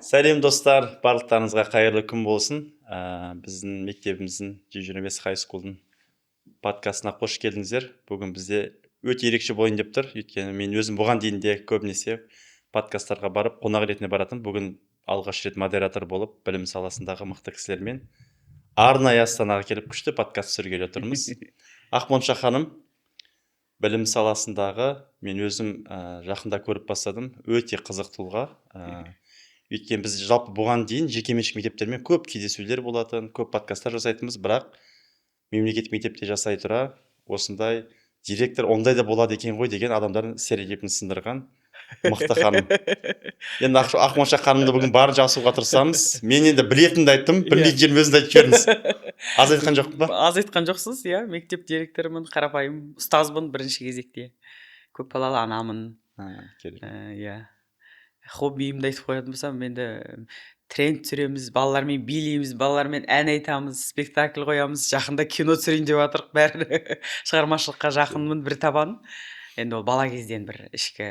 Сәлем достар, барлықтарыңызға қайырлы күн болсын. Біздің мектебіміздің 125 High School'дың подкастына қош келдіңіздер. Бүгін бізде өте ерекше болайын деп тұр. Өйткені мен өзім бұған дейін де көбінесе подкасттарға барып, қонақ ретінде баратын. Бүгін алғаш рет модератор болып, білім саласындағы мықты кісілермен арнайы Астанаға келіп күшті подкаст түсіргелі тұрмыз. Ақмонша ханым, білім саласындағы мен өзім жақында көріп бастадым. Өте қызық тұлға. Өйткені біз жалпы бұған дейін жекеменшік мектептермен көп кездесулер болатын, көп подкасттар жасайтынбыз, бірақ мемлекеттік мектепте жасай тұра осындай директор ондай да болады екен ғой деген адамдардың стереотипін сындырған мықты ханым. Енді Ақмонша ханымды бүгін барынша асуға тырысамыз. Мен енді білетінді айттым, білмейтін жерім өзіңді айтып жіберіңіз. Аз айтқан жоқпын ба? Аз айтқан жоқсыз, иә. Мектеп директорымын, қарапайым ұстазбын бірінші кезекте. Көп балалы анамын. Иә. Хоббиімді айтып қоятын болсам, енді тренд түсіреміз, балалармен билейміз, балалармен ән айтамыз, спектакль қоямыз, жақында кино түсірейін деп жатырық, бәрі шығармашылыққа жақынмын бір табан. Енді ол бала кезден бір ішкі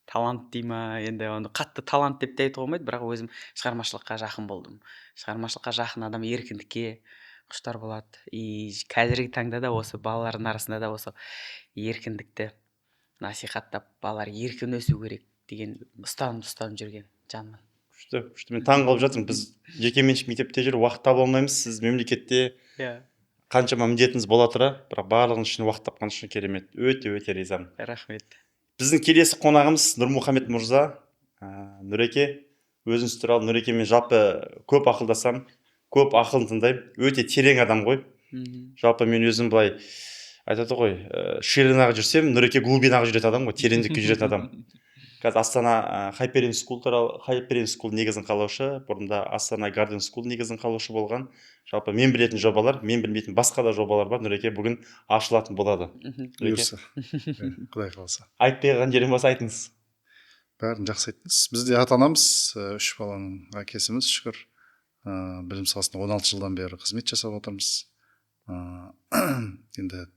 талант дей ма, енді оны қатты талант деп те айтуға болмайды, бірақ өзім шығармашылыққа жақын болдым. Шығармашылыққа жақын адам еркіндікке құштар болады. И қазіргі таңда да осы балалардың арасында да осы еркіндікті насихаттап, балалар еркін өсу керек деген ұстанып жүрген жанмын. Күшті. Мен таң қалып жатырмын. Біз жекеменшік мектепте жүріп уақыт таба алмаймыз. Сіз мемлекетте қаншама міндетіңіз бола тұра, бірақ барлығының үшін уақыт тапқан үшін керемет. Өте ризамын. Рахмет. Біздің келесі қонағымыз Нұрмұхамед мырза. Нұреке, өзіңіз туралы. Нұрекемен жалпы көп ақылдасам, көп ақылын тыңдаймын. Өте терең адам ғой. Жалпы мен өзім былай айтады ғой, ширinaға жүрсем, Нұреке глубинаға жүретін адам ғой, тереңдікке жүретін адам. Қазір Астана Hyperion School негізін қалаушы, бұрында Астана Garden School негізін қалаушы болған. Жалпы мен білетін жобалар, мен білмейтін басқа да жобалар бар. Нұреке бүгін ашылатын болады. Бұйырса. Құдай қаласа. Айтпаған жерім болса айтыңыз. Бәрін жақсы айттыңыз. Біз де ата-анамыз, 3 баланың әкесіміз, шүкір. Білім саласында 16 жылдан бері қызмет жасап отырмыз. Енді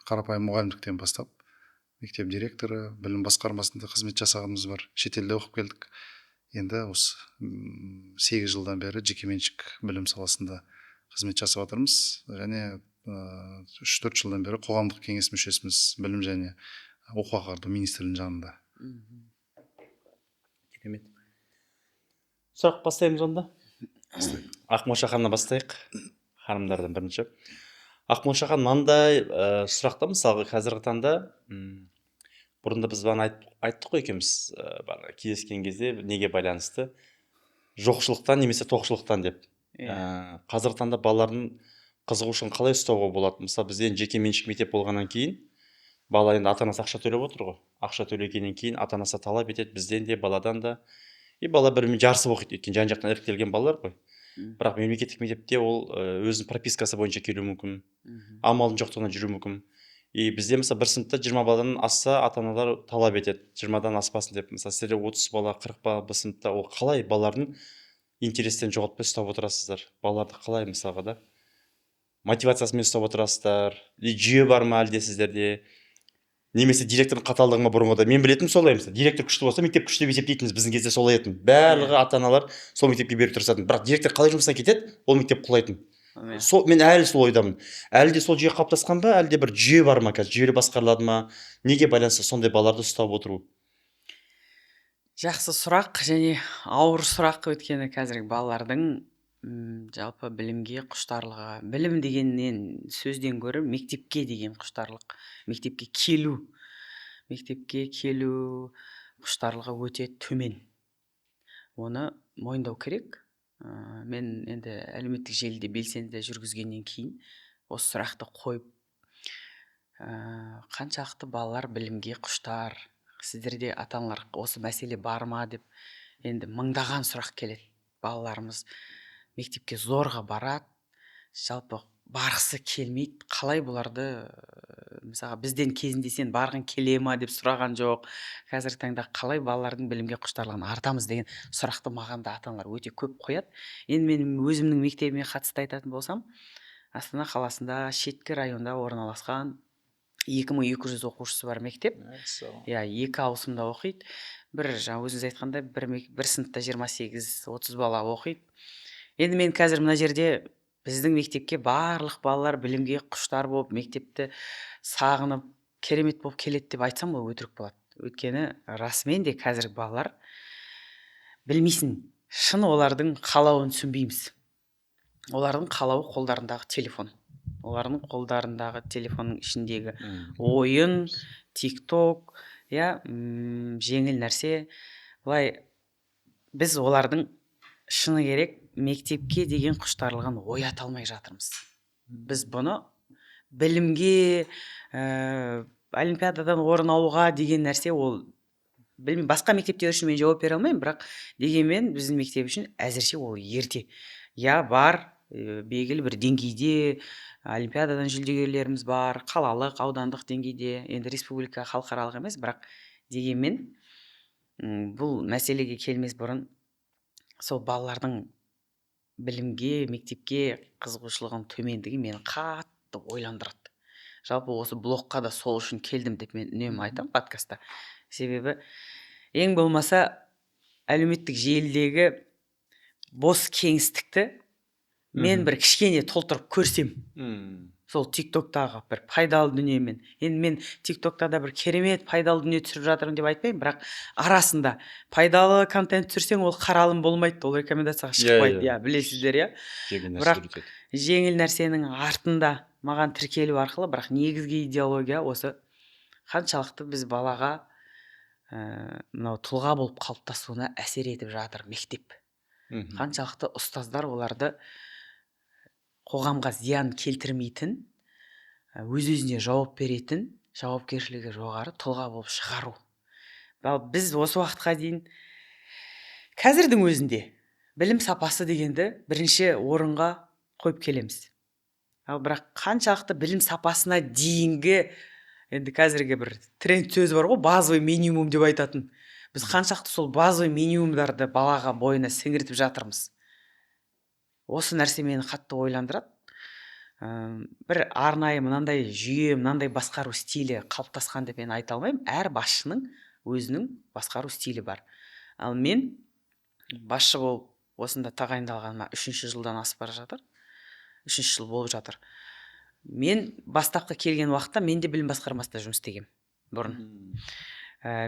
қарапайым мұғалімдіктен бастап мектеп директоры, білім басқармасында қызмет жасағанымыз бар. Шетелде оқып келдік. Енді осы 8 жылдан бері жекеменшік білім саласында қызмет жасап отырмыз. Және 3-4 жылдан бері қоғамдық кеңес мүшесіміз білім және оқу ағарту министрлігінің жанында. Керемет. Сұрақ бастаймыз онда. Ақмонша ханымнан бастайық. Ханымдардан бірінші. Ақмонша ханым, мынандай сұрақта мысалға қазіргі таңда бұрында біз айттық қой екенбіз кездескен кезде неге байланысты жоқшылықтан немесе тоқшылықтан деп. Қазіргі таңда балалардың қызығушылығын қалай ұстауға болады? Мысалы бізден жекеменшік мектеп болғаннан кейін бала енді ата-анасы ақша төлеп отыр ғой. Ақша төлегеннен кейін ата-анасы талап етеді бізден де, баладан да. И бала бірімен жарысып оқиды, өйткені жан-жақтан іріктелген балалар ғой. Бірақ мемлекеттік мектепте ол өзінің пропискасы бойынша келуі мүмкін, амалдың жоқтығынан жүру мүмкін. И бізде мысалы бір сыныпта 20 баладан асса ата-аналар талап етеді, 20-дан аспасын деп. Мысалы сіздер 30 бала, 40 бала бір сыныпта, ол қалай балалардың интерестерін жоғалтпай ұстап отырасыздар? Балаларды қалай мысалға да мотивациясымен ұстап отырасыздар? Жүйе бар ма әлде сіздерде? Немесе директордың қаталдығы ма бұрынғыдай? Мен білетінім солай, мысалы директор күшті болса мектеп күшті деп есептейтінбіз. Біздің кезде солай еді. Барлығы ата-аналар сол мектепке беріп тұрсатын. Бірақ директор қалай жұмыстан кетеді, ол мектеп құлайтын. Мен әлі сол ойдамын. Әлде сол жүйе қалыптасқан ба, әлде бір жүйе бар ма, қазір жүйелі басқарылады ма? Неге байланысты сондай балаларды ұстап отыру? Жақсы сұрақ және ауыр сұрақ, өйткені қазіргі балалардың жалпы білімге құштарлығы, білім дегеннен сөзден гөрі мектепке деген құштарлық, мектепке келу құштарлығы өте төмен. Оны мойындау керек. Мен енді әлеуметтік желіде белсенді жүргізгеннен кейін осы сұрақты қойып, қаншақты балалар білімге құштар, сіздерде ата-аналар осы мәселе бар ма деп енді мыңдаған сұрақ келеді. Балаларымыз мектепке зорға барады, жалпы барғысы келмейді. Қалай бұларды, мысалы бізден кезінде сен барғың келе ма деп сұраған жоқ. Қазіргі таңда қалай балалардың білімге құштарлығын артамыз деген сұрақты маған да ата-аналар өте көп қояды. Енді мен өзімнің мектебіме қатысты айтатын болсам, Астана қаласында шеткі районда орналасқан 2200 оқушысы бар мектеп. 2 ауысымда оқиды. жаңа өзіңіз айтқандай бір сыныпта 28-30 бала оқиды. Енді мен қазір мына жерде біздің мектепке барлық балалар білімге құштар болып, мектепті сағынып, керемет болып келеді деп айтсам ол өтірік болады. Өйткені расымен де қазіргі балалар білмейсің, шын олардың қалауын түсінбейміз. Олардың қалауы қолдарындағы телефон. Олардың қолдарындағы телефонның ішіндегі ойын, тикток, жеңіл нәрсе. Былай біз олардың шыны керек мектепке деген құштарлығын оята алмай жатырмыз. Біз бұны білімге, олимпиададан орын алуға деген нәрсе, ол білмеймін, басқа мектептер үшін мен жауап бере алмаймын, бірақ дегенмен біздің мектеп үшін әзірше ол ерте. Бар, белгілі бір деңгейде олимпиададан жүлдегерлеріміз бар, қалалық, аудандық деңгейде, енді республика, халықаралық емес, бірақ дегенмен бұл мәселеге келмес бұрын сол балалардың білімге, мектепке қызығушылығының төмендігі мені қатты ойландырады. Жалпы осы блогқа да сол үшін келдім деп мен үнемі айтамын подкастта. Себебі ең болмаса әлеуметтік желідегі бос кеңістікті мен бір кішкене толтырып көрсем, сол тиктоктағы бір пайдалы дүниемен. Енді мен тиктокта да бір керемет пайдалы дүние түсіріп жатырмын деп айтпаймын, бірақ арасында пайдалы контент түсірсең ол қаралым болмайды, ол рекомендацияға шықпайды. Білесіздер, бірақ жеңіл нәрсенің артында маған тіркелу арқылы, бірақ негізгі идеология осы қаншалықты біз балаға мынау тұлға болып қалыптасуына әсер етіп жатыр мектеп. Қаншалықты ұстаздар оларды қоғамға зиян келтірмейтін, өз-өзіне жауап беретін, жауапкершілігі жоғары тұлға болып шығару. Біз осы уақытқа дейін қазірдің өзінде білім сапасы дегенді бірінші орынға қойып келеміз. Бірақ қаншалықты білім сапасына дейінгі, енді қазіргі бір тренд сөз бар ғой, базовый минимум деп айтатын. Біз қаншалықты сол базовый минимумдарды балаға бойына сіңіртіп жатырмыз. Осы нәрсе мені қатты ойландырады. Бір арнайы мынандай жүйе, мынандай басқару стилі қалыптасқан деп мен айта алмаймын. Әр басшының өзінің басқару стилі бар. Ал мен басшы болып осында тағайындалғаныма 3-ші жылдан асып бара жатыр. 3-ші жыл болып жатыр. Мен бастапқы келген уақытта мен де білім басқармасында жұмыс істегем бұрын.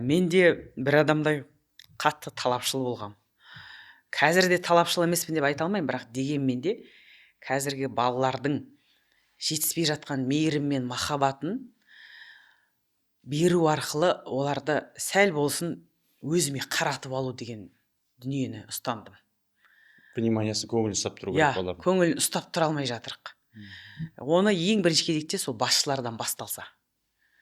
Мен де бір адамдай қатты талапшыл болғам. Қазір де талапшыл емеспін деп айта алмаймын, бірақ дегенмен де қазіргі балалардың жетіспей жатқан мейірім мен махаббатын беру арқылы оларды сәл болсын өзіме қаратып алу деген дүниені ұстандым. Вниманиясы, көңілін ұстап тұру керек балалардың. Көңілін ұстап тұра алмай жатырық. Оны ең бірінші кезекте сол басшылардан басталса.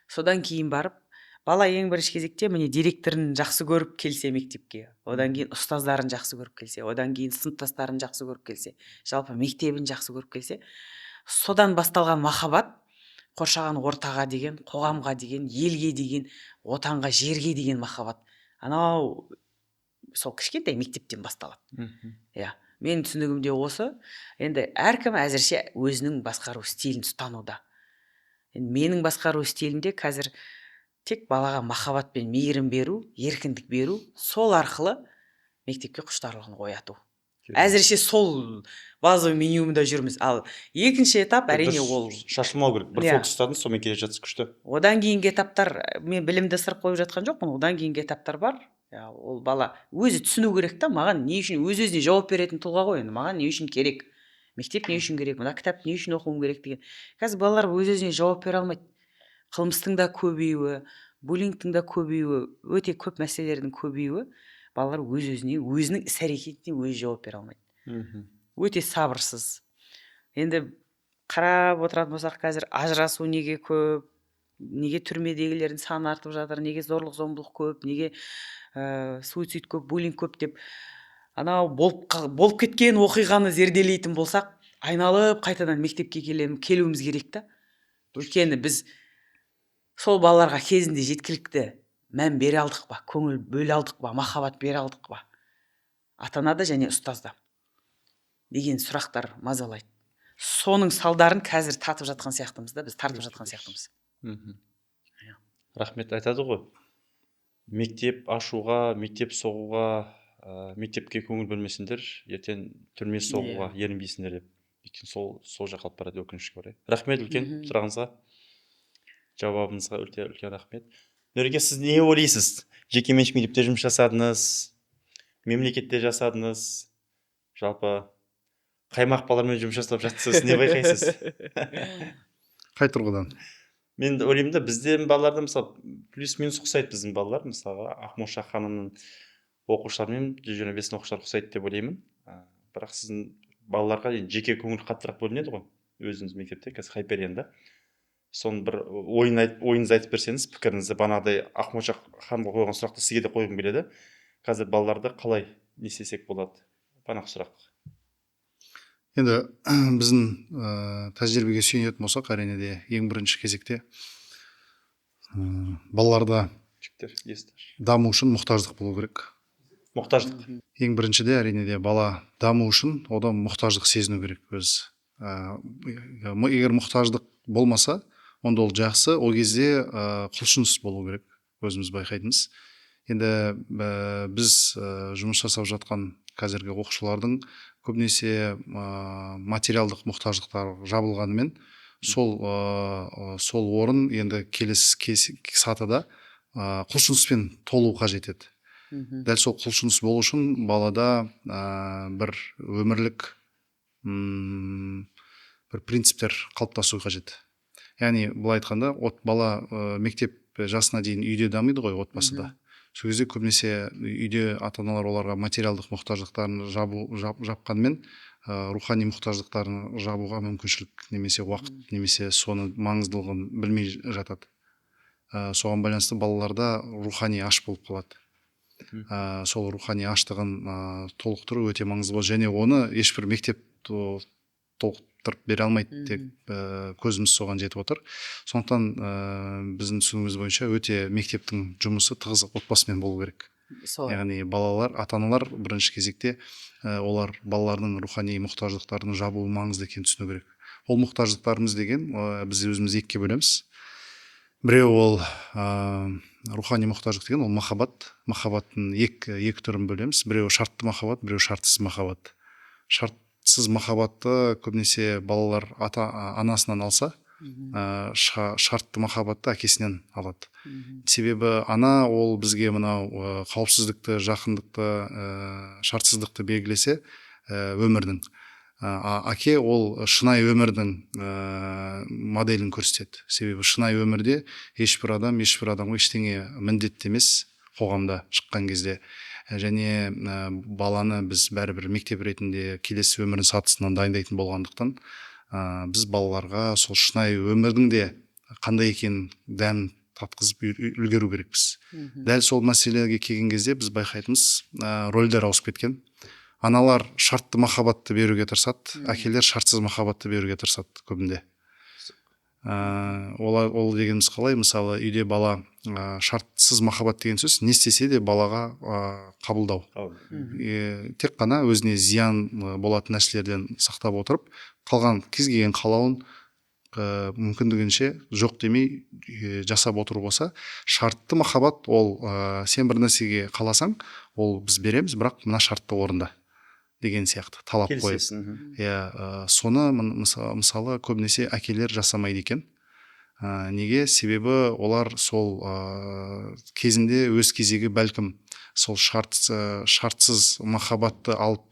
Содан кейін барып, бала ең бірінші кезекте міне директорын жақсы көріп келсе мектепке, одан кейін ұстаздарын жақсы көріп келсе, одан кейін сыныптастарын жақсы көріп келсе, жалпы мектебін жақсы көріп келсе, содан басталған махаббат қоршаған ортаға деген, қоғамға деген, елге деген, отанға, жерге деген махаббат. Анау сол кішкентай мектептен басталады. Менің түсінігімде осы. Енді әркім әзірше өзінің басқару стилін ұстануда. Менің басқару стилімде қазір тек балаға махаббат пен мейірім беру, еркіндік беру, сол арқылы мектепке құштарлығын ояту. Әзірше сол базовый минимумда жүрміз. Ал екінші этап әрине ол шашылмау керек. Бір фокустадың, сонымен келе жатсыз күшті. Одан кейінгі этаптар, мен білімді ысырып қойып жатқан жоқпын. Одан кейінгі этаптар бар. Ол бала өзі түсіну керек та, маған не үшін өз-өзіне жауап беретін тұлға ғой, енді маған не үшін керек, мектеп не үшін керек, мына кітап не үшін оқуым керек деген. Қазір балалар өз-өзіне жауап бере алмайды. Қылмыстың да көбеюі, буллингтің да көбеюі, өте көп мәселелердің көбеюі, балалар өз-өзіне, өзінің іс-әрекетіне өзі жауап бере алмайды. Өте сабырсыз. Енді қарап отыратын болсақ, қазір ажырасу неге көп, неге түрмедегілердің саны артып жатыр, неге зорлық-зомбылық көп, неге суицид көп, буллинг көп деп анау болып кеткен оқиғаны зерделейтін болсақ, айналып қайтадан мектепке келуіміз керек та. Өйткені біз сол балаларға кезінде жеткілікті мән бере алдық па, көңіл бөле алдық па, махаббат бере алдық па, ата-анада және ұстазда деген сұрақтар мазалайды. Соның салдарын қазір татып жатқан сияқтымыз да, біз тартып жатқан сияқтымыз. Рахмет, айтады ғой. мектеп ашуға, мектеп соғуға, мектепке көңіл бөлмесеңдер, ертең түрме соғуға ерінбейсіңдер деп. Өйткені сол жаққа алып барады, өкінішке орай. Рахмет үлкен сұрағыңызға, жауабыңызға өте үлкен рахмет. Нұреке, сіз не ойлайсыз? Жекеменшік мектепте жұмыс жасадыңыз, мемлекетте жасадыңыз, жалпы қай мақпалармен жұмыс жасап жатсыз, не байқайсыз? Қай тұрғыдан? Мен ойлаймын да, бізден балаларда мысалы плюс-минус ұқсайды біздің балалар, мысалға Ақмоша ханымның оқушыларымен 125 оқушылар ұқсайды деп ойлаймын. Бірақ сіздің балаларға жеке көңіл қаттырақ бөлінеді ғой, өзіңіз мектепте, қазір Хайперияда. Соны бір ойыңызды айтып берсеңіз, пікіріңізді, бағанағыдай Ақмоша ханымға қойған сұрақты сізге де қойғым келеді. Қазір балаларды қалай не істесек болады? Бағанағы сұрақ. Енді біздің тәжірибеге сүйенетін болсақ, әрине де ең бірінші кезекте балаларда даму үшін мұқтаждық болу керек. Мұқтаждық. Ең біріншіде әрине де бала даму үшін одан мұқтаждық сезіну керек өз. Егер мұқтаждық болмаса, онда ол жақсы, ол кезде құлшыныс болу керек, өзіміз байқайтынымыз. Енді біз жұмыс жасап жатқан қазіргі оқушылардың көбінесе материалдық мұқтаждықтар жабылғанымен, сол орын енді келесі сатыда құлшыныспен толу қажет еді. Дәл сол құлшыныс болу үшін балада бір өмірлік бір принциптер қалыптасу қажет. Яғни былай айтқанда, бала мектеп жасына дейін үйде дамиды ғой, отбасыда. Сол кезде көбінесе үйде ата-аналар оларға материалдық мұқтаждықтарын жапқанмен, рухани мұқтаждықтарын жабуға мүмкіншілік немесе уақыт, немесе соны маңыздылығын білмей жатады. Соған байланысты балаларда рухани аш болып қалады. Сол рухани аштығын толықтыру өте маңызды болады, және оны ешбір мектеп толықтырып бере алмайды, тек көзіміз соған жетіп отыр. Сондықтан біздің түсінігіміз бойынша өте мектептің жұмысы тығыз отбасымен болу керек. Яғни балалар, ата-аналар бірінші кезекте олар балалардың рухани мұқтаждықтарын жабуы маңызды екенін түсіну керек. Ол мұқтаждықтарымыз деген біз өзіміз екіге бөлеміз. Біреу ол рухани мұқтаждық деген ол махаббат. Махаббаттың екі түрін бөлеміз. Біреу шартты махаббат, біреу шартсыз махаббат. Шартсыз махаббатты көбінесе балалар анасынан алса, шартты махаббатты әкесінен алады. Себебі ана ол бізге мынау қауіпсіздікті, жақындықты, шартсыздықты белгілесе өмірдің. Әке ол шынайы өмірдің моделін көрсетеді. Себебі шынайы өмірде ешбір адамға ештеңе міндетті емес, қоғамда шыққан кезде. Және баланы біз бәрібір мектеп ретінде келесі өмірін сатысынан дайындайтын болғандықтан, біз балаларға сол шынайы өмірдің де қандай екенін дәмін татқызып үлгеру керекпіз. Дәл сол мәселеге келген кезде біз байқайтынымыз рөлдер ауысып кеткен. Аналар шартты махаббатты беруге тырысады, әкелер шартсыз махаббатты беруге тырысады көбінде. Ол дегеніміз қалай? Мысалы, үйде бала шартсыз махаббат деген сөз не істесе де балаға қабылдау. Тек қана өзіне зиян болатын нәрселерден сақтап отырып, қалған кез келген қалауын мүмкіндігінше жоқ демей жасап отыру болса, шартты махаббат ол сен бір нәрсеге қаласаң, ол біз береміз, бірақ мына шартты орында деген сияқты талап қойып. Соны мысалы көбінесе әкелер жасамайды екен. Неге? Себебі олар сол кезінде өз кезегі бәлкім сол шартсыз махаббатты алып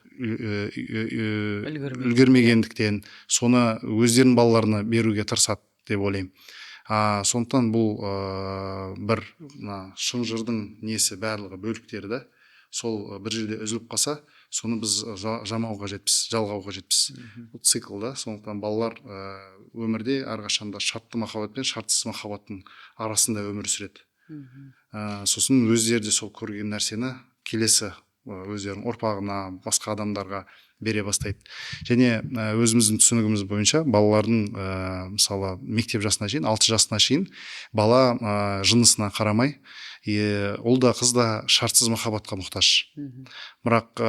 үлгермегендіктен соны өздерінің балаларына беруге тырысады деп ойлаймын. Сондықтан бұл бір шын жырдың несі барлығы бөліктері да сол бір жерде үзіліп қалса, соны біз жалғауға жетпіз. Бұл цикл да. Сондықтан балалар өмірде әрқашанда шартты махаббат пен шартсыз махаббаттың арасында өмір сүреді. Сосын өздері де сол көрген нәрсені келесі өздерінің ұрпағына, басқа адамдарға бере бастайды. Және өзіміздің түсінігіміз бойынша балалардың мысалы мектеп жасына шейін, 6 жасына шейін бала жынысына қарамай, ұл да қыз да шартсыз махаббатқа мұқтаж. Бірақ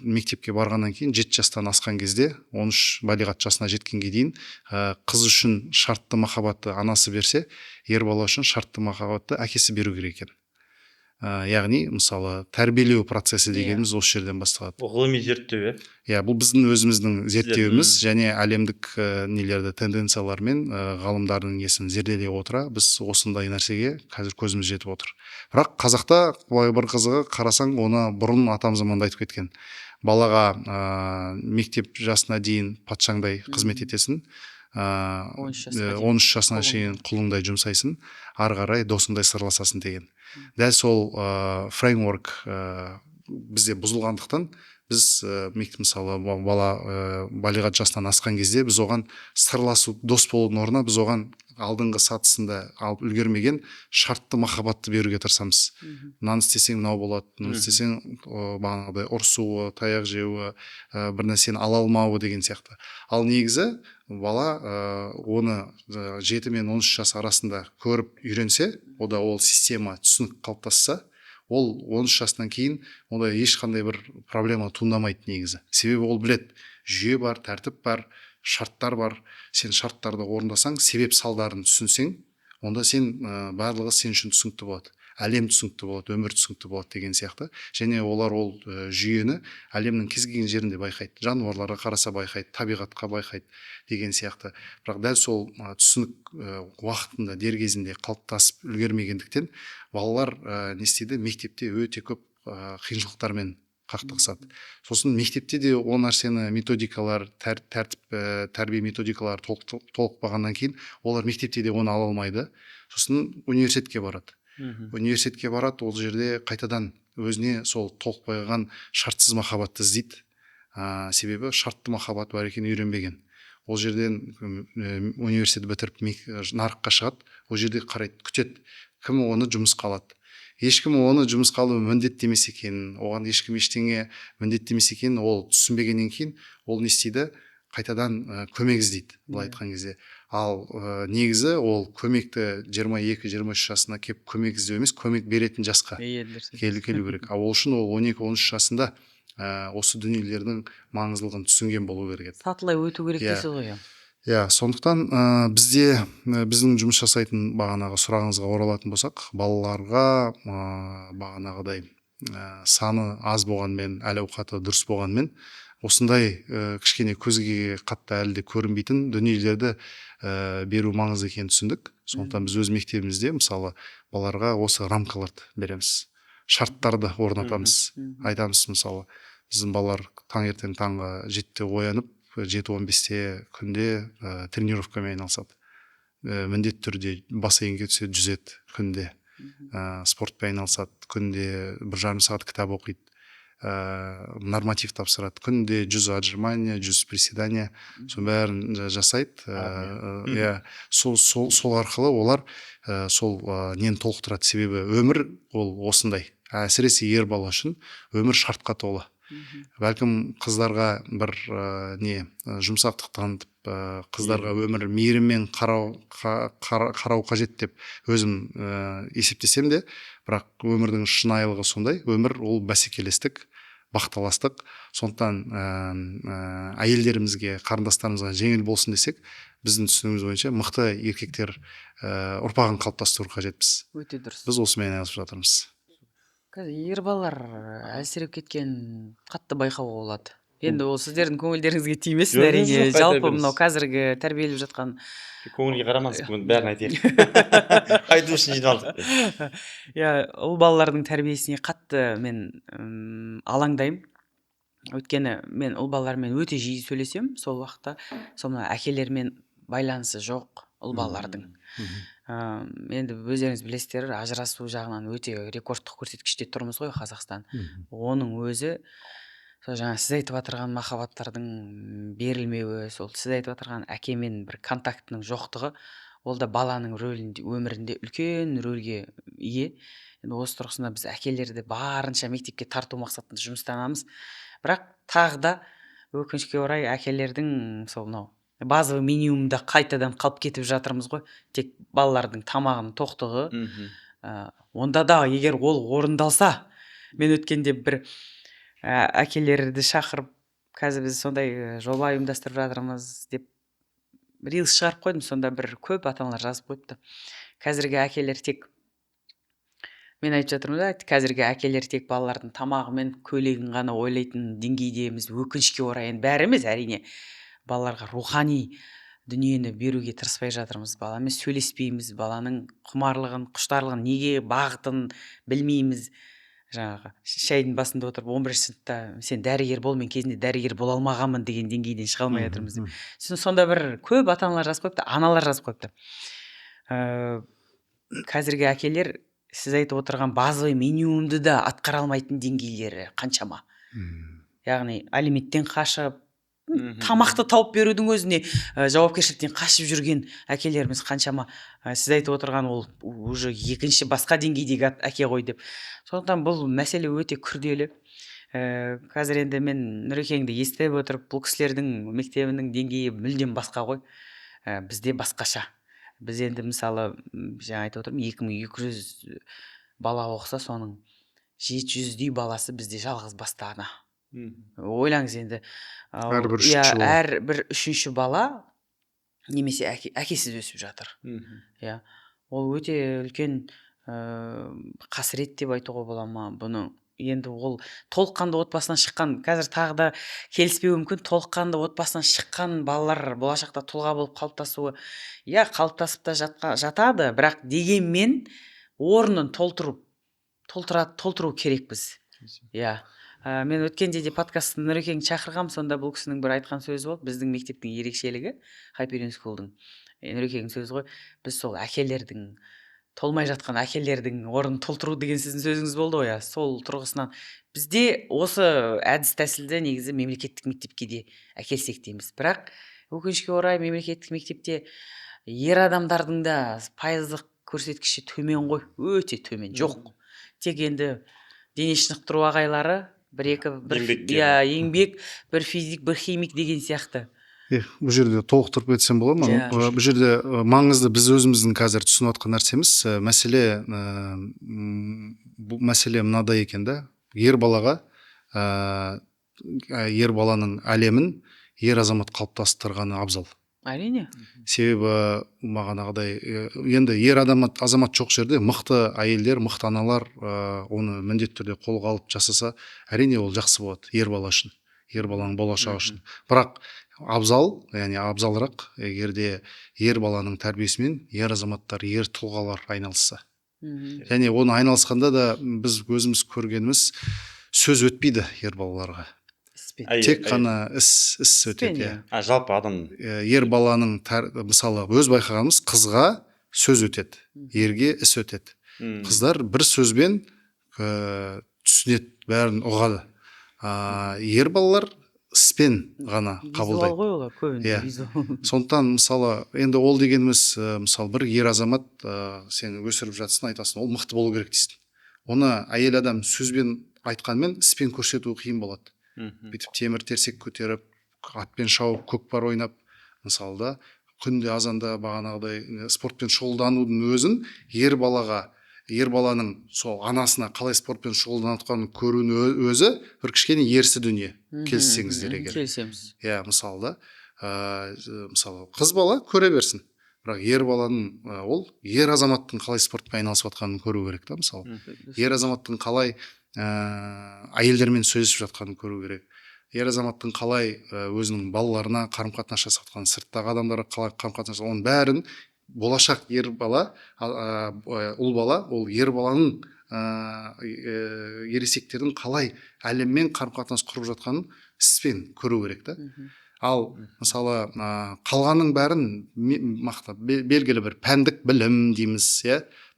мектепке барғаннан кейін 7 жастан асқан кезде, 13 балиғат жасына жеткенге дейін қыз үшін шартты махаббатты анасы берсе, ер бала үшін шартты махаббатты әкесі беру керек екен. яғни мысалы тәрбиелеу процесі Иә. дегеніміз осы жерден басталады. Ғылыми зерттеу Бұл біздің өзіміздің зерттеуіміз және әлемдік нелерді тенденциялар мен ғалымдардың несін зерделей отыра біз осындай нәрсеге қазір көзіміз жетіп отыр. Бірақ қазақта бір қызығы қарасаң, оны бұрын атам заманда айтып кеткен. Балаға мектеп жасына дейін патшаңдай қызмет етесің, 13 жасына шейін құлыңдай жұмсайсың, ары қарай досыңдай сырласасың деген. Дәл сол фреймворк бізде бұзылғандықтан біз мысалы бала балиғат жасынан асқан кезде біз оған сырласу, дос болудың орнына біз оған алдыңғы сатысында алып үлгермеген шартты махаббатты беруге тырысамыз. Мынаны істесең мынау болады, мынаны істесең бағанағыдай ұрсуы, таяқ жеуі, бір нәрсені ала алмауы деген сияқты. Ал негізі бала оны 7 мен 13 жас арасында көріп үйренсе, ода ол система түсінік қалыптасса, ол 13 жасынан кейін онда ешқандай бір проблема туындамайды негізі. Себебі ол білет, жүйе бар, тәртіп бар, шарттар бар. Сен шарттарды орындасаң, себеп салдарын түсінсең, онда сен барлығы сен үшін түсінікті болады. Әлем түсінікті болады, өмір түсінікті болады деген сияқты. Және олар ол жүйені әлемнің кез келген жерінде байқайды. Жануарларға қараса байқайды, табиғатқа байқайды деген сияқты. Бірақ дәл сол түсінік уақытында дер кезінде қалыптасып үлгермегендіктен балалар не істейді? Мектепте өте көп қиыншылықтармен қақтығысады. Сосын мектепте де ол нәрсені методикалар, тәрбие методикалары толықпағаннан кейін олар мектепте де оны ала алмайды. Сосын университетке барады. Университетке барады, ол жерде қайтадан өзіне сол толықпаған шартсыз махаббатты іздейді. Себебі шартты махаббат бар екенін үйренбеген. Ол жерден университет бітіріп нарыққа шығады, ол жерде қарайды, күтеді, кім оны жұмысқа алады. Ешкім оны жұмысқа алуы міндетті емес екенін, оған ешкім ештеңе міндетті емес екенін ол түсінбегеннен кейін ол не істейді? Қайтадан көмек іздейді, былай айтқан кезде. Ал негізі ол көмекті 22-23 жасына кеп көмек іздеу емес, көмек беретін жасқа келу керек. Ал ол үшін ол 12-13 жасында осы дүниелердің маңыздылығын түсінген болу керек еді. Сатылай өту керек дейсіз ғой. Сондықтан бізде біздің жұмыс жасайтын бағанағы сұрағыңызға оралатын болсақ, балаларға бағанағыдай саны аз болғанмен, әл-ауқаты дұрыс болғанмен, осындай кішкене көзге қатты әлі де көрінбейтін дүниелерді беру маңызды екенін түсіндік. Сондықтан біз өз мектебімізде мысалы балаларға осы рамкаларды береміз, шарттарды орнатамыз. Айтамыз мысалы, біздің балалар таңертең таңғы 7-те оянып, 7-15-те күнде тренировкамен айналысады. Міндетті түрде бассейнге түседі, жүзеді күнде. Спортпен айналысады, күнде 1,5 сағат кітап оқиды. Норматив тапсырады, күнде 100 отжимания, 100 приседания, соның бәрін жасайды. Сол арқылы олар сол нені толықтырады. Себебі өмір ол осындай. Әсіресе ер бала үшін өмір шартқа толы. Бәлкім қыздарға бір жұмсақтық танытып, қыздарға өмір мейіріммен қарау қажет деп өзім есептесем де, бірақ өмірдің шынайылығы сондай. Өмір ол бәсекелестік, бақталастық. Сондықтан әйелдерімізге, қарындастарымызға жеңіл болсын десек, біздің түсінігіміз бойынша мықты еркектер ұрпағын қалыптастыру қажетпіз. Өте дұрыс. Біз осымен айналысып жатырмыз. Қазір ер балалар әлсіреп кеткен қатты байқауға болады. Енді ол сіздердің көңілдеріңізге тимесін әрине. Жалпы мынау қазіргі тәрбиелеп жатқан көңілге қарамаңыз, бәрін айтайық. Айту үшін жиналдық. Ұл балалардың тәрбиесіне қатты мен алаңдаймын. Өйткені мен ұл балалармен өте жиі сөйлесем, сол уақытта сол әкелермен байланысы жоқ ұл балалардың. Енді өздеріңіз білесіздер, ажырасу жағынан өте рекордтық көрсеткіште тұрмыз ғой Қазақстан. Оның өзі сол жаңа сіз айтып отырған махаббаттардың берілмеуі, сол сіз айтып отырған әкемен бір контактының жоқтығы, ол да баланың өмірінде үлкен рөлге ие. Енді осы тұрғысында біз әкелерді барынша мектепке тарту мақсатында жұмыстанамыз. Бірақ тағы да өкінішке орай әкелердің сол мынау базовый минимумда қайтадан қалып кетіп жатырмыз ғой. Тек балалардың тамағының тоқтығы. Онда да егер ол орындалса, мен өткенде бір әкелерді шақырып, қазір біз сондай жоба ұйымдастырып жатырмыз деп рилс шығарып қойдым. Сонда бір көп ата-аналар жазып қойыпты. Қазіргі әкелер тек мен айтып жатырмын да, қазіргі әкелер тек балалардың тамағы мен көйлегін ғана ойлайтын деңгейдеміз, өкінішке орай. Енді бәрі емес, әрине. Балаларға рухани дүниені беруге тырыспай жатырмыз. Баламен сөйлеспейміз, баланың құмарлығын, құштарлығын, неге бағытын білмейміз. Жаңағы шайдың басында отырып 11 сыныпта сен дәрігер бол, мен кезінде дәрігер бола алмағанмын деген деңгейден шыға алмай жатырмыз деп. Сонда бір көп ата-аналар жазып қойыпты, аналар жазып қойыпты. Қазіргі әкелер сіз айтып отырған базовый минимумды да атқара алмайтын деңгейлері қаншама. Яғни алименттен қашып, тамақты тауып берудің өзіне жауапкершіліктен қашып жүрген әкелеріміз қаншама. Сіз айтып отырған ол уже екінші басқа деңгейдегі әке ғой деп. Сондықтан бұл мәселе өте күрделі. Қазір енді мен Нұрекеңді естіп отырып, бұл кісілердің мектебінің деңгейі мүлдем басқа ғой. Бізде басқаша. Біз енді мысалы жаңа айтып отырмын, 2200 бала оқыса, соның 700-дей баласы бізде жалғыз басты ана. Ойлаңыз енді, әрбір үшінші бала немесе әкесіз өсіп жатыр. Ол өте үлкен қасірет деп айтуға бола ма бұны? Енді ол толыққанды отбасынан шыққан, қазір тағы да келіспеуі мүмкін, толыққанды отбасынан шыққан балалар болашақта тұлға болып қалыптасуы, қалыптасып та жатады, бірақ дегенмен орнын толтыру керекпіз. Мен өткенде де подкастын Нұрекеңді шақырғам, сонда бұл кісінің бір айтқан сөзі болды. Біздің мектептің ерекшелігі, Hyperion School'дың Нұрекеңнің сөзі ғой, біз сол әкелердің, толмай жатқан әкелердің орнын толтыру деген сіздің сөзіңіз болды ғой. Сол тұрғысынан бізде осы әдіс тәсілді негізі мемлекеттік мектепке де әкелсек дейміз. Бірақ өкінішке орай мемлекеттік мектепте ер адамдардың да пайыздық көрсеткіші төмен ғой, өте төмен. Жоқ. Тек енді дене шынықтыру ағайлары, еңбек, бір физик, бір химик деген сияқты. Бұл жерде толықтырып кетсем болады ма? Бұл жерде маңызды біз өзіміздің қазір түсініп отқан нәрсеміз, мәселе мынада екен да, ер балаға, ер баланың әлемін ер азамат қалыптастырғаны абзал. Әрине. Себебі мағанағыдай, енді ер азамат жоқ жерде мықты әйелдер, мықты аналар оны міндетті түрде қолға алып жасаса, әрине ол жақсы болады ер бала үшін, ер баланың болашағы үшін. Бірақ абзал, яғни абзалырақ, егерде ер баланың тәрбиесімен ер азаматтар, ер тұлғалар айналысса. Және оны айналысқанда да біз өзіміз көргеніміз сөз өтпейді ер балаларға. Тек қана іс өтеді. Жалпы адам ер баланың мысалы өз байқағанымыз, қызға сөз өтеді, ерге іс өтеді. Қыздар бір сөзбен түсінеді, бәрін ұғады. Ер балалар іспен ғана қабылдайды. Визуал ғой олар көбіне. Сондықтан мысалы енді ол дегеніміз, мысалы бір ер азамат сен өсіріп жатсың, айтасың, ол мықты болу керек дейсің. Оны әйел адам сөзбен айтқанмен іспен көрсету қиын болады. Бүйтіп темір терсек көтеріп, атпен шауып, көкпар ойнап, мысалы да күнде азанда бағанағыдай спортпен шұғылданудың өзін ер баланың сол анасына қалай спортпен шұғылданатқанын көруінің өзі бір кішкене ерсі дүние. Келіссеңіздер егер. Келісеміз. Мысалы қыз бала көре берсін. Бірақ ер баланың ол ер азаматтың қалай спортпен айналысып жатқанын көру керек та, мысалы. Ер азаматтың қалай әйелдермен сөйлесіп жатқанын көру керек. Ер азаматтың қалай өзінің балаларына қарым-қатынас жасап жатқанын, сырттағы адамдарға қалай қарым-қатынас жасап, оның бәрін болашақ ер бала, ұл бала, ол ер баланың ересектердің қалай әлеммен қарым-қатынас құрып жатқанын іспен көру керек та. Ал мысалы қалғанның бәрін белгілі бір пәндік білім дейміз,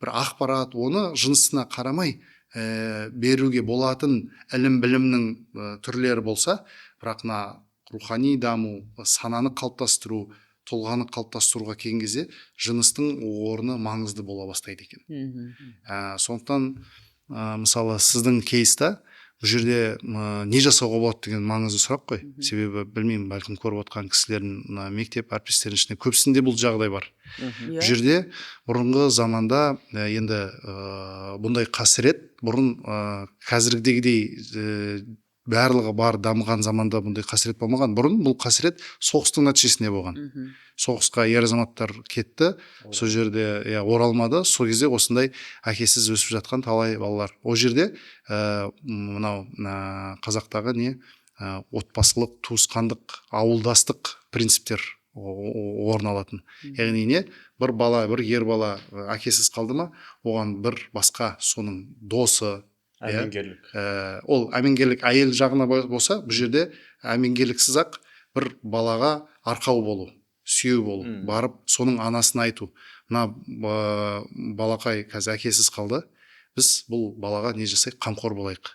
бір ақпарат, оны жынысына қарамай беруге болатын ілім білімнің түрлері болса, бірақ рухани даму, сананы қалыптастыру, тұлғаны қалыптастыруға келген кезде жыныстың орны маңызды бола бастайды екен. Сондықтан мысалы сіздің кейста бұл жерде не жасауға болады деген маңызды сұрақ қой. Себебі білмеймін, бәлкім көріп отқан кісілердің мектеп әріптестерінің ішінде көбісінде бұл жағдай бар. Бұл жерде бұрынғы заманда енді бұндай қасірет бұрын қазіргідегідей барлығы бар дамыған заманда бұндай қасірет болмаған. Бұрын бұл қасірет соғыстың нәтижесінде болған. Соғысқа ер азаматтар кетті, сол жерде оралмады. Сол кезде осындай әкесіз өсіп жатқан талай балалар. Ол жерде мынау қазақтағы отбасылық, туысқандық, ауылдастық принциптер орын алатын. Яғни бір бала, бір ер бала әкесіз қалды ма, оған бір басқа соның досы, әмеңгерлік. Ол әмеңгерлік әйел жағына болса, бұл жерде әмеңгерліксіз ақ бір балаға арқау болу, сүйеу болу, барып соның анасын айту. Мына балақай қазір әкесіз қалды, біз бұл балаға не жасайық, қамқор болайық.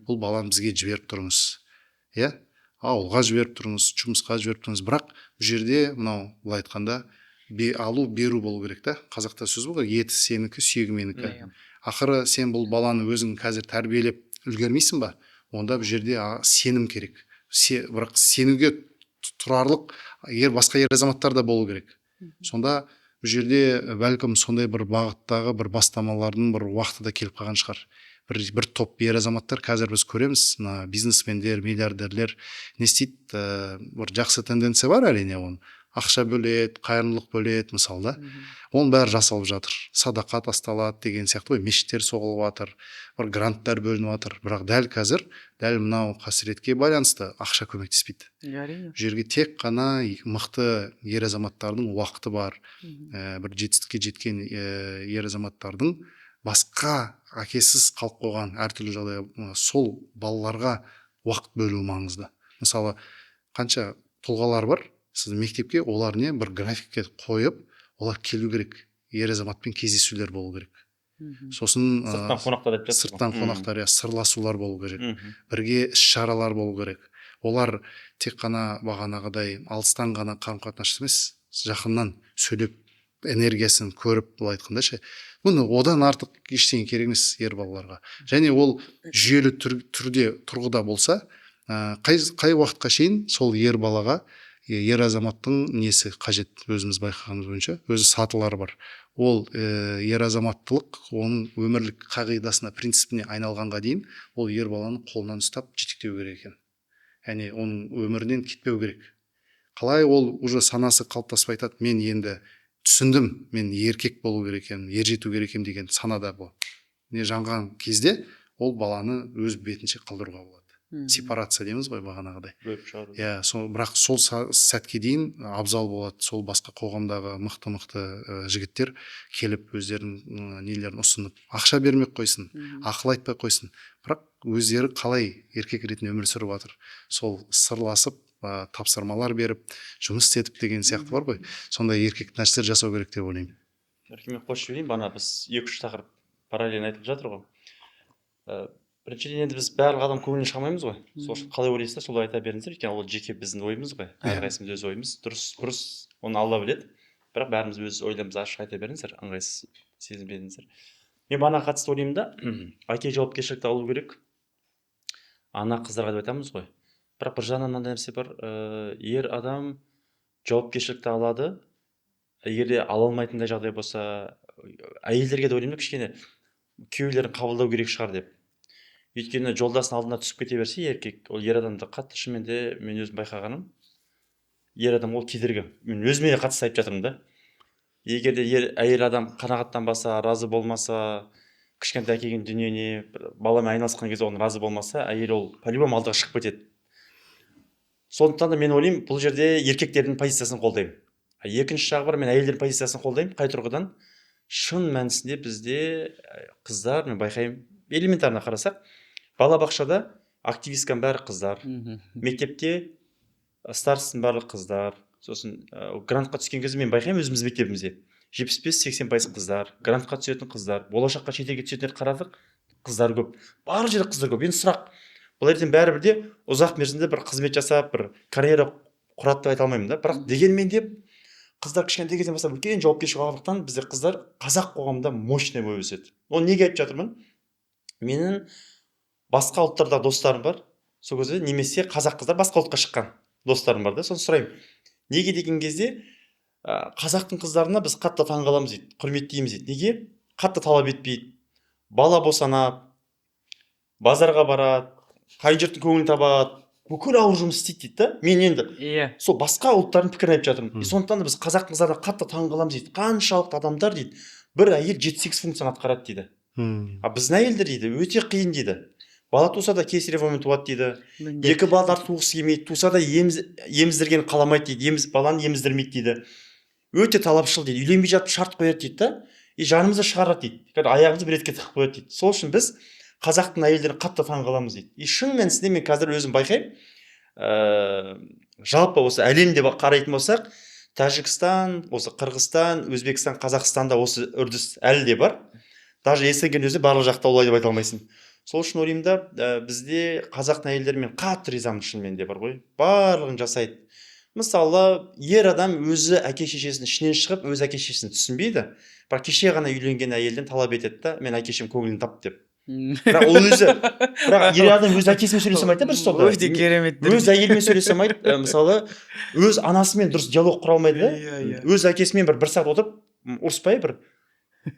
Бұл баланы бізге жіберіп тұрыңыз. Ауылға жіберіп тұрыңыз, жұмысқа жіберіп тұрыңыз. Бірақ бұл жерде мынау былай айтқанда алу беру болу керек та. Қазақта сөз бар, еті сенікі, сүйегі менікі. Ақыры сен бұл баланы өзің қазір тәрбиелеп үлгермейсің ба? Онда бұл жерде сенім керек. Бірақ сенуге тұрарлық басқа ер азаматтар да болу керек. Сонда бұл жерде бәлкім сондай бір бағыттағы бір бастамалардың бір уақыты да келіп қалған шығар. Бір топ ер азаматтар қазір біз көреміз, бизнесмендер, миллиардерлер не істейді, бір жақсы тенденция бар әрине, оның ақша бөледі, қайырымдылық бөледі мысалы да. Оның бәрі жасалып жатыр. Садақа тасталады деген сияқты ғой, мешіттер соғылып жатыр, бір гранттар бөлініп жатыр. Бірақ дәл қазір, дәл мынау қасіретке байланысты ақша көмектеспейді. Жерге тек қана мықты ер азаматтардың уақыты бар, бір жетістікке жеткен ер азаматтардың басқа әкесіз қалып қойған әртүрлі жағдай, сол балаларға уақыт бөлу маңызды. Мысалы, қанша тұлғалар бар, сіз мектепке олар бір графикке қойып, олар келу керек, ер азаматпен кездесулер болу керек. Сосын сырттан қонақтар, сырласулар болу керек, бірге іс-шаралар болу керек. Олар тек қана бағанағыдай алыстан ғана қарым-қатынас емес, жақыннан сөйлеп энергиясын көріп, былай айтқанда ше, бұны одан артық ештеңе керек емес ер балаларға. Және ол жүйелі тұрғыда болса, қай уақытқа шейін сол ер балаға ер азаматтың несі қажет, өзіміз байқағанымыз бойынша, өзі сатылары бар. Ол ер азаматтылық, оның өмірлік қағидасына, принципіне айналғанға дейін, ол ер баланы қолынан ұстап жетектеу керек екен. Яғни оның өмірінен кетпеу керек. Қалай ол уже санасы қалыптасып айтады, мен енді түсіндім, мен еркек болу керек екенмін, ер жету керек екенмін деген санада бұл жанған кезде, ол баланы өз бетінше қалдыруға болады. Сепарация дейміз ғой бағанағыдай. Бірақ сол сәтке дейін абзал болады, сол басқа қоғамдағы мықты жігіттер келіп өздерінің нелерін ұсынып, ақша бермек қойсын, ақыл айтпай қойсын, бірақ өздері қалай еркек ретінде өмір сүріп жатыр, сол сырласып, тапсырмалар беріп, жұмыс істетіп деген сияқты бар ғой. Сондай еркек нәрселер жасау керек деп ойлаймын. Мен қосып жіберейін, бана біз 2-3 тақырып параллельно айтылып жатыр ғой. Біріншіден енді біз барлық адам көңілінен шығамаймыз ғой. Сол қалай ойлайсыздар, солай айта беріңіздер. Өйткені ол жеке біздің ойымыз ғой. Әрқайсымыз өз ойымыз. Дұрыс, бұрыс, оны Алла біледі. Бірақ бәріміз өз ойларымызды ашық айта беріңіздер, ыңғайсыз сезінбеңіздер. Мен бана қатысты ойлаймын да, әке жауапкершілікті алу керек. Ана қыздарға деп айтамыз ғой. Бірақ бір жағынан мынандай нәрсе бар, ер адам жауапкершілікті алады. Егер де ала алмайтындай жағдай болса, әйелдерге де ойлаймын кішкене күйеулерін қабылдау керек шығар деп. Өйткені жолдасының алдына түсіп кете берсе еркек, ол ер адамды қатты шынымен де мен өзім байқағаным, ер адам ол кедергі. Мен өзіме де қатысты айтып жатырмын да. Егер де әйел адам қанағаттанбаса, разы болмаса, кішкентай әкелген дүниене, баламен айналысқан кезде оның разы болмаса, әйел ол по-любому алдыға шығып кетеді. Сондықтан да мен ойлаймын, бұл жерде еркектердің позициясын қолдаймын. Екінші жағы бар, мен әйелдердің позициясын қолдаймын. Қай тұрғыдан? Шын мәнісінде бізде қыздар, мен байқаймын, элементарно қарасақ, балабақшада активистканың бәрі қыздар, мектепте старостың барлық қыздар, сосын грантқа түскен кезде мен байқаймын өзіміз мектебімізде 75-80% қыздар, грантқа түсетін қыздар, болашаққа шетелге түсетіндер қарадық, қыздар көп, барлық жерде қыздар көп. Енді сұрақ, бұл ертең бәрібір де ұзақ мерзімде бір қызмет жасап, бір карьера құрады деп айта алмаймын да, бірақ дегенмен де қыздар кішкентай кезден бастап үлкен жауапкершілік алғандықтан бізде қыздар қазақ қоғамында мощный болып өседі. Оны неге айтып жатырмын? Менің басқа ұлттардағы достарым бар, сол кезде немесе қазақ қыздар басқа ұлтқа шыққан достарым бар да, соны сұраймын. Неге деген кезде қазақтың қыздарына біз қатты таңғаламыз дейді, құрметтейміз дейді. Неге? Қатты талап етпейді, бала босанап, базарға барады, қай жұрттың көңілін табады, бүкіл ауыр жұмыс істейді дейді да. Мен енді Иә. сол басқа ұлттардың пікірін айтып жатырмын. Сондықтан да біз қазақ қыздарына қатты таң қаламыз дейді. Қаншалықты адамдар дейді, бір әйел 7-8 функцияны атқарады дейді. А біздің әйелдер дейді өте қиын дейді. Бала туса да кесаревамен туады дейді. Екі балалар туғысы келмейді, туса да еміздіргенін қаламайды дейді, баланы еміздірмейді дейді. Өте талапшыл дейді, үйленбей жатып шарт қояды дейді да, жанымызды шығарады дейді, аяғымызды бір етке тығып қояды дейді. Сол үшін біз қазақтың әйелдерін қатты таң қаламыз дейді. Шын мәнісінде мен қазір өзім байқаймын, жалпы осы әлемде қарайтын болсақ, Тәжікстан, осы Қырғызстан, Өзбекстан, Қазақстанда осы үрдіс әлі де бар. Даже естіген өзі барлық жақта олай деп айта алмайсың. Сол үшін ойлаймын да, бізде қазақтың әйелдерімен қатты ризамын, шынымен де бар ғой. Барлығын жасайды. Мысалы, ер адам өзі әке шешесінің ішінен шығып, өз әке шешесін түсінбейді. Бірақ кеше ғана үйленген әйелден талап етеді да, мен әке шешем көңілін тап деп. Бірақ ол өзі, бірақ ер адам өз әкесімен сөйлесе алмайды бір столда. Өте керемет. Өз әйелімен сөйлесе алмайды. Мысалы, өз анасымен дұрыс диалог құра алмайды да. Өз әкесімен бір сағат отырып, ұрыспай бір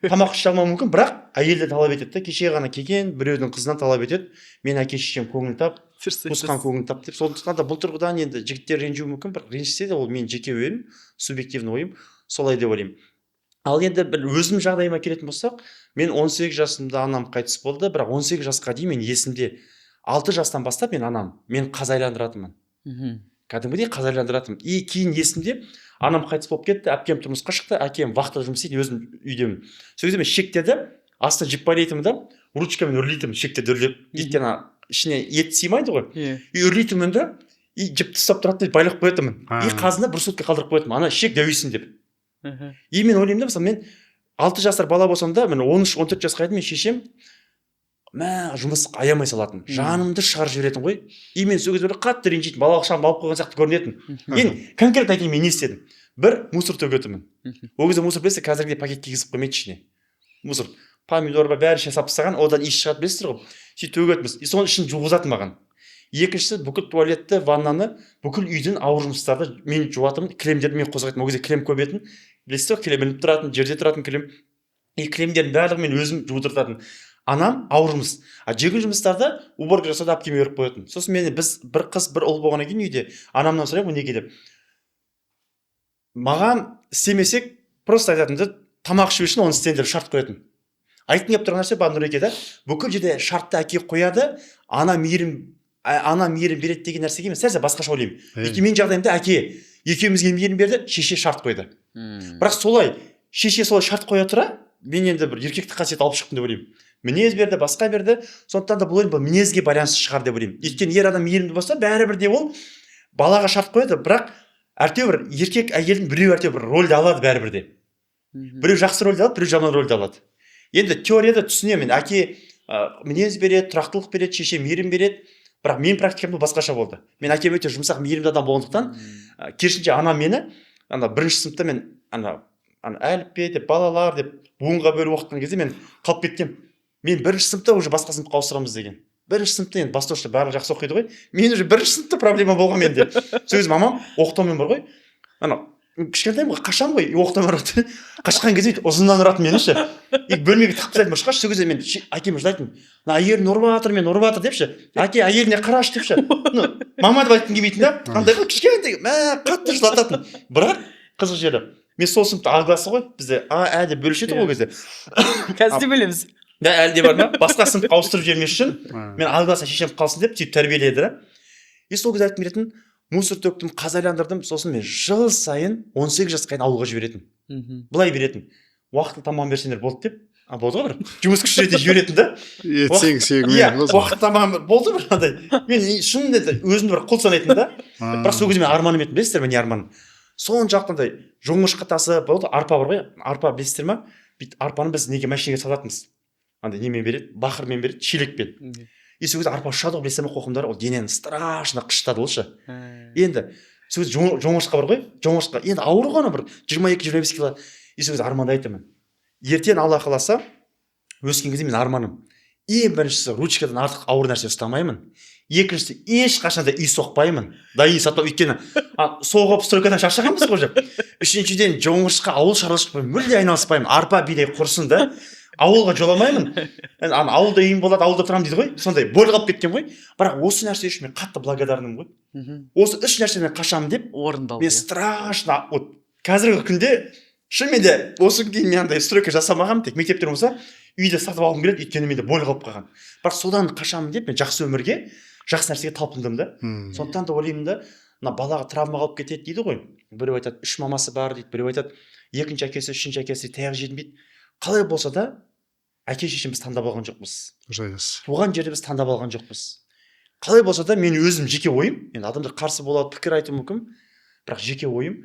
тамақ іше алмауы мүмкін, бірақ әйелді талап етеді да, кеше ғана келген біреудің қызынан талап етеді, мен әке шешем көңілін тап, туысқан көңілін тап деп. Сондықтан да бұл тұрғыдан енді жігіттер ренжуі мүмкін, бірақ ренжісе де ол менің жеке ойым, субъективный ойым, солай деп ойлаймын. Ал енді бір өзім жағдайыма келетін болсақ, мен 18 жасымда анам қайтыс болды, бірақ 18 жасқа дейін мен есімде 6 жастан бастап мен қаз айландыратынмын. Кәдімгідей қаз айландыратынмын. И кейін есімде анам қайтыс болып кетті, әпкем тұрмысқа шықты, әкем вахтада жұмыс істейді, өзім үйдемін. Сол кезде мен шектерді астына жіп байлайтынмын да, ручкамен үрлейтінмін, шектерді үрлеп, өйткені ішіне ет сыймайды ғой. И үрлейтінмін да, и жіпті ұстап тұрады, байлап қоятынмын. И қазында бір сутка қалдырып қоятынмын, ана шек дәуесін деп. И мен ойлаймын да, мысалы мен 6 жасар бала болсам да, мен 13-14 жасқа едім, мен шешем жұмыс аямай салатын, жанымды шығарып жіберетін ғой. И мен сол кезде қатты ренжитін, балалық шағым алып қойған сияқты көрінетін. Мен конкретно айтайын, мен не істедім? Бір мусор төгетінмін. Ол кезде мусор білесіз, қазіргідей пакетке кигізіп қоймайды ішіне. Мусор, помидор бар, бәрі ішіне салып тастаған, одан иіс шығады, білесіздер ғой. Сөйтіп төгетінбіз. И соның ішін жуғызатын маған. Екіншісі, бүкіл туалетті, ваннаны, бүкіл үйдің ауыр жұмыстарды мен жуатымын, кілемдерді мен қозғайтын. Ол кезде кілем көп етін. Білесіздер, кілем ілініп тұратын, жерде тұратын кілем. И кілемдердің барлығын мен өзім жудыртатын. Анам ауыр жұмыс. Жегін жұмыстарда уборка жасауды әпкеме беріп қоятын. Сосын біз бір қыз, бір ұл болғаннан кейін үйде анамнан сұраймын, неге деп. Маған істемесек, просто айтатынды, тамақ ішу үшін оны істейін деп шарт қоятын. Айтын кеп тұрған нәрсе бар Нұреке да, бүкіл жерде шартты әке қояды, ана мейірім береді деген нәрсеге мен сәл басқаша ойлаймын. Өйткені мен жағдайымда әке екеумізге мейірім берді, шеше шарт қойды. Бірақ солай, шеше солай шарт қоя тұра, мен енді бір еркектік қасиет алып шықтым деп ойлаймын. Мінез берді, басқа берді, сондықтан да бұл бұл мінезге байланысты шығар деп ойлаймын. Өйткені ер адам мейірімді болса, бәрібір де ол балаға шарт қояды, бірақ әйтеуір еркек әйелдің біреу әйтеуір рөлді алады бәрібір де. Біреу жақсы рөлді алады, біреу жаман рөлді алады. Енді теорияда түсінемін, әке мінез береді, тұрақтылық береді, шеше мейірім береді, бірақ менің практикамда басқаша болды. Мен әкем өте жұмсақ мейірімді адам болғандықтан, керісінше анам мені бірінші сыныпта мен әліппе деп, балалар деп буынға бөліп оқытқан кезде мен қалып кеткем. Мен бірінші сыныпта уже басқа сыныпқа ауыстырамыз деген. Бірінші сыныпта енді бастауышта барлығы жақсы оқиды ғой. Мен уже бірінші сыныпта проблема болған менде. Сол кезде мамам оқытумен бар ғой. Кішкентайым қашам ғой, оқытумен бар. Қашқан кезде ұзыннан ұратын мені ше. Бөлмеге тығып тастайтын, шыққаш, сол кезде мен әкеме жылайтын. Әйелін ұрып жатыр, мен ұрып жатыр депші. Әке әйеліне қарашы депші. Мама деп айтқым келмейтін да. Қандай ғой кішкентай, қатты жылататын. Бірақ қызық жері. Мен сол сыныпта А классы ғой, бізде А деп бөлуші еді ол кезде. Қазір де білеміз. Да, әлі де бар ма? Басқа сыныпқа ауыстырып жібермес үшін мен А класста шешем қалсын деп сөйтіп тәрбиеледі. И сол кезде айтып беретін, мусор төктім, қаз айландырдым, сосын мен жыл сайын 18 жасқа дейін ауылға жіберетін. Былай беретін. Уақытылы тамақ берсеңдер болды деп. Болды ғой бір. Жұмыс күші ретінде жіберетін да. Уақыт тамақ болды бір андай. Мен шынымен өзімді бір құл санайтын да. Бірақ сол кезде мен арманым етін білесіздер ме, не арманым? Соң жақтандай жоңышқа тасы болды, арпа бар ғой, арпа білесіздер ме? Арпаны біз неге машинеге салатынбыз. Андай немен береді, бақырмен береді, шелекпен. И сол кезде арпа ұшады ғой, білесіздер ме, қоқымдары, ол денені страшно қыштады олшы. Енді сол кезде жоңышқа бар ғой, жоңышқа енді ауыр ғой бір 22-25 кило. И сол кезде арманды айтамын. Ертең Алла қаласа, өскен кезде мен арманым. Ең біріншісі ручкадан артық ауыр нәрсе ұстамаймын. Екіншісі ешқашанда үй соқпаймын. Дайын сатпау, өйткені соғып стройкадан шаршағанбыз ғой. Үшіншіден жоңышқа ауыл шаруашылықпен мүлде айналыспаймын. Арпа бидай құрсын да. ауылға жоламаймын. Енді ана ауылда үйім болады, ауылда тұрамын дейді ғой. Сондай бөл қалып кеткен ғой. Бірақ осы нәрсе үшін мен қатты благодарнымын ғой. Осы үш нәрседен қашамын деп орындалды. мен страшно вот қазіргі күнде шынымен де осы кейін мен андай стройка жасамағанмын, тек мектептер болса үйде сатып алғым келеді, өйткені менде бөл қалып қалған. Бірақ содан қашамын деп мен жақсы өмірге, жақсы нәрсеге талпындым да. Сондықтан да ойлаймын да, мына балаға травма қалып кетеді дейді ғой. Біреу айтады, 3 мамасы бар дейді, біреу айтады, екінші әкесі, үшінші әкесі таяқ жедім дейді. Қалай болса да әке шешеміз таңдап алған жоқпыз. Туған жерде біз таңдап алған жоқпыз. Қалай болса да мен өзім жеке ойым, енді адамдар қарсы болады, пікір айтуы мүмкін, бірақ жеке ойым,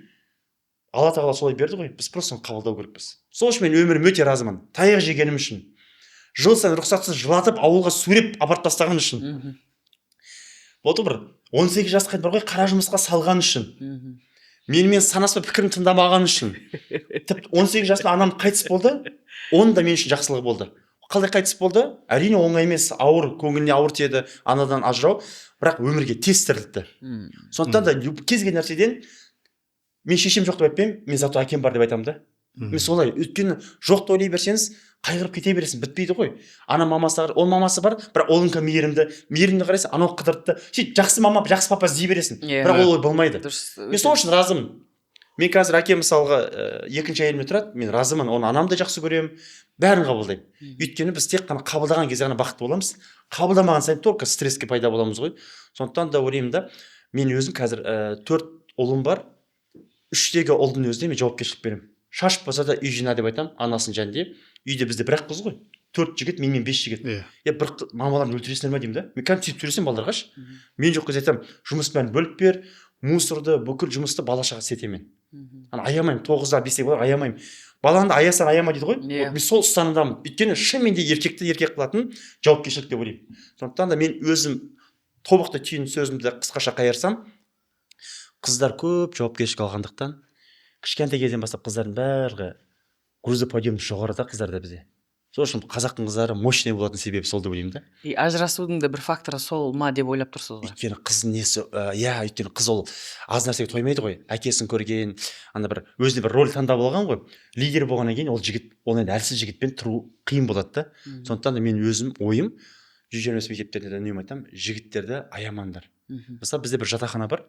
Алла тағала солай берді ғой, біз просто қабылдау керекпіз. Сол үшін мен өмірім өте разымын. Таяқ жегенім үшін, жыл сайын рұқсатсыз жылатып ауылға сүйреп апарып тастаған үшін. Болды бір 18 жасқа бар ғой, қара жұмысқа салған үшін. Менімен санаспай пікірін тыңдамаған үшін. Тіпті 18 жасында анам қайтыс болды, оның да мен үшін жақсылығы болды. Қалай қайтыс болды? Әрине оңай емес, ауыр, көңіліне ауыр тиеді, анадан ажырау, бірақ өмірге тез тірілтті. Сондықтан да кез келген нәрседен мен шешем жоқ деп айтпаймын, мен зато әкем бар деп айтамын да. Мен солай, өйткені жоқты ойлай берсеңіз, қайғырып кете бересің, бітпейді ғой. Ана мамасы бар, ол мамасы бар, бірақ олыңқа мейірімді қарайсың, анау қыдыртты. Сөйтіп жақсы мама, жақсы папа іздей бересің. Бірақ ол болмайды. Мен сол үшін разымын. Мен қазір әкем мысалға екінші әйеліме тұрады, мен разымын, оны анамды жақсы көремін, бәрін қабылдаймын. Өйткені біз тек қана қабылдаған кезде ғана бақытты боламыз. Қабылдамаған сайын только стресске пайда боламыз ғой. Сондықтан да ойлаймын да, мен өзім қазір 4 ұлым бар. 3-тегі ұлдың өзіне мен жауапкершілік беремін. Шашып болса да үй жина деп айтамын, анасын жәнде. Үйде бізде бір қыз ғой. 4 жігіт, менімен 5 жігіт. Бір мамаларын өлтіресіңдер ме деймін да. Мен кәдімгі сөйтіп сөйлесем балаларға ше. Мен жоқ кезде айтамын, жұмысты бәрін бөліп бер, мусорды, бүкіл жұмысты бала-шаға істетемін. Аямаймын, 9-да 5-те болар, аямаймын. Балаңды аясаң аяма дейді ғой. Мен сол ұстанымдамын. Өйткені шынымен де еркекті еркек қылатын жауапкершілік деп ойлаймын. Сондықтан да мен өзім тобықты түйін сөзімді қысқаша қайырсам, қыздар көп жауапкершілік алғандықтан, кішкентай кезден бастап қыздардың бәрі грузы подъемный жоғарыда қыздарда бізде. Сол үшін қазақтың қыздары мощный болатын себебі сол деп ойлаймын да. Ажырасудың да бір факторы сол ма деп ойлап тұрсыз ғой. Өйткені қыз несі, өйткені қыз ол аз нәрсеге тоймайды ғой. Әкесін көрген, ана бір өзіне бір роль таңдап алған ғой. Лидер болғаннан кейін ол жігіт, ол енді әлсіз жігітпен тұру қиын болады да. Сондықтан да мен өзім ойым 120 мектептерде үнемі айтамын, жігіттерді аямаңдар. Мысалы бізде бір жатақхана бар.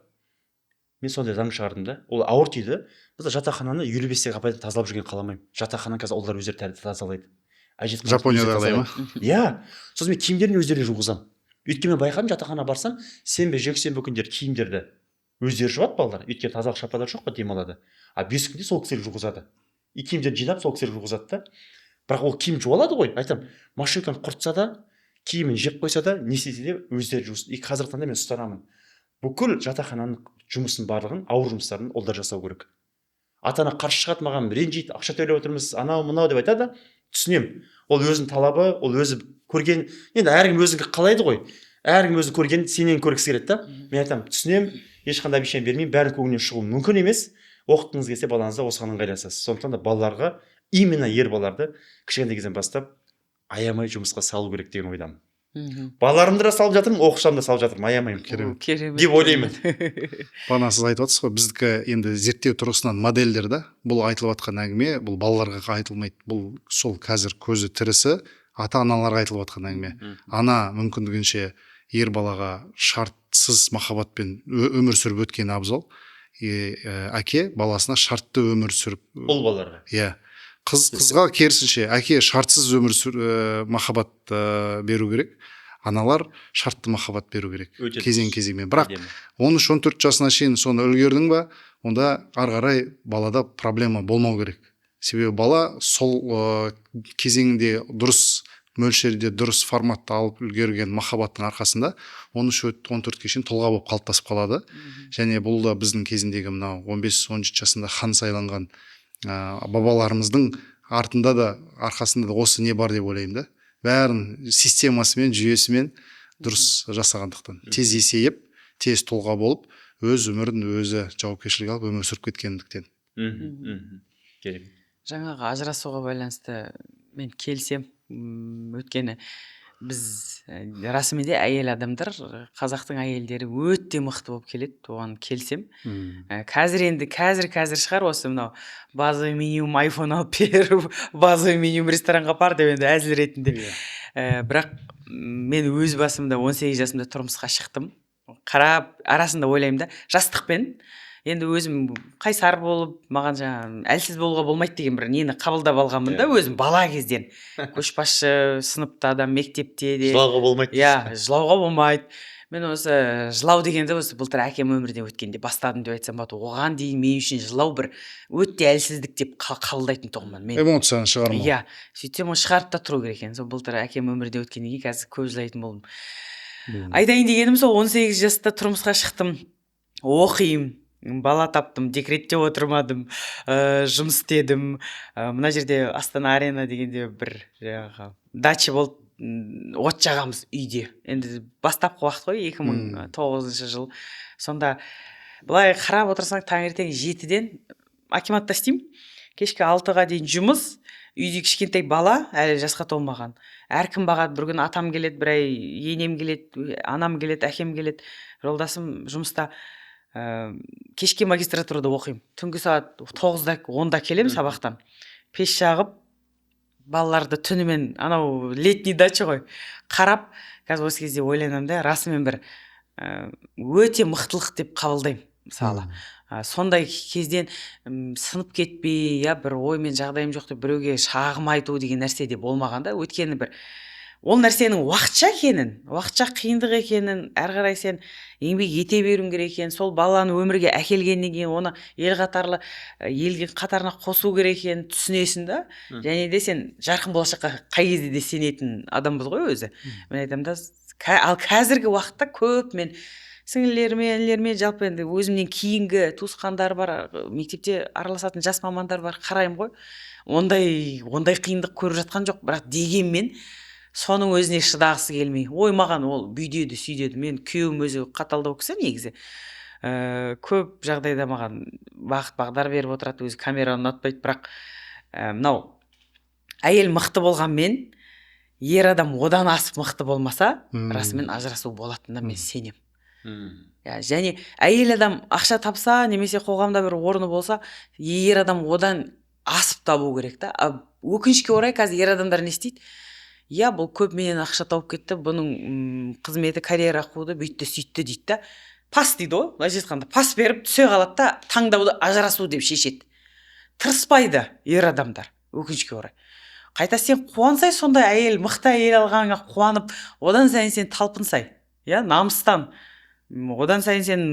Мен сондай заң шығардым да. Ол ауыр тиді. Біз жатақхананы елу бестегі апайдан тазалап жүрген қаламаймын. Жатақхананы қазір олар өздері тазалайды. Жапонияда ма? Иә. Сосын мен киімдерін өздері жуғызамын. Өйткені мен байқадым, жатақхана барсам, сенбі, жексенбі күндері киімдерді өздері жуады балалар. Өйткені тазалық шапалар жоқ қой, демалады. А бес күнде сол кісілер жуғызады. Киімдерді жинап сол кісілер жуғызады да. Бірақ ол киім жуалады ғой. Айтамын, машинканы құртса да, киімін жеп қойса да, не істесе де өздері жусын. Қазіргі таңда мен ұстанамын. Бүкіл жатақхананың жұмысын барлығын, ауыр жұмыстарын олдар жасау керек. Ата-ана қарсы шығады, маған ренжиді, ақша төлеп отырмыз, анау мынау деп айтады, түсінемін. Ол өзінің талабы, ол өзі көрген, енді әркім өзін қалайды ғой. Әркім өзі көрген, сенен көргісі келеді да. Мен айтамын, түсінемін, ешқандай обещание бермеймін, бәрін көңілінен шығу мүмкін емес. Оқытқыңыз келсе балаңызды осыған ыңғайласасыз. Сондықтан да балаларға, именно ер балаларды кішкентай кезден бастап аямай жұмысқа салу керек деген ойдамын. Балаларымды да салып жатырмын, оқушыларымды да салып жатырмын, аямаймын. Керемет деп ойлаймын. Бағана сіз айтып отырсыз ғой, біздікі енді зерттеу тұрғысынан моделдер да, бұл айтылып жатқан әңгіме, бұл балаларға айтылмайды. Бұл сол қазір көзі тірісі ата-аналарға айтылып жатқан әңгіме. Ана мүмкіндігінше ер балаға шартсыз махаббатпен өмір сүріп өткен абзал. Әке баласына шартты өмір сүріп. Ол балаларға. Иә. Қызға керісінше әке шартсыз махаббат беру керек, аналар шартты махаббат беру керек кезең-кезеңмен. Бірақ 13-14 жасына шейін соны үлгердің ба, онда ары қарай балада проблема болмау керек. Себебі бала сол кезеңінде дұрыс мөлшерде, дұрыс форматта алып үлгерген махаббаттың арқасында 13-14-ке шейін тұлға болып қалыптасып қалады. Және бұл да біздің кезіндегі мынау 15-13 жасында хан сайланған бабаларымыздың артында да, арқасында да осы не бар деп ойлаймын да. Бәрін системасымен, жүйесімен дұрыс жасағандықтан. Тез есейіп, тез тұлға болып, өз өмірін өзі жауапкершілік алып өмір сүріп кеткендіктен. Жаңағы ажырасуға байланысты мен келсем, өткені біз расымен де әйел адамдар қазақтың әйелдері өте мықты болып келеді, оған келсем. Қазір шығар осы мынау базовый минимум айфон алып беріп, базовый минимум ресторанға апар деп енді әзіл ретінде. Бірақ мен өз басымда 18 жасымда тұрмысқа шықтым. Қарап арасында ойлаймын да, жастықпен енді өзім қайсар болып, маған жаңа әлсіз болуға болмайды деген бір нені қабылдап алғанмын да өзім бала кезден. Көшбасшы сыныпта да, мектепте де. Жылауға болмайды. Иә, жылауға болмайды. Мен осы жылау дегенде осы былтыр әкем өмірден өткенде бастадым деп айтсам болады. Оған дейін мен үшін жылау бір өте әлсіздік деп қабылдайтын тұғынмын мен. Эмоцияны шығармау. Иә, сөйтсем оны шығарып та тұру керек екен. Сол былтыр әкем өмірден өткеннен кейін қазір көп жылайтын болдым. Айтайын дегенім сол 18 жаста тұрмысқа шықтым. Оқимын. Бала таптым, декретте отырмадым, жұмыс істедім. Мына жерде Астана Арена дегенде бір дача болды, от жағамыз үйде. Енді бастапқы уақыт қой, 2009 жыл. Сонда былай қарап отырсаң, таңертең 7-ден акиматта істеймін. Кешкі 6-ға дейін жұмыс, үйде кішкентай бала, әлі жасқа толмаған. Әркім бағады, бір күн атам келеді, бір ай енем келеді, анам келеді, әкем келеді. Жолдасым жұмыста. Кешке магистратурада оқимын. Түнгі сағат 9-да 10-да келем сабақтан. Пеш жағып, балаларды түнімен анау летний дача ғой. Қарап, қазір осы кезде ойланамын да, расымен бір өте мықтылық деп қабылдаймын, мысалы. Сондай кезден сынып кетпей, я бір ой мен жағдайым жоқ деп біреуге шағым айту деген нәрсе де болмағанда, өткені бір ол нәрсенің уақытша екенін, уақытша қиындық екенін, әрі қарай сен еңбек ете беруің керек екенін, сол баланы өмірге әкелгеннен кейін оны ел қатарына қосу керек екенін түсінесің да. Және де сен жарқын болашаққа қай кезде де сенетін адамбыз ғой өзі. Мен айтамын да, ал қазіргі уақытта көп мен сіңілеріме, інілеріме, жалпы енді өзімнен кейінгі туысқандар бар, мектепте араласатын жас мамандар бар, қараймын ғой. Ондай қиындық көріп жатқан жоқ, бірақ дегенмен соның өзіне шыдағысы келмей. Ой, маған ол бүйдеді, сүйдеді. Мен күйеуім өзі қаталдау кісі негізі. Көп жағдайда маған бағыт бағдар беріп отырады, өзі камераны ұнатпайды, бірақ мынау әйел мықты болғанмен, ер адам одан асып мықты болмаса, расымен ажырасу болатынына мен сенем. Және әйел адам ақша тапса, немесе қоғамда бір орны болса, ер адам одан асып табу керек та. Өкінішке орай қазір ер адамдар не істейді? Иә, бұл көп менен ақша тауып кетті, бұның қызметі, карьера қуды, бүйтті, сөйтті дейді да. Пас дейді ғой, былайша айтқанда, пас беріп түсе қалады да, таңдауды ажырасу деп шешеді. Тырыспайды ер адамдар, өкінішке орай. Қайта сен қуансай, сондай әйел, мықты әйел алғанға қуанып, одан сайын сен талпынсай, иә, намыстан. Одан сайын сен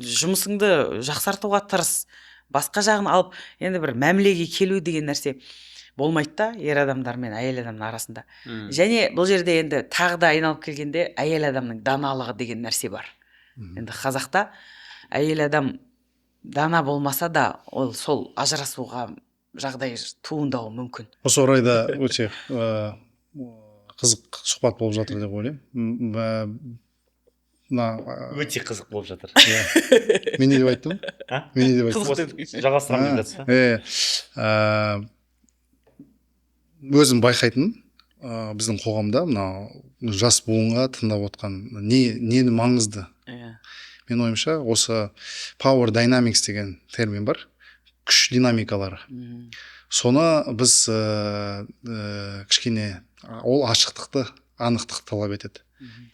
жұмысыңды жақсартуға тырыс, басқа жағын алып, енді бір мәмілеге келу деген нәрсе болмайды да, ер адамдар мен әйел адамның арасында. Және бұл жерде енді тағы да айналып келгенде әйел адамның даналығы деген нәрсе бар. Енді қазақта әйел адам дана болмаса да, ол сол ажырасуға жағдай туындауы мүмкін. Осы орайда өте қызық сұхбат болып жатыр деп ойлаймын. Өте қызық болып жатыр. Мен не деп айттым? Мен не деп айттым? Жалғастырамын деп жатсыз. Өзім байқайтын, біздің қоғамда мынау жас буынға тыңдап отқан нені маңызды. Мен ойымша, осы power dynamics деген термин бар, күш динамикалары. Соны біз кішкене ол ашықтықты, анықтықты талап етеді.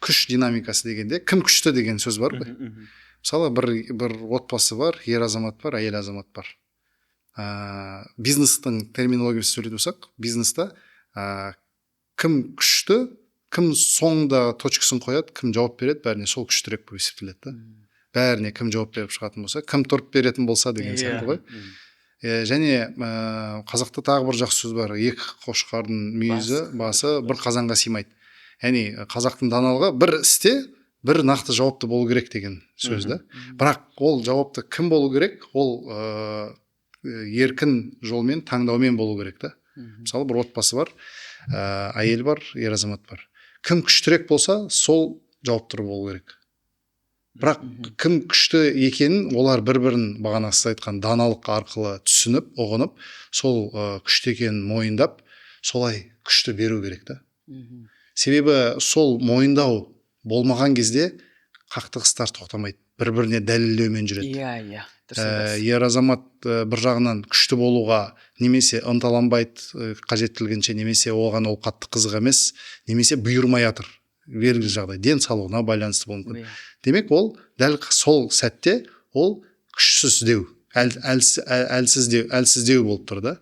Күш динамикасы дегенде кім күшті деген сөз бар ғой. Мысалы бір отбасы бар, ер азамат бар, әйел азамат бар. Бизнестің терминологиясы сөйлеп болсақ, бизнеста кім күшті, кім соңында точкасын қояды, кім жауап береді, бәріне сол күштірек болып есептеледі. Бәріне кім жауап беріп шығатын болса, кім тұрып беретін болса деген сияқты ғой. Және қазақта тағы бір жақсы сөз бар, екі қошқардың мүйізі, басы бір қазанға сыймайды. Яғни қазақтың даналығы бір істе бір нақты жауапты болу керек деген сөз да. Бірақ ол жауапты кім болу керек, ол еркін жолмен, таңдаумен болу керек та. Мысалы бір отбасы бар, әйел бар, ер азамат бар. Кім күштірек болса, сол жауапты болу керек. Бірақ кім күшті екенін олар бір-бірін бағана сіз айтқан даналық арқылы түсініп, ұғынып, сол күшті екенін мойындап, солай күшті беру керек та. себебі сол мойындау болмаған кезде қақтығыстар тоқтамайды, бір біріне дәлелдеумен жүреді. Иә, дұрыс айтасыз. Ер азамат бір жағынан күшті болуға немесе ынталанбайды қажеттілігінше, немесе оған ол қатты қызық емес, немесе бұйырмай жатыр белгілі жағдай, денсаулығына байланысты болуы мүмкін. Демек ол дәл сол сәтте ол күшсіздеу, әлсіздеу болып тұр да.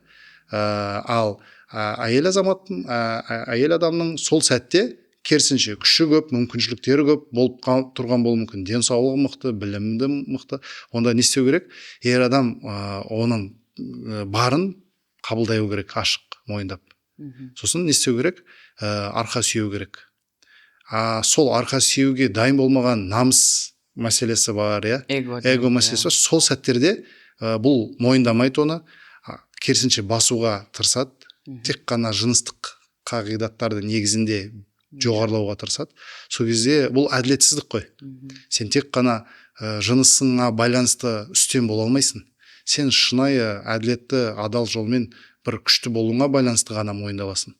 Ал әйел адамның сол сәтте керісінше күші көп, мүмкіншіліктері көп болып тұрған болуы мүмкін, денсаулығы мықты, білімді мықты. Онда не істеу керек? Ер адам оның барын қабылдау керек, ашық мойындап. Сосын не істеу керек? Арқа сүйеу керек. Сол арқа сүйеуге дайын болмаған намыс мәселесі бар, эго мәселесі. Сол сәттерде бұл мойындамайды оны, керісінше басуға тырысады, тек қана жыныстық қағидаттарды негізінде жоғарлауға тырысады. Сол кезде бұл әділетсіздік қой. Сен тек қана жынысыңа байланысты үстем бола алмайсың. Сен шынайы, әділетті, адал жолмен бір күшті болуыңа байланысты ғана мойындаласың.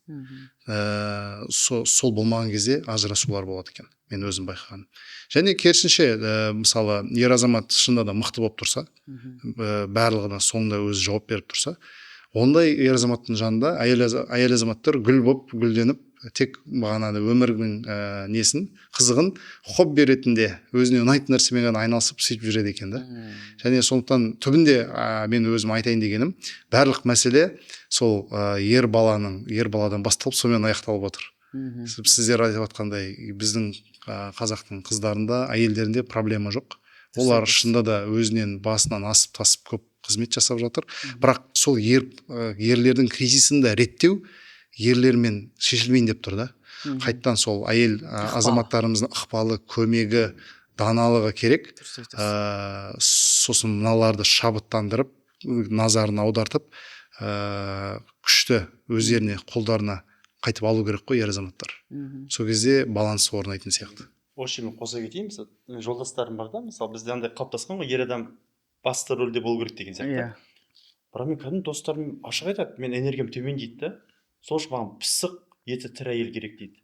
Сол болмаған кезде ажырасулар болады екен, мен өзім байқағаным. Және керісінше, мысалы, ер азамат шынында да мықты болып тұрса, барлығына соңында өзі жауап беріп тұрса, ондай ер азаматтың жанында әйел азаматтар гүл болып гүлденіп, тек бағанада өмірдің несін, қызығын хобби ретінде өзіне ұнайтын нәрсемен ғана айналысып сөйтіп жүреді екен да. Және сондықтан түбінде мен өзім айтайын дегенім, барлық мәселе сол ер баладан басталып сонымен аяқталып отыр. Сіздер айтып жатқандай, біздің қазақтың қыздарында, әйелдерінде проблема жоқ. Олар шында да өзінен басынан асып тасып көп қызмет жасап жатыр. Бірақ сол ерлердің кризисін де реттеу ерлермен шешілмейін деп тұр да. Қайттан сол әйел азаматтарымыздың ықпалы, көмегі, даналығы керек. Сосын мыналарды шабыттандырып, назарын аудартып, күшті өздеріне, қолдарына қайтып алу керек қой ер азаматтар. Сол кезде баланс орнайтын сияқты. Осы мен қоса кетейін, жолдастарым бар да, мысалы бізде андай қалыптасқан ғой, ер адам басты рөлде болу керек деген сияқты. Бірақ мен кәдімгі достарым ашық айтады, мен энергиям төмен дейді да. Сол үшін маған пысық, еті тірі әйел керек дейді.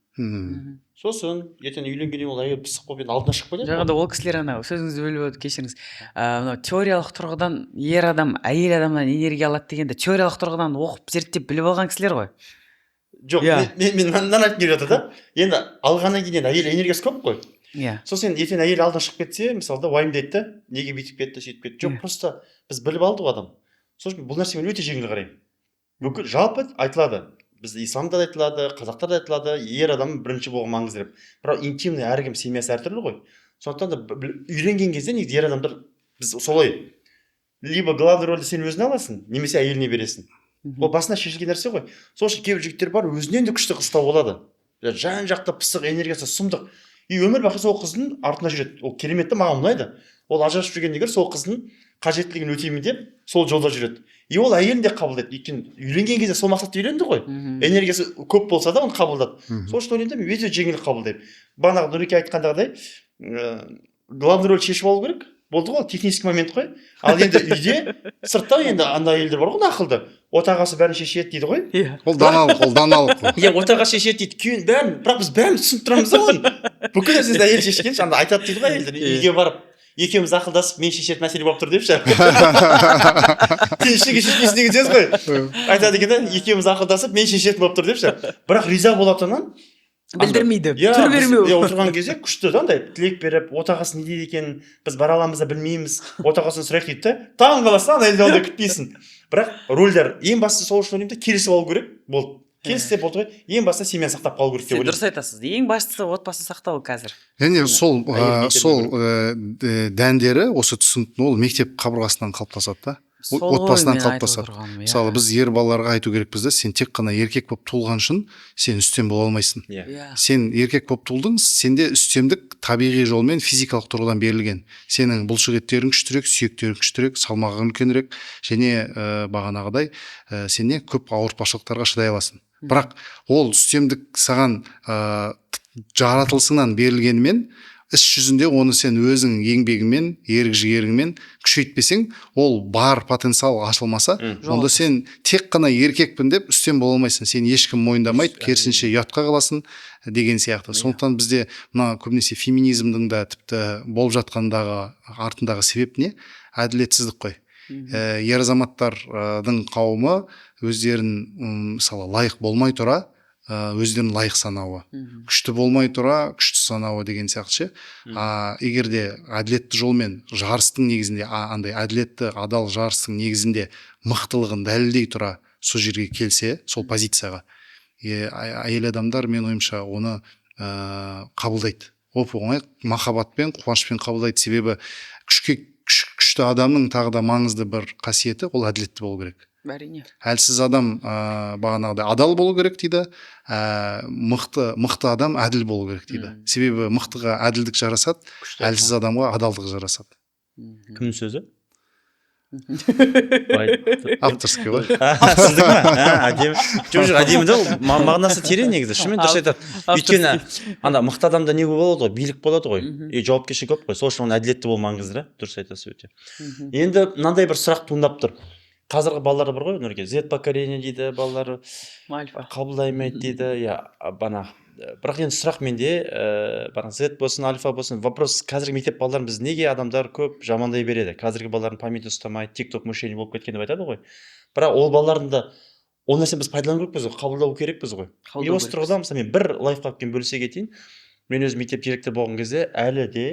Сосын ертең үйленгеннен ол әйел пысық болып енді алдына шығып кетеді. Жаңағыда ол кісілер сөзіңізді бөліп кешіріңіз. Теориялық тұрғыдан ер адам әйел адамнан энергия алады дегенде теориялық тұрғыдан оқып зерттеп біліп алған кісілер ғой. Жоқ, мен мынаны айтқым келіп жатыр да. Енді алғаннан кейін әйел энергиясы көп қой. Сосын ертең әйел алдына шығып кетсе, мысалы да уайымдайды да, неге бүйтіп кетті, сөйтіп кетті. Жоқ, просто біз біліп алдық адам. Сосын бұл нәрсемен өте жеңіл қараймын. Бүкіл жалпы айтылады. Бізде исламда да айтылады, қазақтарда да айтылады, ер адам бірінші болған маңызды деп. Бірақ интимный әркім семьясы әртүрлі ғой. Сондықтан да үйленген кезде негізі ер адамдар біз солай. Либо главный рөлді сен өзіне аласың, немесе әйеліне бересің. Ол басына шешілген нәрсе ғой. Сол үшін кейбір жігіттер бар, өзінен де күшті қыз болады. Жан жақта пысық, энергиясы сұмдық. Өмір бақи сол қыздың артына жүреді. Ол керемет те, маған ұнайды. Ол ажырасып жүргенде сол қыздың қажеттілігін өтеймін деп сол жолда жүреді. Ол әйелін де қабылдайды. Өйткені үйленген кезде сол мақсатта үйленді ғой. Энергиясы көп болса да оны қабылдады. Сол үшін ойлаймын, мен өте жеңіл қабылдаймын. Бағанағы Нұреке айтқандағыдай, главный роль шешіп алу керек. Болды ғой, технический момент қой. Ал енді үйде сыртта енді андай әйелдер бар ғой, ақылды. Отағасы бәрін шешеді дейді ғой. Ол даналық. Отағасы шешеді дейді, күйеуін бәрін, бірақ біз бәрін түсініп тұрамыз да оны. Бүкіл нәрсені әйел шешкен, анда айтады дейді ғой әйелдер. Үйге барып, екеуміз ақылдасып, мен шешетін мәселе болып тұр деп ше. Ештеңе шешпейсің деген сөз ғой. Айтады екен да, екеуміз ақылдасып, мен шешетін болып тұр деп ше. Бірақ риза болатынын білдірмейді, түр бермеу. Отырған кезде күшті да, андай тілек беріп, отағасы не дейді екенін біз бара аламыз да білмейміз, отағасын сұрайық дейді да, таң қаласың, ана елде ондай күтпейсің. Бірақ рөлдер ең бастысы сол үшін ойлаймын да, келісіп алу керек. Болды. Келіссе болды ғой. Ең бастысы семьяны сақтап қалу керек деп ойлаймын. Дұрыс айтасыз. Ең бастысы отбасын сақтау қазір. Және сол дәндері, осы түсініктің ол мектеп қабырғасынан қалыптасады да. Отбасынан қалыптасады. Мысалы, біз ер балаларға айту керекпіз да, сен тек қана еркек болып туылған үшін сен үстем бола алмайсың. Сен еркек болып туылдың, сенде үстемдік табиғи жолмен физикалық тұрғыдан берілген. Сенің бұлшық еттерің күштірек, сүйектерің күштірек, салмағың үлкенірек, және бағанағыдай сене көп ауыртпашылықтарға шыдай аласың. Бірақ ол үстемдік саған жаратылысыңнан берілгенімен іс жүзінде оны сен өзің еңбегіңмен ерік жігеріңмен күшейтпесең, ол бар потенциал ашылмаса, онда сен тек қана еркекпін деп үстем бола алмайсың. Сен ешкім мойындамайды, керісінше ұятқа қаласың деген сияқты. Сондықтан бізде мына көбінесе феминизмдің да тіпті болып жатқандағы артындағы себеп не? Әділетсіздік қой. Ер азаматтардың қауымы өздерін мысалы лайық болмай тұра өздерін лайық санауы, күшті болмай тұра күшті санауы деген сияқты ше. Егер де әділетті жолмен жарыстың негізінде, андай әділетті адал жарыстың негізінде мықтылығын дәлелдей тұра сол жерге келсе, сол позицияға, әйел адамдар мен ойымша оны қабылдайды. Оп-оңай махаббатпен, қуанышпен қабылдайды. Себебі күшті адамның тағы да маңызды бір қасиеті ол әділетті болу керек. Әрине. Әлсіз адам бағанағыдай адал болу керек дейді, мықты адам әділ болу керек дейді. Себебі мықтыға әділдік жарасады, әлсіз адамға адалдық жарасады. Кімнің сөзі? Авторский ғой. Сіздікі ма? Әдемі. Жоқ, әдемі де мағынасы терең негізі. Шынымен дұрыс айтады. Өйткені ана мықты адамда не болады ғой, билік болады ғой, жауапкершілік көп қой. Сол үшін әділетті болу маңызды. Дұрыс айтасыз өте. Енді мынандай бір сұрақ туындап тұр. Қазіргі балалар бар ғой, Нұрке, Z поколение дейді, балалар қабылдаймайды дейді. Бірақ енді сұрақ менде, Z болсын, альфа болсын, вопрос, қазіргі мектеп балаларын біз неге адамдар көп жамандай береді? Қазіргі балалардың памяті ұстамайды, тикток мышление болып кеткен деп айтады ғой. Бірақ ол балалардың да ол нәрсе біз пайдалану керекпіз ғой, қабылдау керекпіз ғой. И осы тұрғыда мысалы мен бір лайфхакпен бөлісе кетейін. Мен өзім мектеп директор болған кезде әлі де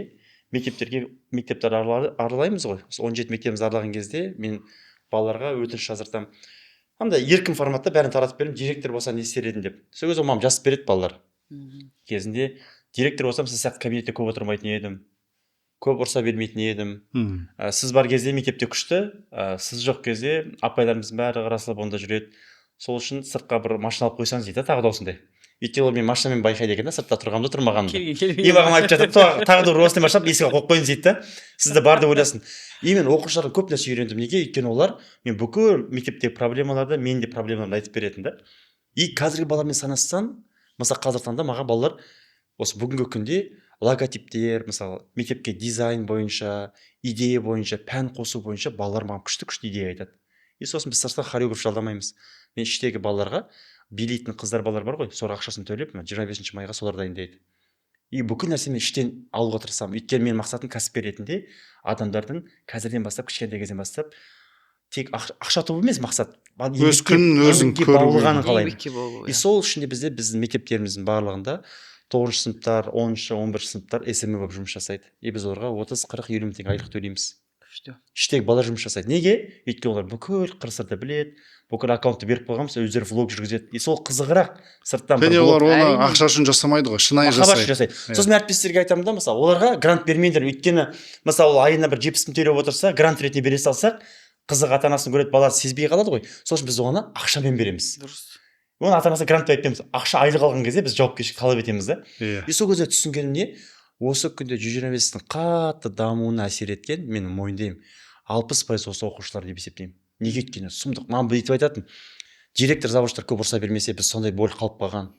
мектептерді аралаймыз ғой. 17 мектебімізді аралаған кезде мен балаларға өтініш жаздыртамын. Андай еркін форматта бәрін таратып беремін, директор болса не істер едің деп. Сол кезде мамам жазып береді балалар. Кезінде директор болсам сіз сияқты кабинетте көп отырмайтын едім. Көп ұрса бермейтін едім. Сіз бар кезде мектепте күшті, сіз жоқ кезде апайларымыздың бәрі қарасылап онда жүреді. Сол үшін сыртқа бір машина алып қойсаңыз дейді, тағы да осындай. Өйткені ол мен машинамен байқайды екен да, сыртта тұрғанымда тұрмағанымды. И маған айтып жатыр, тағы да осындай машина есікке қойып қойыңыз дейді да. Сізді бар деп ойласын. И мен оқушылардан көп нәрсе үйрендім. Неге? Өйткені олар мен бүкіл мектептегі проблемаларды, мен де проблемаларды айтып беретін да. И қазіргі балалармен санассам, мысалы қазіргі таңда маған балалар осы бүгінгі күнде логотиптер, мысалы мектепке дизайн бойынша, идея бойынша, пән қосу бойынша балалар маған күшті идея айтады. И сосын біз сырттан хореограф жалдамаймыз. Мен іштегі балаларға билейтін қыздар балалар бар ғой, солар ақшасын төлеп 25 майға солар дайындайды. И бүкіл нәрсені іштен алуға тырысамын. Өйткені менің мақсатым кәсіпкер ретінде адамдардың қазірден бастап, кішкентай кезден бастап тек ақша табу емес мақсат. Өз күнін өзің көргенін қалаймын. И И сол үшін де біздің мектептеріміздің барлығында 9-шы сыныптар, 10-шы, 11-шы сыныптар СМ болып жұмыс жасайды. И біз оларға 30-40-50 мың теңге айлық төлейміз. Іштегі балалар жұмыс жасайды. Неге? Өйткені олар бүкіл қыр-сырды біледі, бүкіл аккаунтты беріп қойғанбыз, өздері влог жүргізеді. И сол қызығырақ сырттан бір влог. Олар оны ақша үшін жасамайды ғой, шынайы жасайды. Сосын әріптестерге айтамын да, мысалы, оларға грант бермеңдер. Өйткені, мысалы, айына бір 70 мың төлеп отырса, грант ретінде бере салсақ, қызық ата-анасын көреді, баласы сезбей қалады ғой. Сол үшін біз оны ақшамен береміз. Дұрыс. Оны ата-анасы грант айтпаймыз. Ақша айлық алған кезде біз жауапкершілік талап етеміз да. И сол кезде түсінгенім не? Осы күнде 125-тің қатты дамуына әсер еткен, мен мойындаймын, 60% осы оқушылар деп есептеймін. Неге? Өйткені сұмдық. Маған бүйтіп айтатын, директор заводтар көп ұрса бермесе, біз сондай бөл қалып қалған.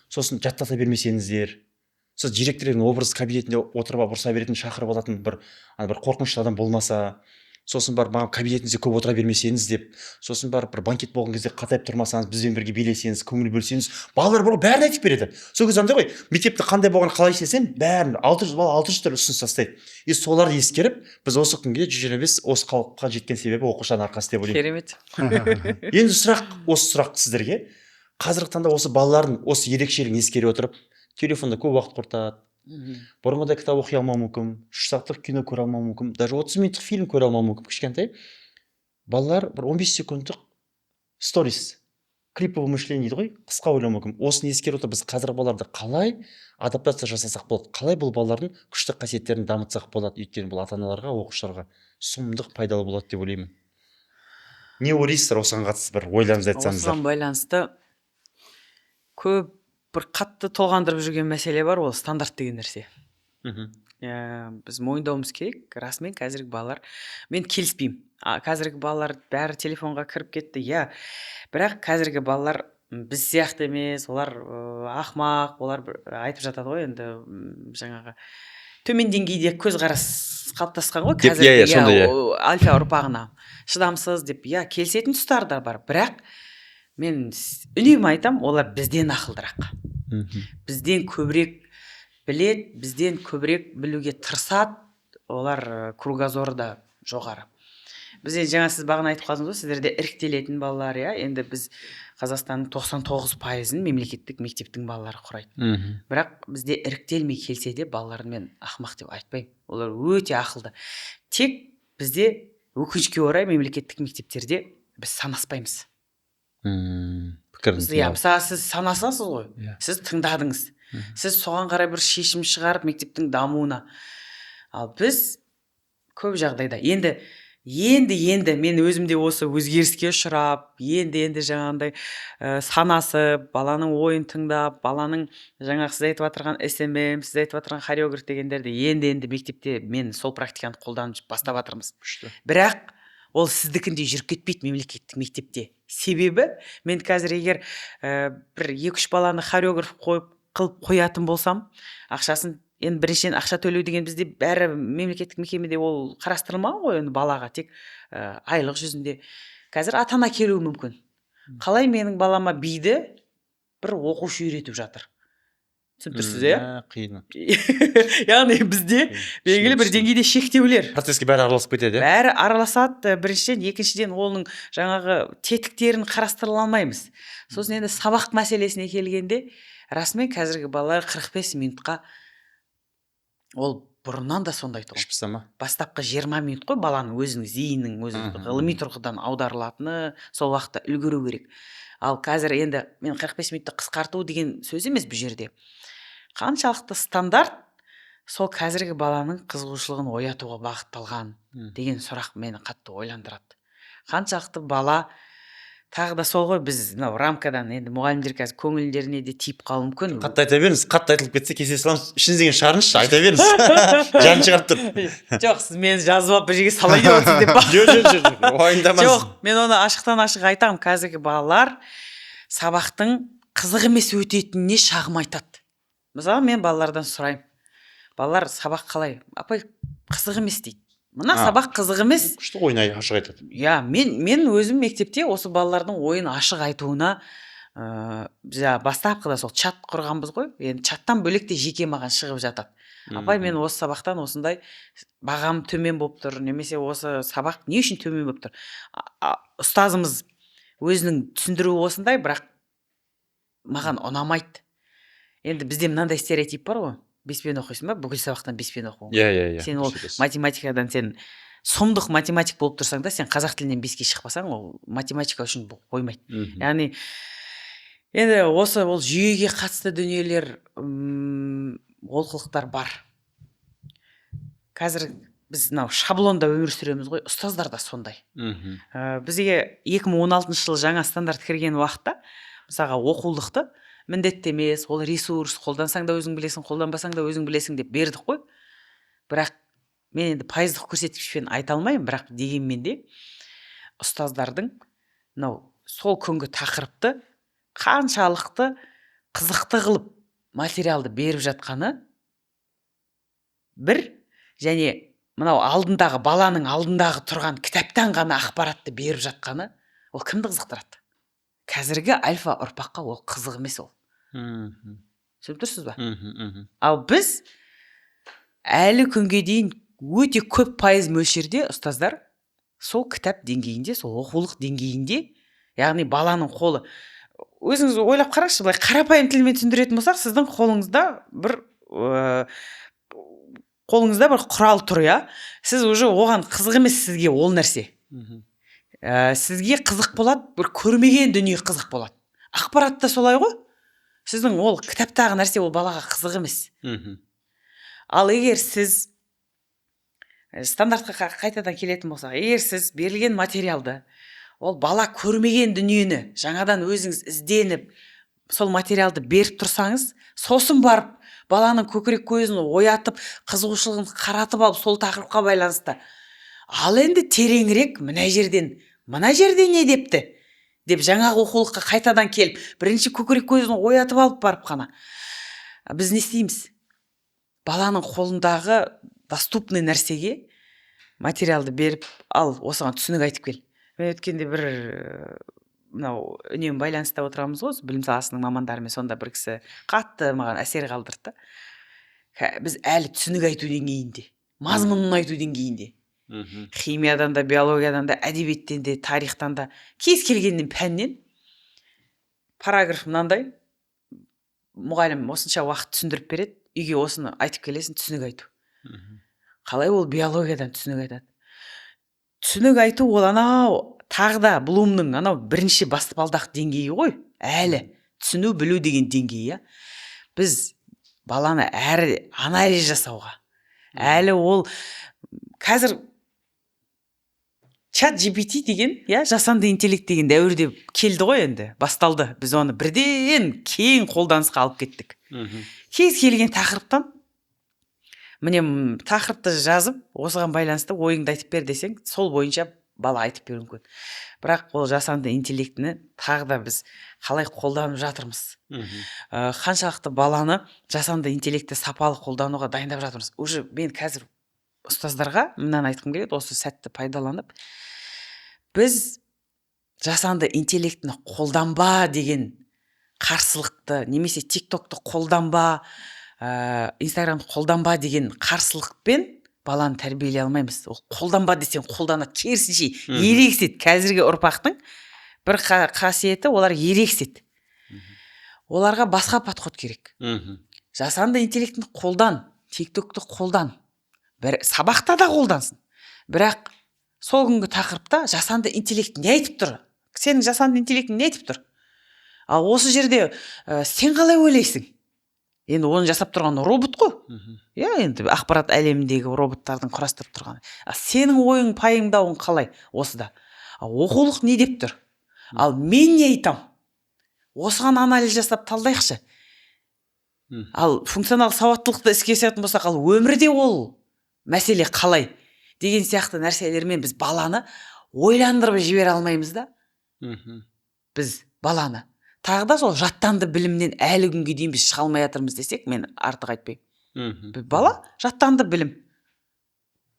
Сосын жаттата бермесеңіздер, сіз директордың образ кабинетінде отырып ұрса беретін, шақырып алатын бір қорқынышты адам болмаса, сосын бар маған кабинетіңізде көп отыра бермесеңіз деп, сосын бар бір банкет болған кезде қатайып тұрмасаңыз, бізбен бірге билесеңіз, көңіл бөлсеңіз, балалар бұл бәрін айтып береді. Сол кезде андай ғой, мектепте қандай болғанын қалай істесем, бәрін 600 бала 600 түрлі ұсыныс тастайды. И соларды ескеріп, біз осы күнге 125 осы қалыпқа жеткен себебі оқушылардың арқасы деп ойлаймын. Керемет. Енді осы сұрақ сіздерге. Қазіргі таңда осы балалардың осы ерекшелігін ескере отырып, телефонда көп уақыт құртады. Бұрынғыдай кітап оқи алмауы мүмкін, 3 сағаттық кино көре алмауы мүмкін, даже 30 минуттық фильм көре алмауы мүмкін. Кішкентай балалар бір 15 секундтық сторис, клиповое мышление дейді ғой, қысқа ойлау мүмкін. Осыны ескере отырып, біз қазіргі балаларды қалай адаптация жасасақ болады, қалай бұл балалардың күшті қасиеттерін дамытсақ болады. Өйткені бұл ата-аналарға, оқушыларға сұмдық пайдалы болады деп ойлаймын. Не ойлайсыздар осыған қатысты бір ойларыңызды айтсаңыздар? Осыған байланысты көп бір қатты толғандырып жүрген мәселе бар, ол стандарт деген нәрсе. Біз мойындауымыз керек, расымен қазіргі балалар, мен келіспеймін. Қазіргі балалар бәрі телефонға кіріп кетті, бірақ қазіргі балалар біз сияқты емес, олар ақмақ, олар айтып жатады ғой енді жаңағы төмен деңгейде көзқарас қалыптасқан ғой Деп, қазір сондай, альфа ұрпағына шыдамсыз деп келісетін тұстар да бар, бірақ мен үнемі айтам, олар бізден ақылдырақ, бізден көбірек білет, бізден көбірек білуге тырысады, олар кругозоры да жоғары. Біз жаңа сіз бағана айтып қалдыңыз ғой, сіздерде іріктелетін балалар, енді біз Қазақстанның 99%-ын мемлекеттік мектептің балалары құрайды. Бірақ бізде іріктелмей келсе де балаларын мен ақымақ деп айтпаймын. Олар өте ақылды. Тек бізде өкінішке орай мемлекеттік мектептерде біз санаспаймыз. Мысалы сіз санасасыз ғой, сіз тыңдадыңыз, сіз соған қарай бір шешім шығарып мектептің дамуына. Ал біз көп жағдайда енді мен өзімде осы өзгеріске ұшырап, енді жаңағындай санасы, баланың ойын тыңдап, баланың жаңағы сіз айтып отырған SMM, сіз айтып отырған хореограф дегендерді енді мектепте мен сол практиканы қолданып бастап жатырмыз. Бірақ ол сіздікіндей жүріп кетпейді мемлекеттік мектепте. Себебі мен қазір егер бір 2-3 баланы хореограф қылып қоятын болсам, ақшасын енді біріншіден ақша төлеу деген бізде бәрі мемлекеттік мекемеде ол қарастырылмаған ғой, енді балаға тек айлық жүзінде. Қазір ата-ана келуі мүмкін. Қалай менің балама биді бір оқушы үйретіп жатыр. Түсініп тұрсыз, қиын. Яғни бізде белгілі бір деңгейде шектеулер. Процесске бәрі араласып кетеді. Бәрі араласады, біріншіден, екіншіден оның жаңағы тетіктерін қарастыра алмаймыз. Сосын енді сабақ мәселесіне келгенде, расымен қазіргі балалар 45 минутқа, ол бұрыннан да сондай тұғын. Бастапқы 20 минут қой баланың өзінің зейіннің, өзінің ғылыми тұрғыдан аударылатыны, сол уақытта үлгеру керек. Ал қазір енді мен 45 минутты қысқарту деген сөз емес бұл жерде. Қаншалықты стандарт сол қазіргі баланың қызығушылығын оятуға бағытталған деген сұрақ мені қатты ойландырады. Қаншалықты бала тағы да сол ғой, біз рамкадан енді мұғалімдер қазір көңілдеріне де тиіп қалуы мүмкін. Қатты айта беріңіз, қатты айтылып кетсе кесе саламыз, ішіңізден шығарыңызшы, айта беріңіз. Жан шығарып тұр. Жоқ, сіз мені жазып алып бір жерге салай деп отырсыз деп па. Жоқ, уайымдамаңыз. Жоқ, мен оны ашықтан ашық айтамын, қазіргі балалар сабақтың қызық емес өтетініне шағым айтады. Мысалы, мен балалардан сұраймын. Балалар сабақ қалай? Апай, қызық емес дейді. Мына сабақ қызық емес. Күшті ойын ашық айтады. Мен өзім мектепте осы балалардың ойын ашық айтуына бастапқыда сол чат құрғанбыз ғой. Енді чаттан бөлек те жеке маған шығып жатады. Апай, мен осы сабақтан осындай бағам төмен болып тұр, немесе осы сабақ не үшін төмен болып тұр? Ұстазымыз өзінің түсіндіруі осындай, бірақ маған ұнамайды. Енді бізде мынандай стереотип бар ғой. 5 пен оқисың ба, бүкіл сабақтан 5 пен оқу. Сен ол математикадан сен сомдық математик болып тұрсаң да, сен қазақ тілінен 5-ке шықпасаң, ол математика үшін қоймайды. Яғни енді осы ол жүйеге қатысты дүниелер, олқылықтар бар. Қазір біз шаблонда өмір сүреміз ғой, ұстаздар да сондай. Бізге 2016 жылы жаңа стандарт кірген уақытта, мысалға оқулықты міндетті емес, ол ресурс, қолдансаң да өзің білесің, қолданбасаң да өзің білесің деп бердік қой. Бірақ мен енді пайыздық көрсеткішпен айта алмаймын, бірақ дегенмен де ұстаздардың сол күнгі тақырыпты қаншалықты қызықты қылып материалды беріп жатқаны бір, және мынау алдындағы баланың алдындағы тұрған кітаптан ғана ақпаратты беріп жатқаны, ол кімді қызықтырады? Қазіргі альфа ұрпаққа ол қызық емес ол. Түсініп тұрсыз ба? Ал біз әлі күнге дейін өте көп пайыз мөлшерде ұстаздар сол кітап деңгейінде, сол оқулық деңгейінде, яғни баланың қолы, өзіңіз ойлап қараңызшы, былай қарапайым тілмен түсіндіретін болсақ, сіздің қолыңызда бір құрал тұр, сіз уже оған қызық емес, сізге ол нәрсе. Сізге қызық болады, бір көрмеген дүние қызық болады. Ақпаратта солай ғой. Сіздің ол кітаптағы нәрсе ол балаға қызық емес. Ал егер сіз стандартқа қайтадан келетін болсақ, егер сіз берілген материалды, ол бала көрмеген дүниені жаңадан өзіңіз ізденіп, сол материалды беріп тұрсаңыз, сосын барып баланың көкірек көзін оятып, қызығушылығын қаратып алып, сол тақырыпқа байланысты. Ал енді тереңірек мына жерде не депті? Деп жаңағы оқулыққа қайтадан келіп, бірінші көкірек көзін оятып алып барып қана. Біз не істейміз? баланың қолындағы доступный нәрсеге материалды беріп, ал осыған түсінік айтып кел. Мен өткенде бір мынау үнемі байланыста отырамыз ғой, білім саласының мамандарымен, сонда бір кісі қатты маған әсер қалдырды. Біз әлі түсінік айту деңгейінде, мазмұнын айту деңгейінде. Химиядан да, биологиядан да, әдебиеттен де, тарихтан да, кез келгеннен пәннен параграф мынандай, мұғалім осынша уақыт түсіндіріп береді, үйге осыны айтып келесің, түсінік айту. Қалай ол биологиядан түсінік айтады? Түсінік айту ол анау тағы да Блумның анау бірінші баспалдақ деңгейі ғой, әлі түсіну білу деген деңгейі. Біз баланы әрі анализ жасауға, әлі ол қазір чат GPT деген, жасанды интеллект деген дәуірде келді ғой, енді басталды. Біз оны бірден кең қолданысқа алып кеттік. Кез келген тақырыптан, міне тақырыпты жазып, осыған байланысты ойыңды айтып бер десең, сол бойынша бала айтып беруі мүмкін. Бірақ ол жасанды интеллектіні тағы да біз қалай қолданып жатырмыз. Қаншалықты баланы жасанды интеллектті сапалы қолдануға дайындап жатырмыз. Уже мен қазір ұстаздарға мынаны айтқым келеді, осы сәтті пайдаланып. Біз жасанды интеллектіні қолданба деген қарсылықты, немесе TikTokты қолданба, Инстаграмды қолданба деген қарсылықпен баланы тәрбиелей алмаймыз. Ол қолданба десең қолданады, керісінше ерегіседі. Қазіргі ұрпақтың бір қасиеті, олар ерегіседі. Оларға басқа подход керек. Жасанды интеллектіні қолдан, TikTokты қолдан, сабақта да қолдансын. Бірақ сол күнгі тақырыпта жасанды интеллект не айтып тұр? Сенің жасанды интеллектің не айтып тұр? Ал осы жерде сен қалай ойлайсың? Енді оны жасап тұрған робот қой. Енді ақпарат әлеміндегі роботтардың құрастырып тұрған. Сенің ойың, пайымдауың қалай осыда? Оқулық не деп тұр? Ал мен не айтам? Осыған анализ жасап талдайықшы. Ал функционал сауаттылықты іске асатын болсақ, ал өмірде ол мәселе қалай? Деген сияқты нәрселермен біз баланы ойландырып жібере алмаймыз да. Біз баланы тағы да сол жаттанды білімнен әлі күнге дейін біз шыға алмай жатырмыз десек, мен артық айтпаймын. Бала жаттанды білім.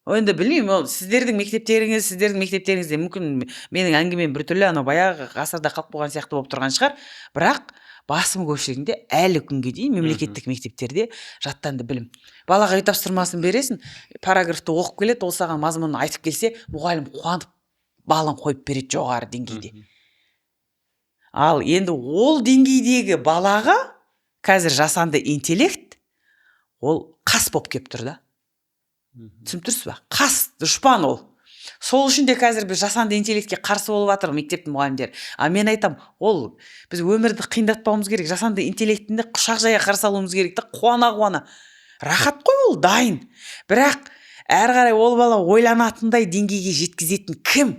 Енді білмеймін, ол сіздердің мектептеріңізде мүмкін менің әңгімем біртүрлі анау баяғы ғасырда қалып қойған сияқты болып тұрған шығар, бірақ басым көпшілігінде әлі күнге дейін мемлекеттік мектептерде жаттанды білім. Балаға үй тапсырмасын бересің, параграфты оқып келеді, ол саған мазмұнын айтып келсе, мұғалім қуанып балын қойып береді жоғары деңгейде. Ал енді ол деңгейдегі балаға қазір жасанды интеллект ол қас болып кеп тұр да. Түсініп тұрсыз ба? Қас, дұшпан ол. Сол үшін де қазір біз жасанды интеллектке қарсы болып жатыр мектептің мұғалімдері. Мен айтам, ол біз өмірді қиындатпауымыз керек, жасанды интеллектінде құшақ жая қарсы алуымыз керек та, қуана. Рахат қой, ол дайын. Бірақ әрі қарай ол бала ойланатындай деңгейге жеткізетін кім?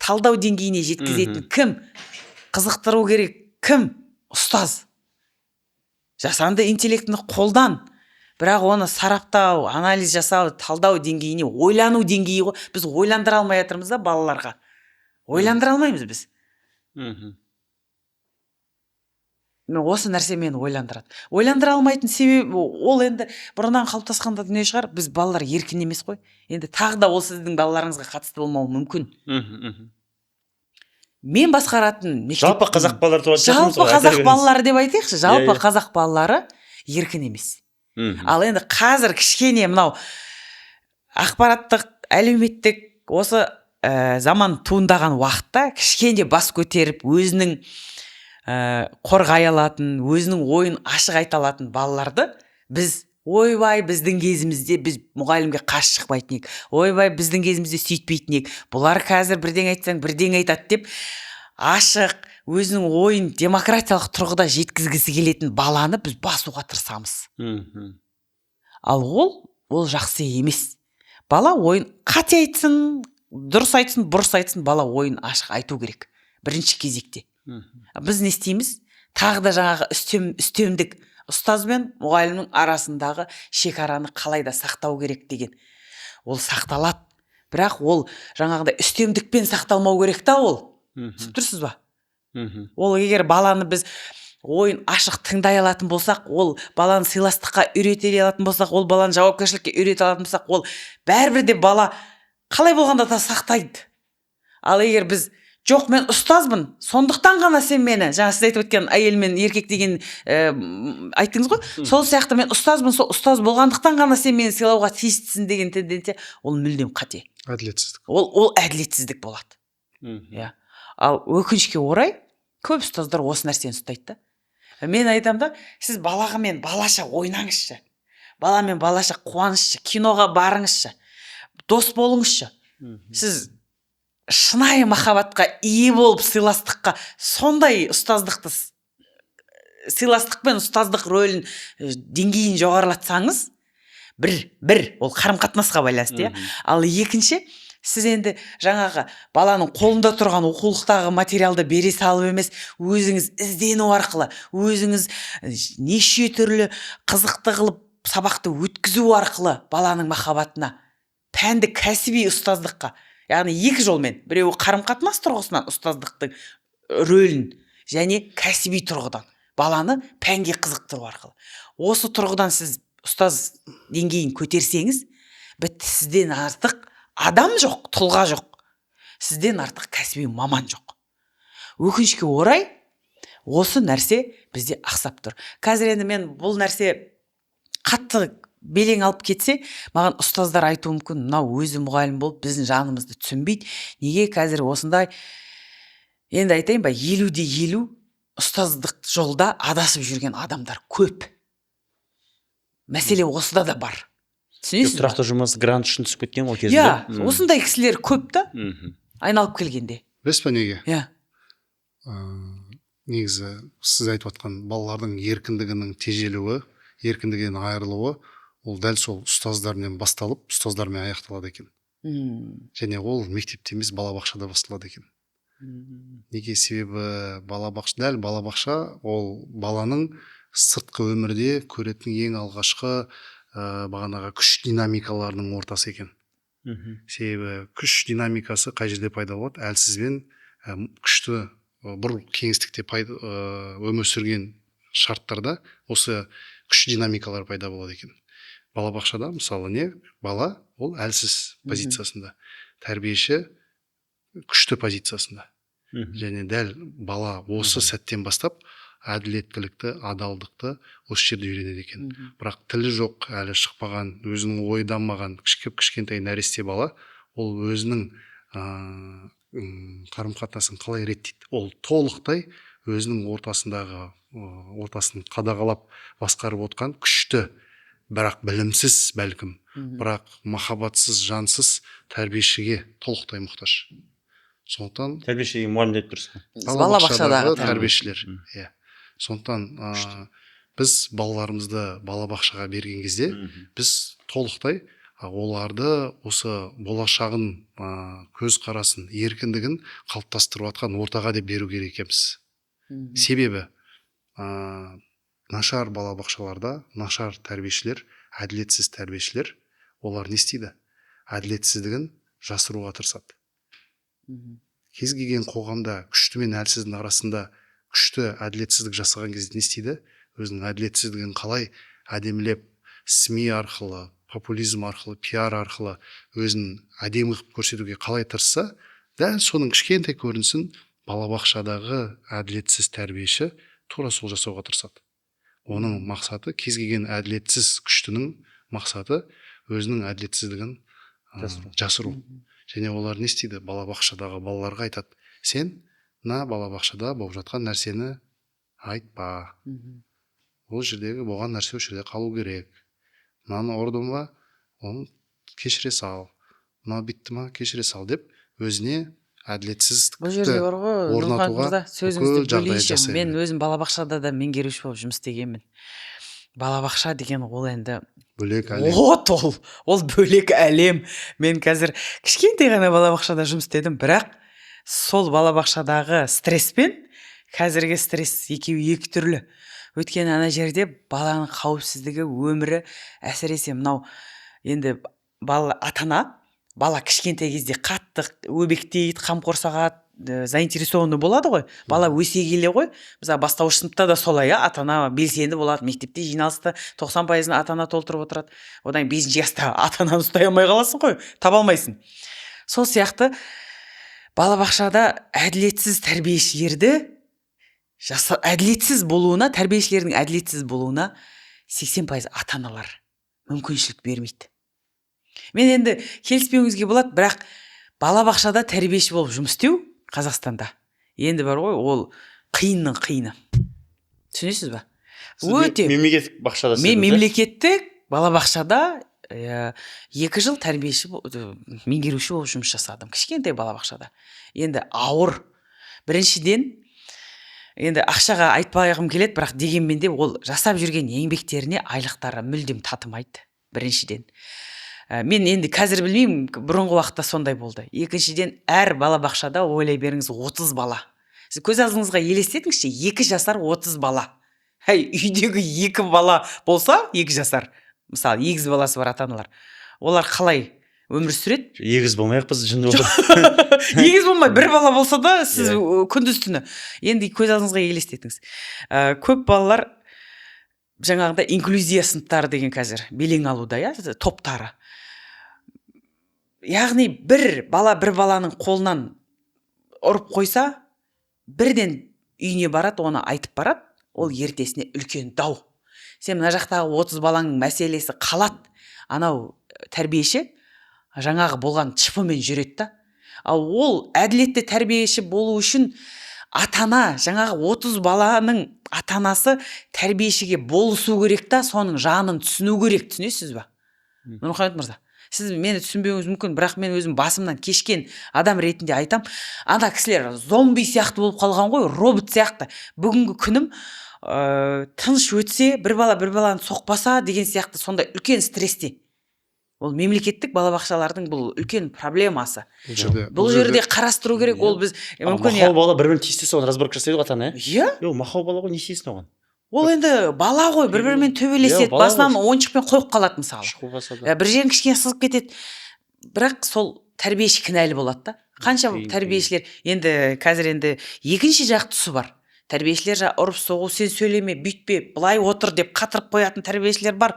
Талдау деңгейіне жеткізетін кім? Қызықтыру керек кім? Ұстаз. Жасанды интеллектіні қолдан. Бірақ оны сараптау, анализ жасау, талдау деңгейіне, ойлану деңгейі ғой. Біз ойландыра алмай жатырмыз да балаларға. Ойландыра алмаймыз біз. Осы нәрсе мені ойландырады. Ойландыра алмайтын себебі ол енді бұрыннан қалыптасқанда дүние шығар, біз балалар еркін емес қой. Енді тағы да ол сіздің балаларыңызға қатысты болмауы мүмкін. Мен басқаратын мектеп. Жалпы қазақ балалары туралы Жалпы қазақ балалары деп айтайықшы. Жалпы қазақ балалары еркін емес. Ал енді қазір кішкене мынау ақпараттық, әлеуметтік осы заман туындаған уақытта кішкене бас көтеріп, өзінің қорғай алатын, өзінің ойын ашық айта алатын балаларды біз ойбай біздің кезімізде біз мұғалімге қарсы шықпайтын ек. Ойбай біздің кезімізде сөйтпейтін ек. Бұлар қазір бірдеңе айтсаң бірдеңе айтады деп ашық, өзінің ойын демократиялық тұрғыда жеткізгісі келетін баланы біз басуға тырысамыз. Ал ол жақсы емес. Бала ойын қате айтсын, дұрыс айтсын, бұрыс айтсын, бала ойын ашық айту керек. Бірінші кезекте. Біз не істейміз? Тағы да жаңағы үстемдік, ұстаз бен мұғалімнің арасындағы шекараны қалай да сақтау керек деген. Ол сақталады. Бірақ ол жаңағыдай үстемдікпен сақталмау керек та ол. Түсіп тұрсыз ба? Ол егер баланы біз ойын ашық тыңдай алатын болсақ, ол баланы сыйластыққа үйрете алатын болсақ, ол баланы жауапкершілікке үйрете алатын болсақ, ол бәрібір де бала қалай болғанда да сақтайды. Ал егер біз жоқ, мен ұстазбын, сондықтан ғана сен мені, жаңа сіз айтып өткен әйел мен еркек деген айттыңыз ғой, сол сияқты мен ұстазбын, сол ұстаз болғандықтан ғана сен мені сыйлауға тиістісің деген тенденция, ол мүлдем қате. Әділетсіздік. Ол әділетсіздік болады. Иә. Ал өкінішке орай көп ұстаздар осы нәрсені ұстайды да. Мен айтам да, сіз балағымен балаша ойнаңызшы. Баламен балаша қуанышшы, киноға барыңызшы. Дос болыңызшы. Сіз шынайы махаббатқа ие болып сыйластыққа, сондай ұстаздықты, сыйластық пен ұстаздық рөлін деңгейін жоғарылатсаңыз, бір ол қарым-қатынасқа байланысты, ал екінші, сіз енді жаңағы баланың қолында тұрған оқулықтағы материалды бере салып емес, өзіңіз іздену арқылы, өзіңіз неше түрлі қызықты қылып сабақты өткізу арқылы баланың махаббатына, пәнді кәсіби ұстаздыққа, яғни екі жолмен, біреуі қарым-қатынас тұрғысынан ұстаздықтың рөлін және кәсіби тұрғыдан баланы пәнге қызықтыру арқылы. Осы тұрғыдан сіз ұстаз деңгейін көтерсеңіз, бітті, сізден артық адам жоқ, тұлға жоқ. Сізден артық кәсіби маман жоқ. Өкінішке орай, осы нәрсе бізде ақсап тұр. Қазір енді мен бұл нәрсе қатты белең алып кетсе, маған ұстаздар айтуы мүмкін, мынау өзі мұғалім болып біздің жанымызды түсінбейді. Неге қазір осындай, енді айтайын ба, 50-50 ұстаздық жолда адасып жүрген адамдар көп. Мәселе осыда да бар. Түсінесіз? Тұрақты жұмыс грант үшін түсіп кеткен ол кезінде. Иә, осындай кісілер көп та, айналып келгенде. Білесіз ба неге? Иә. Негізі сіз айтып отқан балалардың еркіндігінің тежелуі, еркіндігінен айырылуы, ол дәл сол ұстаздармен басталып, ұстаздармен аяқталады екен. Және ол мектепте емес, балабақшада басталады екен. Неге? Себебі дәл балабақша ол баланың сыртқы өмірде көретін ең алғашқы бағанағы күш динамикаларының ортасы екен. Себебі күш динамикасы қай жерде пайда болады? Әлсізбен күшті бір кеңістікте өмір сүрген шарттарда осы күш динамикалар пайда болады екен. Балабақшада мысалы не? Бала ол әлсіз позициясында, тәрбиеші күшті позициясында. Және дәл бала осы сәттен бастап әділеттілікті, адалдықты осы жерде үйренеді екен. Бірақ тілі жоқ, әлі шықпаған, өзінің ойы дамымаған кішкентай нәресте бала, ол өзінің қарым-қатынасын қалай реттейді? Ол толықтай өзінің ортасын қадағалап басқарып отқан күшті, бірақ білімсіз бәлкім, бірақ махаббатсыз, жансыз тәрбиешіге толықтай мұқтаж. Сондықтан тәрбиешіге мұғалім деп тұрсыз. Балабақшадағы тәрбиешілер. Иә. Сондықтан біз балаларымызды балабақшаға берген кезде, біз толықтай оларды осы болашағын, көз қарасын, еркіндігін қалыптастырып жатқан ортаға деп беру керек екенбіз. Себебі нашар балабақшаларда нашар тәрбиешілер, әділетсіз тәрбиешілер, олар не істейді? Әділетсіздігін жасыруға тырысады. Кез келген қоғамда күшті мен әлсіздің арасында күшті әділетсіздік жасаған кезде не істейді? Өзінің әділетсіздігін қалай әдемілеп, СМИ арқылы, популизм арқылы, пиар арқылы өзін әдемі қылып көрсетуге қалай тырысса, дәл соның кішкентай көрінісін балабақшадағы әділетсіз тәрбиеші тура сол жасауға тырысады. Оның мақсаты, кез келген әділетсіз күштінің мақсаты өзінің әділетсіздігін жасыру. Және олар не істейді? Балабақшадағы балаларға айтады: сен балабақшада болып жатқан нәрсені айтпа. Ол жердегі болған нәрсе осы жерде қалу керек. Мынаны ұрдым ба, оны кешіре сал. Мынау битті ма, кешіре сал деп өзіне әділетсіздікті орнатуға сөзіңізді бөлейінші. Мен өзім балабақшада да меңгеруші болып жұмыс істегенмін. Балабақша деген ол енді бөлек әлем. Ол бөлек әлем. Мен қазір кішкентай ғана балабақшада жұмыс істедім, бірақ сол балабақшадағы стресспен қазіргі стресс екеуі екі түрлі. Өйткені ана жерде баланың қауіпсіздігі, өмірі, әсіресе мынау енді ата-ана бала кішкентай кезде қатты өбектейді, қамқор сағат, заинтересованный болады ғой. Бала өсе келе ғой. Мысалы бастауыш сыныпта да солай, ата ана белсенді болады. Мектепте жиналыста 90% ата ана толтырып отырады. Одан 5-ші жаста ата ананы ұстай алмай қаласың ғой, таба алмайсың. Сол сияқты балабақшада әділетсіз тәрбиешілерді әділетсіз болуына, тәрбиешілердің әділетсіз болуына 80% ата аналар мүмкіншілік бермейді. Мен енді келіспеуіңізге болады, бірақ балабақшада тәрбиеші болып жұмыс істеу Қазақстанда енді бар ғой, ол қиынның қиыны. Түсінесіз ба? Өте. Мемлекеттік бақшада Мен мемлекеттік балабақшада 2 жыл тәрбиеші, меңгеруші болып жұмыс жасадым. Кішкентай балабақшада. Енді ауыр. Біріншіден, енді ақшаға айтпағым келеді, бірақ дегенмен де ол жасап жүрген еңбектеріне айлықтары мүлдем татымайды. Біріншіден. Мен енді қазір білмеймін, бұрынғы уақытта сондай болды. Екіншіден, әр балабақшада ойлай беріңіз 30 бала. Сіз көз алдыңызға елестетіңізші, 2 жасар 30 бала. Үйдегі 2 бала болса, 2 жасар, мысалы, егіз баласы бар ата-аналар, олар қалай өмір сүреді? Егіз болмай-ақ біз жынды отыр. Егіз болмай, 1 бала болса да, сіз күндіз түні. Енді көз алдыңызға елестетіңіз. Көп балалар жаңағыда инклюзия сыныптары деген қазір белең алуда, топтары. Яғни 1 баланың қолынан ұрып қойса, бірден үйіне барады, оны айтып барады, ол ертесіне үлкен дау. Сен мына жақтағы 30 баланың мәселесі қалады, анау тәрбиеші жаңағы болған чыпымен жүреді да. Ал ол әділетті тәрбиеші болу үшін ата-ана, жаңағы 30 баланың ата-анасы тәрбиешіге болысу керек та, соның жанын түсіну керек, түсінесіз ба? Нұрмұхамед мырза, сіз мені түсінбеуіңіз мүмкін, бірақ мен өзім басымнан кешкен адам ретінде айтам, ана кісілер зомби сияқты болып қалған ғой, робот сияқты. Бүгінгі күнім тыныш өтсе, 1 баланы соқпаса деген сияқты сондай үлкен стресте. Ол мемлекеттік балабақшалардың бұл үлкен проблемасы. Бұл жерде қарастыру керек, ол біз мүмкін... Мақау бала бір-бірін тиістесе, оған разборка жасайды ғой ата-ана, иә? Мақау бала ғой, не істейсің оған? Ол енді бала ғой, бір-бірімен төбелеседі, басынан ойыншықпен қойып қалады мысалы. Бір жерін кішкене сызып кетеді. Бірақ сол тәрбиеші кінәлі болады да. Қанша тәрбиешілер, енді қазір енді екінші жақ тұсы бар. Тәрбиешілер ұрып соғу, сен сөйлеме, бүйтпе, былай отыр деп қатырып қоятын тәрбиешілер бар.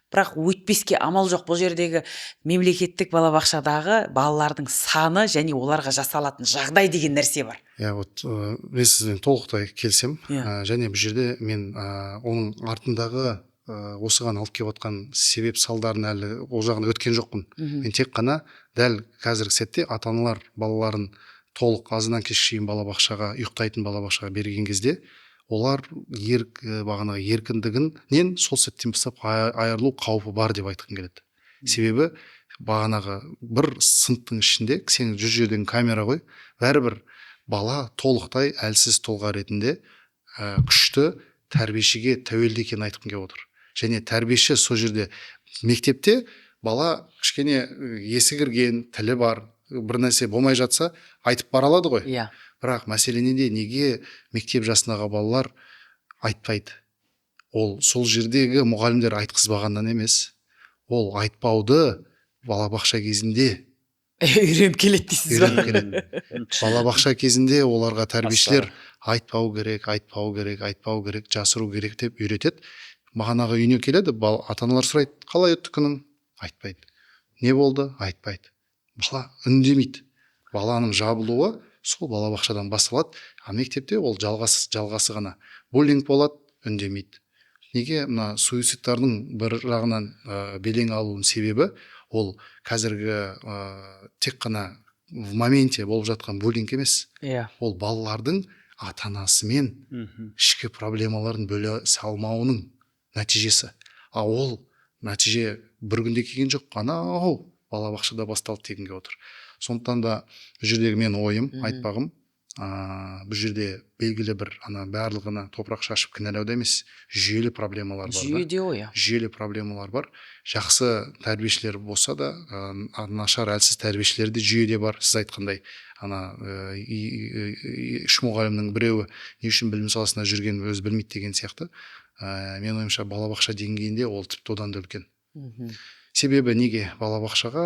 Бірақ өйтпеске амал жоқ. Бұл жердегі мемлекеттік балабақшадағы балалардың саны және оларға жасалатын жағдай деген нәрсе бар. Вот мен сізбен толықтай келсем. Және бұл жерде мен оның артындағы осыған алып келіп отқан себеп салдарын әлі ол жағына өткен жоқпын. Мен тек қана дәл қазіргі сәтте ата-аналар балаларын толық азынан кешке шейін балабақшаға, ұйықтайтын балабақшаға берген кезде олар бағанағы еркіндігінен сол сәттен бастап айырылу қаупі бар деп айтқым келеді. Себебі бағанағы бір сыныптың ішінде сен 100 жерден камера ғой, бәрібір бала толықтай әлсіз тұлға ретінде күшті тәрбиешіге тәуелді екенін айтқым келіп отыр. Және тәрбиеші сол жерде мектепте бала кішкене есі кірген, тілі бар, бір нәрсе болмай жатса айтып бара алады ғой. Иә. Бірақ мәселе неде, неге мектеп жасындағы балалар айтпайды? Ол сол жердегі мұғалімдер айтқызбағаннан емес. Ол айтпауды балабақша кезінде үйреніп келеді дейсіз ба? Үйреніп келеді. Балабақша кезінде оларға тәрбиешілер айтпау керек, жасыру керек деп үйретеді. Бағанағы үйіне келеді, ата-аналар сұрайды, қалай өтті күнің? Айтпайды. Не болды? Айтпайды. Бала үндемейді. Баланың жабылуы сол балабақшадан басталады, а мектепте ол жалғасы ғана. Буллинг болады, үндемейді. Неге мына суицидтардың бір жағынан белең алуының себебі ол қазіргі тек қана в моменте болып жатқан буллинг емес. Ол балалардың ата-анасымен ішкі проблемаларын бөле салмауының нәтижесі. А ол нәтиже бір күнде келген жоқ, анау балабақшада басталды дегенге отыр. Сондықтан да бұл жердегі мен ойым, айтпағым, бұл жерде белгілі бір барлығына топырақ шашып кінәлауда емес, жүйелі проблемалар бар. Жүйеде ой. Жүйелі проблемалар бар. Жақсы тәрбиешілер болса да, нашар әлсіз тәрбиешілер де жүйеде бар. Сіз айтқандай, үш мұғалімнің біреуі не үшін білім саласында жүрген өзі білмейді деген сияқты. Мен ойымша балабақша деңгейінде ол тіпті одан да үлкен. себебі неге балабақшаға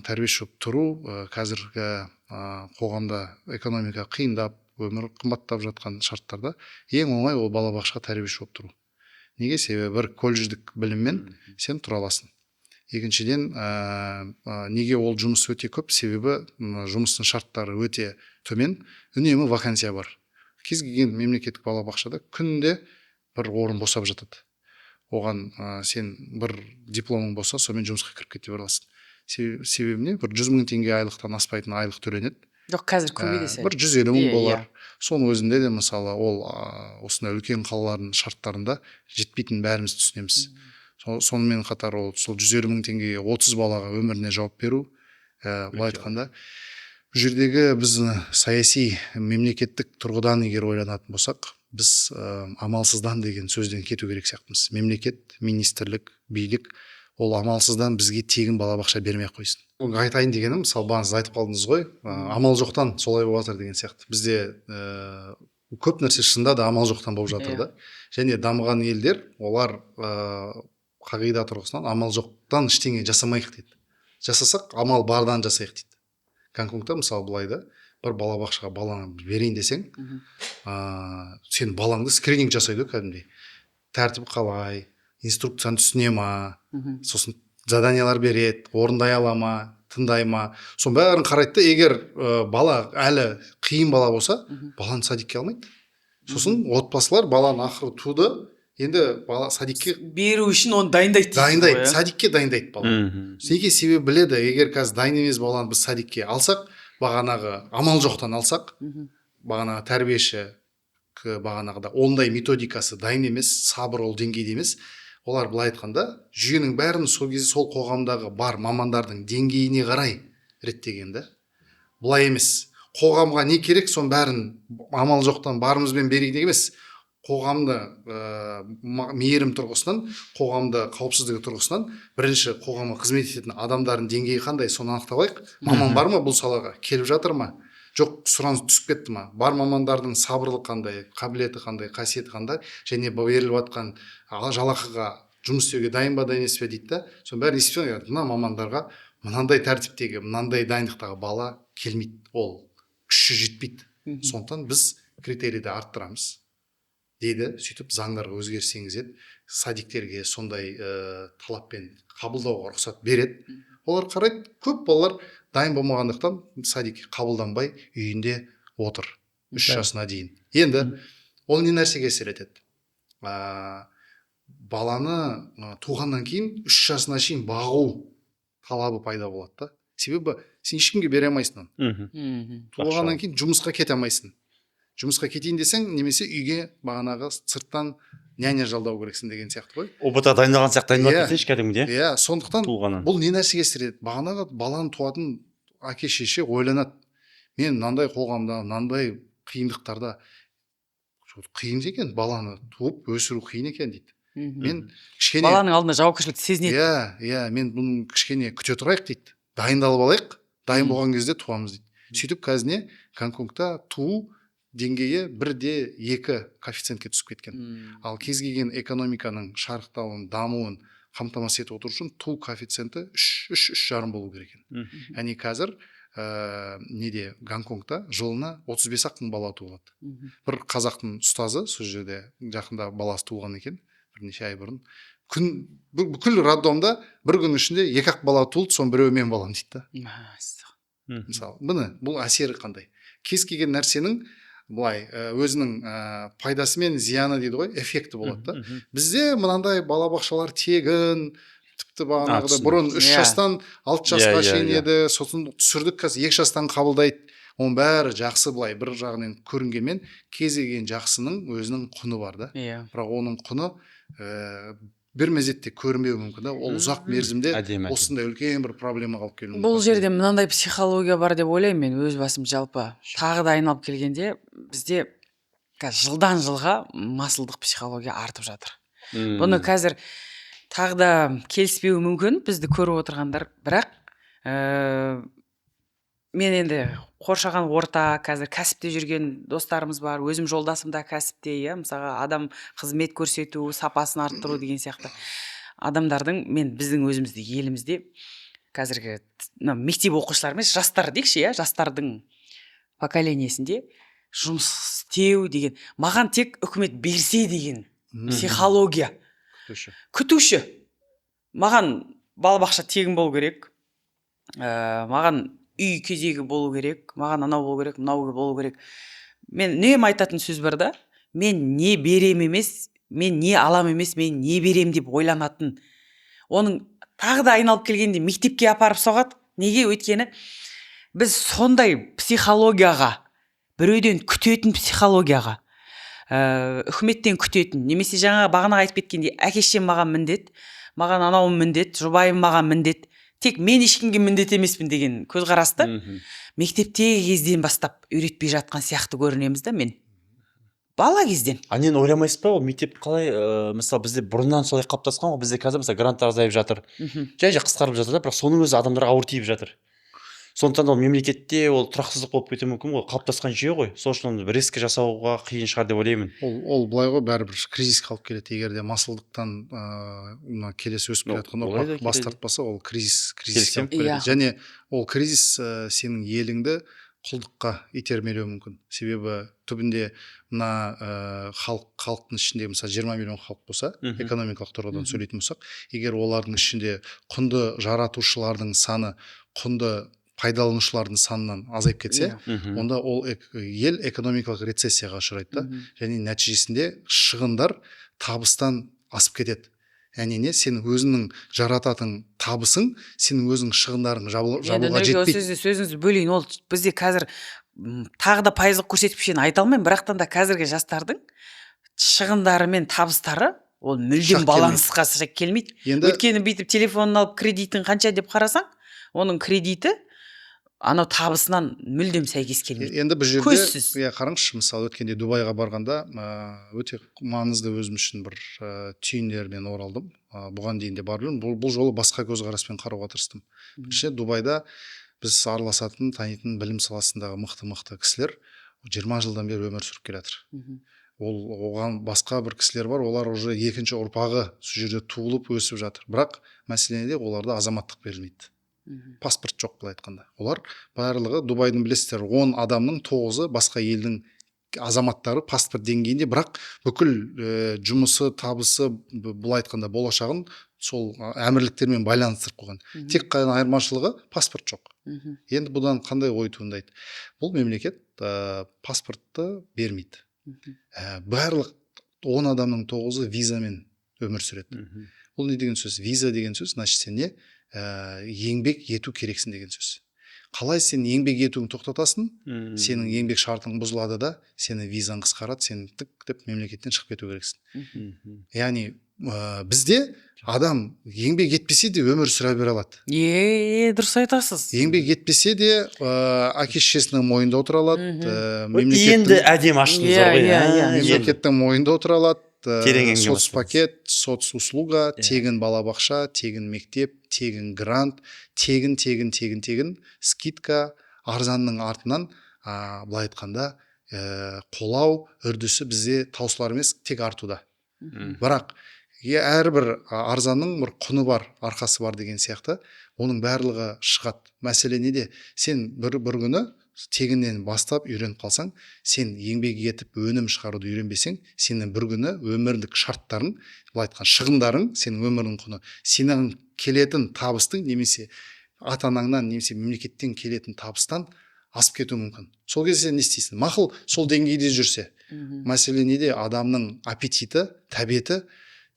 тәрбиеші болып тұру қазіргі қоғамда экономика қиындап өмір қымбаттап жатқан шарттарда ең оңай ол балабақшаға тәрбиеші болып тұру. Неге? Себебі бір колледждік біліммен сен тұра аласың. Екіншіден неге ол жұмыс өте көп? Себебі жұмыстың шарттары өте төмен, үнемі вакансия бар. Кез келген мемлекеттік балабақшада күнде бір орын босап жатады. Оған сен бір дипломың болса, сонымен жұмысқа кіріп кете аласың. Себебі не? Бір 100 000 теңге айлықтан аспайтын айлық төленеді. Жоқ, қазір көбейді десе. Бір 150 000 болар. Соның өзінде де мысалы ол осындай үлкен қалалардың шарттарында жетпейтін бәріміз түсінеміз. Сонымен қатар ол сол 150 000 теңгеге 30 балаға өміріне жауап беру, былай айтқанда бұл жердегі біз саяси мемлекеттік тұрғыдан егер ойланатын болсақ, біз амалсыздан деген сөзден кету керек сияқтымыз. Мемлекет, министрлік, билік ол амалсыздан бізге тегін балабақша бермей қойсын. Айтайын дегенім, мысалы бағана сіз айтып қалдыңыз ғой, амал жоқтан солай болып жатыр деген сияқты. Бізде көп нәрсе шынында да амал жоқтан болып жатыр да. Және дамыған елдер олар қағида тұрғысынан амал жоқтан ештеңе жасамайық дейді. Жасасақ амал бардан жасайық дейді. Гонконгта мысалы былай да, бір балабақшаға баланы берейін десең, сен балаңды скрининг жасайды кәдімгідей. Тәртібі қалай, инструкцияны түсіне ма, сосын заданиялар береді, орындай ала ма, тыңдай ма, соның бәрін қарайды да, егер бала әлі қиын бала болса, баланы садикке алмайды. Сосын отбасылар баланы ақыры туды, енді бала садикке беру үшін оны дайындайды. Садикке дайындайды бала. Неге? Себебі біледі, егер қазір дайын емес баланы біз садикке алсақ, бағанағы амал жоқтан алсақ, бағанағы тәрбиеші бағанағыда ондай методикасы дайын емес, сабыр ол деңгейде емес. Олар былай айтқанда жүйенің бәрін сол кезде сол қоғамдағы бар мамандардың деңгейіне қарай реттегенді. Былай емес. Қоғамға не керек, соның бәрін амал жоқтан барымызбен берейік емес. Қоғамды мейірім тұрғысынан, қоғамды қауіпсіздігі тұрғысынан бірінші қоғамға қызмет ететін адамдардың деңгейі қандай, соны анықтап алайық. Маман бар ма бұл салаға? Келіп жатыр ма? Жоқ, сұраныс түсіп кетті ма? Бар мамандардың сабырлық қандай, қабілеті қандай, қасиеті қандай, және беріліп жатқан жалақыға жұмыс істеуге дайын ба, дайын емес пе дейді да. Соның бәрін ескеріп, мына мамандарға мынандай тәртіптегі, мынандай дайындықтағы бала келмейді, ол күші жетпейді. Сондықтан біз критерийді арттырамыз дейді. Сөйтіп заңдарға өзгеріс енгізеді. Садиктерге сондай талаппен қабылдауға рұқсат береді. Олар қарайды, көп балалар дайын болмағандықтан садикке қабылданбай үйінде отыр 3 жасына дейін. Енді ол не нәрсеге әсер етеді? Баланы туғаннан кейін 3 жасына шейін бағу талабы пайда болады да. Себебі сен ешкімге бере алмайсың оны. Туғаннан кейін жұмысқа кете алмайсың. Жұмысқа кетейін десең, немесе үйге бағанағы сырттан няня жалдау керексің деген сияқты ғой. ОБТ дайындалған сияқты дайындалып кетсеңші кәдімгідей. Иә, сондықтан бұл не нәрсеге әсер етеді? Бағанағы баланы туатын әке шеше ойланады. Мен мынандай қоғамда, мынандай қиындықтарда қиын екен, баланы туып өсіру қиын екен дейді. Мен кішкене баланың алдында жауапкершілікті сезінеді. Иә, мен бұны кішкене күте тұрайық дейді. Дайындалып алайық, дайын болған кезде туамыз дейді. Сөйтіп қазір не? Гонконгта туу деңгейі 1:2 коэффициентке түсіп кеткен. Ал кез келген экономиканың шарықтауын, дамуын қамтамасыз етіп отыру үшін туу коэффициенті 3,5 болу керек екен. Яғни қазір неде Гонконгта жылына 35 000 бала туылады. Бір қазақтың ұстазы сол жерде жақында баласы туылған екен, бірнеше ай бұрын. Бүкіл роддомда бір күн ішінде 2 бала туылды, соның біреуі мен балам дейді да. Мысалы, бұл әсері қандай? Кез келген нәрсенің былай өзінің пайдасы мен зияны дейді ғой, эффекті болады да. Бізде мынандай балабақшалар тегін, тіпті бағанағыда бұрын 3 жастан 6 жасқа шейін еді, сосын түсірдік, қазір 2 жастан қабылдайды. Оның бәрі жақсы, былай бір жағынан көрінгенмен кез келген жақсының өзінің құны бар да. Бірақ оның құны бір мезетте көрінбеуі мүмкін да. Ол ұзақ мерзімде осындай үлкен бір проблемаға алып келуі мүмкін. Бұл жерде мынандай психология бар деп ойлаймын мен, өз басым жалпы. Тағы да айналып келгенде бізде жылдан жылға масылдық психология артып жатыр. Бұны қазір тағы да келіспеуі мүмкін бізді көріп отырғандар, бірақ мен енді қоршаған орта, қазір кәсіпте жүрген достарымыз бар, өзім жолдасым да кәсіпте, мысалға адам қызмет көрсету, сапасын арттыру деген сияқты. адамдардың біздің өзімізде елімізде қазіргі мектеп оқушылар емес жастар дейікші, иә, жастардың поколениесінде жұмыс істеу деген маған тек үкімет берсе деген психология. Күтуші. Маған балабақша тегін болу керек, маған үй кезегі болу керек, маған анау болу керек, мынау болу керек. Мен үнемі айтатын сөз бар да, мен не берем емес, мен не алам емес, мен не берем деп ойланатын. Оның тағы да айналып келгенде мектепке апарып соғады. Неге? Өйткені біз сондай психологияға, біреуден күтетін психологияға, үкіметтен күтетін, немесе жаңа бағана айтып кеткенде әке-шешем маған міндет, маған анауым міндет, жұбайым маған міндет, тек мен ешкімге міндет емеспін деген көзқарасты мектептегі кезден бастап үйретпей жатқан сияқты көрінеміз да мен. Бала кезден. Нені ойламайсыз ба, ол мектеп қалай, мысалы бізде бұрыннан солай қалыптасқан ғой, бізде қазір мысалы гранттар азайып жатыр, жай қысқарып жатыр да, бірақ соның өзі адамдарға ауыр тиіп жатыр. Сондықтан ол мемлекетте ол тұрақсыздық болып кетуі мүмкін ғой, қалыптасқан жүйе ғой. Сол үшін оны резко жасауға қиын шығар деп ойлаймын. Ол былай ғой, бәрібір кризиске алып келеді. Егер де масылдықтан келесі өсіп келатқан ұрпақ бас тартпаса, ол кризиске алып келеді. Және ол кризис сенің еліңді құлдыққа итермелеуі мүмкін. Себебі түбінде мына халықтың ішінде мысалы 20 миллион халық болса, экономикалық тұрғыдан сөйлейтін болсақ, егер олардың ішінде құнды жаратушылардың саны құнды пайдаланушылардың санынан азайып кетсе, онда ол ел экономикалық рецессияға ұшырайды да, және нәтижесінде шығындар табыстан асып кетеді. Яғни не, сен өзіңнің жарататын табысың, сенің өзің шығындарың жабуға жетпейді. Сөзіңізді бөлейін, ол бізде қазір тағы да пайыздық көрсеткішін айта алмаймын, бірақтан да қазіргі жастардың шығындары мен табыстары ол мүлдем балансқа келмейді. Өйткені бүйтіп телефонын алып кредитің қанша деп қарасаң, оның кредиті анау табысынан мүлдем сәйкес келмейді. Енді бұл жерде қараңызшы, мысалы өткенде Дубайға барғанда өте маңызды өзім үшін бір түйіндерінен оралдым. Бұған дейін де барып жүрмін. Бұл жолы басқа көзқараспен қарауға тырыстым. Бірінші, Дубайда біз араласатын, танитын білім саласындағы мықты кісілер 20 жылдан бері өмір сүріп келе жатыр. Оған басқа бір кісілер бар, олар уже екінші ұрпағы сол жерде туылып өсіп жатыр. Бірақ мәселеде оларда азаматтық берілмейді. Паспорт жоқ, былай айтқанда. Олар барлығы, Дубайдың білесіздер, 10 адамның 9-ы басқа елдің азаматтары паспорт деңгейінде, бірақ бүкіл жұмысы, табысы, былай айтқанда болашағын сол әмірліктермен байланыстырып қойған. Тек қана айырмашылығы паспорт жоқ. Енді бұдан қандай ой туындайды? Бұл мемлекет паспортты бермейді. Барлық 10 адамның 9-ы визамен өмір сүреді. Бұл не деген сөз? Виза деген сөз, значит, сен не? Еңбек ету керексің деген сөз. Қалай сен еңбек етуіңді тоқтатасың, сенің еңбек шартың бұзылады да, сені визаң қысқарады, сен тік деп мемлекеттен шығып кету керексің. Яғни бізде адам еңбек етпесе де өмір сүре бере алады. Дұрыс айтасыз. Еңбек етпесе де әке-шешесінің мойнында отыра алады. Енді әдемі аштыңыз ғой. Мемлекеттің мойнында отыра алады. Соцпакет, соцуслуга, тегін балабақша, тегін мектеп, тегін грант, тегін скидка, арзанның артынан былай айтқанда қолау үрдісі бізде таусылар емес, тек артуда. Бірақ әрбір арзанның бір құны бар, арқасы бар деген сияқты, оның барлығы шығады. Мәселе неде? Sен бір күні тегіннен бастап үйреніп қалсаң, сен еңбек етіп өнім шығаруды үйренбесең, сенің бір күні өмірлік шарттарың, былай айтқан шығындарың, сенің өмірдің құны, сенің келетін табыстың немесе ата-анаңнан немесе мемлекеттен келетін табыстан асып кетуі мүмкін. Сол кезде сен не істейсің? Мақұл сол деңгейде жүрсе. Мәселе неде? Адамның аппетиті, тәбеті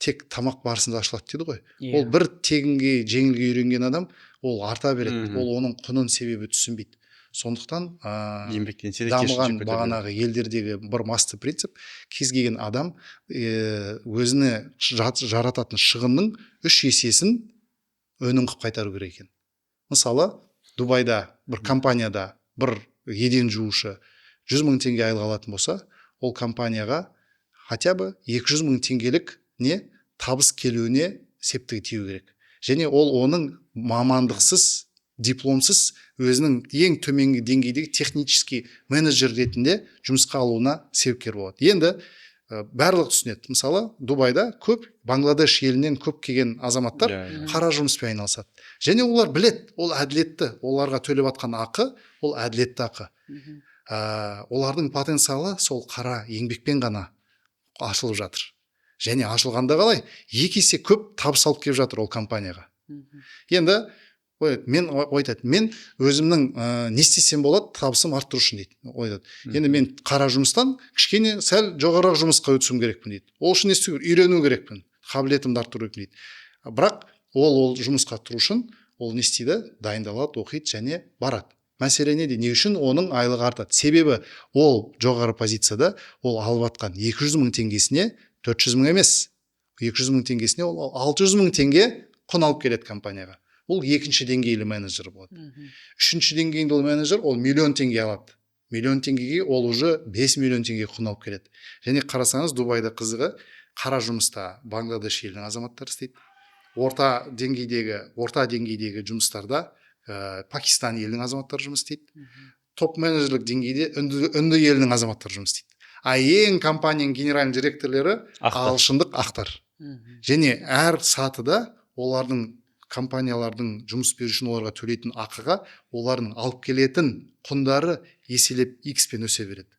тек тамақ барысында ашылады дейді ғой. Ол бір тегінге, жеңілге үйренген адам, ол арта береді. Ол оның құнын себебі түсінбейді. Сондықтан дамыған бағанағы елдердегі бір басты принцип, кез келген адам өзіне жарататын шығынның 3 есесін өнім қып қайтару керек екен. Мысалы, Дубайда бір компанияда бір еден жуушы 100 000 теңге айлық алатын болса, ол компанияға хотя бы 200 000 теңгелік не табыс келуіне септігі тию керек. Және ол оның мамандықсыз, дипломсыз өзінің ең төменгі деңгейдегі технический менеджер ретінде жұмысқа алуына себепкер болады. Енді барлығы түсінеді. Мысалы Дубайда көп Бангладеш елінен көп келген азаматтар қара жұмыспен айналысады, және олар білет, ол әділетті, оларға төлеп жатқан ақы ол әділетті ақы. Олардың потенциалы сол қара еңбекпен ғана ашылып жатыр, және ашылғанда қалай 2 есе көп табыс алып келіп жатыр ол компанияға. Енді мен айтады, мен өзімнің не істесем болады табысым арттыру үшін дейді. Айтады, енді мен қара жұмыстан кішкене сәл жоғарырақ жұмысқа өтсем керекпін дейді. Ол үшін не істеу керек? Үйрену керекпін, қабілетімді арттыру керек дейді. Бірақ ол жұмысқа тұру үшін ол не істейді? Дайындалады, оқиды және барады. Мәселе неде? Не үшін оның айлығы артады? Себебі ол жоғары позицияда ол алып жатқан 200 мың теңгесіне 400 мың емес, 200 мың теңгесіне ол 600 мың теңге құн алып келеді компанияға. Ол екінші деңгейлі менеджер болады. Үшінші деңгейлі менеджер ол миллион теңге алады. Миллион теңгеге ол уже 5 миллион теңге құн алып келеді. Және қарасаңыз, Дубайда қызығы, қара жұмыста Бангладеш елінің азаматтары істейді. Орта деңгейдегі жұмыстарда Пакистан елінің азаматтары жұмыс істейді. Топ менеджерлік деңгейде үнді елінің азаматтары жұмыс істейді. Ең компанияның генеральный директорлары ағылшындық ақтар. Және әр сатыда олардың компаниялардың жұмыс берушін оларға төлейтін ақыға олардың алып келетін құндары еселеп X пен өсе береді.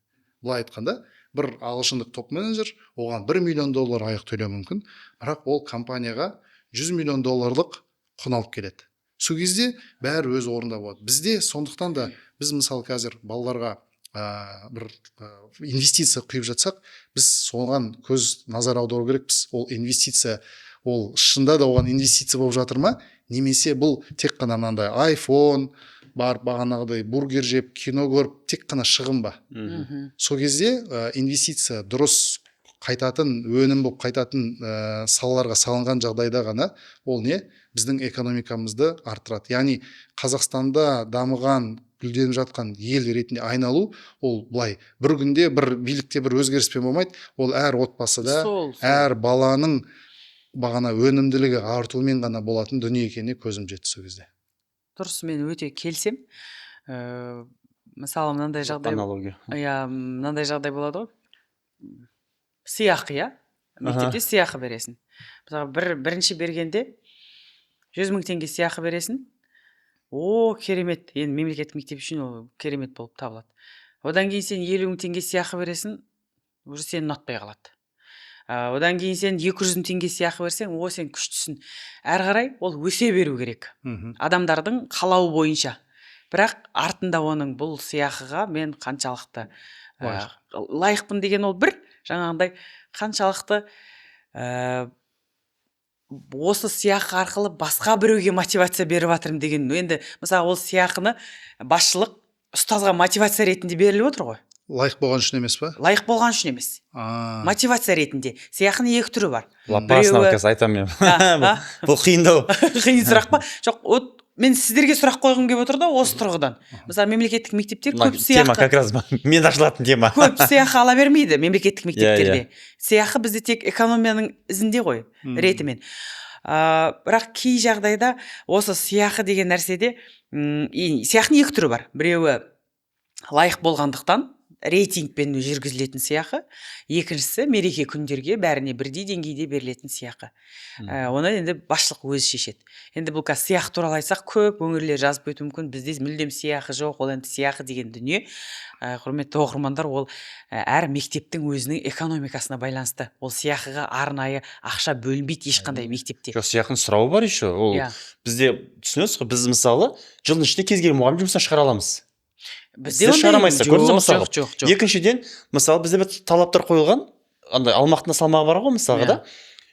Бұлай айтқанда, бір ағылшындық топ менеджер оған $1 миллион айлық төлеу мүмкін, бірақ ол компанияға $100 миллион құн алып келеді. Сол кезде бәрі өз орында болады. Бізде сондықтан да біз мысалы қазір балаларға бір инвестиция құйып жатсақ, біз соған көз назар аудару керекпіз. Ол инвестиция, ол шында да оған инвестиция болып жатыр ма? Немесе бұл тек қана мынандай iPhone бар, бағанағыдай бургер жеп, кино көріп, тек қана шығын ба? Сол кезде инвестиция дұрыс қайтатын, өнім болып қайтатын салаларға салынған жағдайда ғана ол не? Біздің экономикамызды арттырады. Яғни Қазақстанда дамыған, гүлденіп жатқан ел ретінде айналу, ол былай бір күнде, бір билікте бір өзгеріспен болмайды. Ол әр отбасыда, әр баланың бағана өнімділігі артуымен ғана болатын дүние екеніне көзім жетті сол кезде. Дұрыс, мен өте келсем. Мысалы мынандай жағдай, мынандай жағдай болады ғой. Сыйақы, мектепте сыйақы бересің. Мысалы бірінші бергенде 100 мың теңге сыйақы бересің. Керемет. Енді мемлекеттік мектеп үшін ол керемет болып табылады. Одан кейін сен 50 мың теңге сыйақы бересің, уже сені ұнатпай қалады. Одан кейін сен 200 мың теңге сыйақы берсең, сен күштісің. Әрі қарай ол өсе беру керек. Адамдардың қалауы бойынша. Бірақ артында оның бұл сыйақыға мен қаншалықты лайықпын деген ол бір, жаңағындай қаншалықты осы сыйақы арқылы басқа біреуге мотивация беріп жатырмын деген. Енді мысалы ол сыйақыны басшылық ұстазға мотивация ретінде беріліп отыр ғой. Лайық болған үшін емес па? Лайық болған үшін емес. Мотивация ретінде. Сыйақының 2 түрі бар. Лапасына қазір айтамын мен. Бұл қиындау. Қиын сұрақ па? Жоқ, мен сіздерге сұрақ қойғым келіп отыр да осы тұрғыдан. Мысалы мемлекеттік мектептер көп сыйақы. Тема как раз мен ашылатын тема. Көп сыйақы ала бермейді мемлекеттік мектептерде. Сыйақы бізде тек экономияның ізінде ғой, ретімен. Бірақ кей жағдайда осы сыйақы деген нәрседе сыйақының 2 түрі бар. Біреуі лайық болғандықтан рейтингпен жүргізілетін сыйақы, екіншісі мереке күндерге бәріне бірдей деңгейде берілетін сыйақы. Оны енді басшылық өзі шешеді. Енді бұл сыйақы туралы айтсақ, көп өңірлер жазып өтуі мүмкін. Бізде мүлдем сыйақы жоқ. Ол енді сыйақы деген дүние, құрметті оқырмандар, ол әр мектептің өзінің экономикасына байланысты. Ол сыйақыға арнайы ақша бөлінбейді ешқандай мектепте. Жоқ, сыйақының сұрауы бар еще. Ол бізде түсінесіз ғой, біз мысалы жылдың ішінде кез келген мұғалім жұмыстан шығара аламыз. Бізде шығарамайсыздар, көрдіңіз мысалы. Жоқ. Екіншіден, мысалы бізде бір талаптар қойылған, андай алмақтың салмағы бар ғой мысалға да.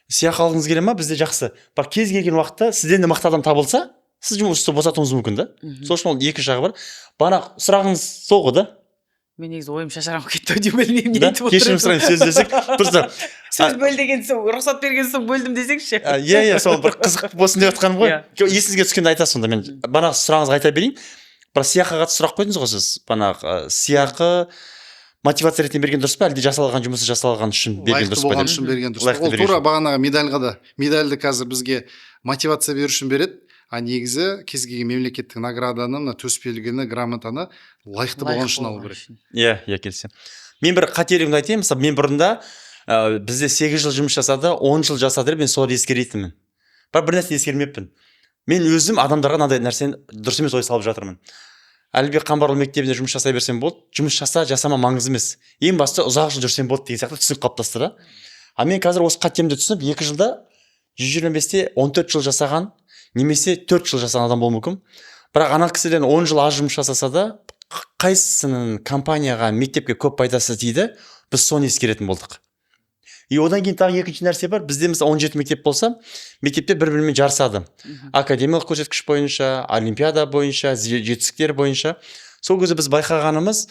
Сыйақы алғыңыз келе ма? Бізде жақсы. Бірақ кез келген уақытта сізден де мықты адам табылса, сіз жұмысты босатуыңыз мүмкін да. Сол үшін ол 2 жағы бар. Бана сұрағыңыз сол ғой да. Мен негізі ойым шашарам кетті деп білмеймін, не айтып отырмын. Кешірім сұраймын, сөз десек. Просто сөз бөл деген соң, рұқсат берген соң бөлдім десеңші. Сол бір қызық болсын деп жатқаным ғой. Есіңізге түскенде айтасыз сонда. Мен бана сұрағыңызға айта берейін. Бірақ сыйақыға қатысты сұрақ қойдыңыз ғой сіз. Банағы сыйақы мотивация ретінде берген дұрыс па, әлде жасалған жұмысы жасалған үшін берген дұрыс па? Лайықты болған үшін берген дұрыс па? Ол тура бағанағы медальға да. Медальді қазір бізге мотивация беру үшін береді, а негізі кез келген мемлекеттік награданы, төсбелгіні, грамотаны лайықты болған үшін алу керек. Иә, келісемін. Мен бір қателігімді айтайын. Мысалы, мен бұрында Бізде 8 жыл жұмыс жасады, 10 жыл жасады, мен соларды ескерейтінмін. Бірақ бір нәрсені ескермеппін. Мен өзім адамдарға мынандай нәрсені дұрыс емес ой салып жатырмын. Әлібек Қамбарұлы мектебінде жұмыс жасай берсем болды, жұмыс жасама маңызды емес. Ең бастысы ұзақ жыл жүрсем болды деген сияқты түсінік қалыптасты да. А мен қазір осы қатемді түсініп, 2 жылда 125-те 14 жыл жасаған, немесе 4 жыл жасаған адам болуы мүмкін. Бірақ ана кісіден 10 жыл аз жұмыс жасаса да, қайсысының компанияға, мектепке көп пайдасы тиді, біз соны ескеретін болдық. И одан кейін тағы екінші нәрсе бар. Бізде мысалы 17 мектеп болса, мектептер бір-бірімен жарысады. Академиялық көрсеткіш бойынша, олимпиада бойынша, жетістіктер бойынша. Сол кезде біз байқағанымыз,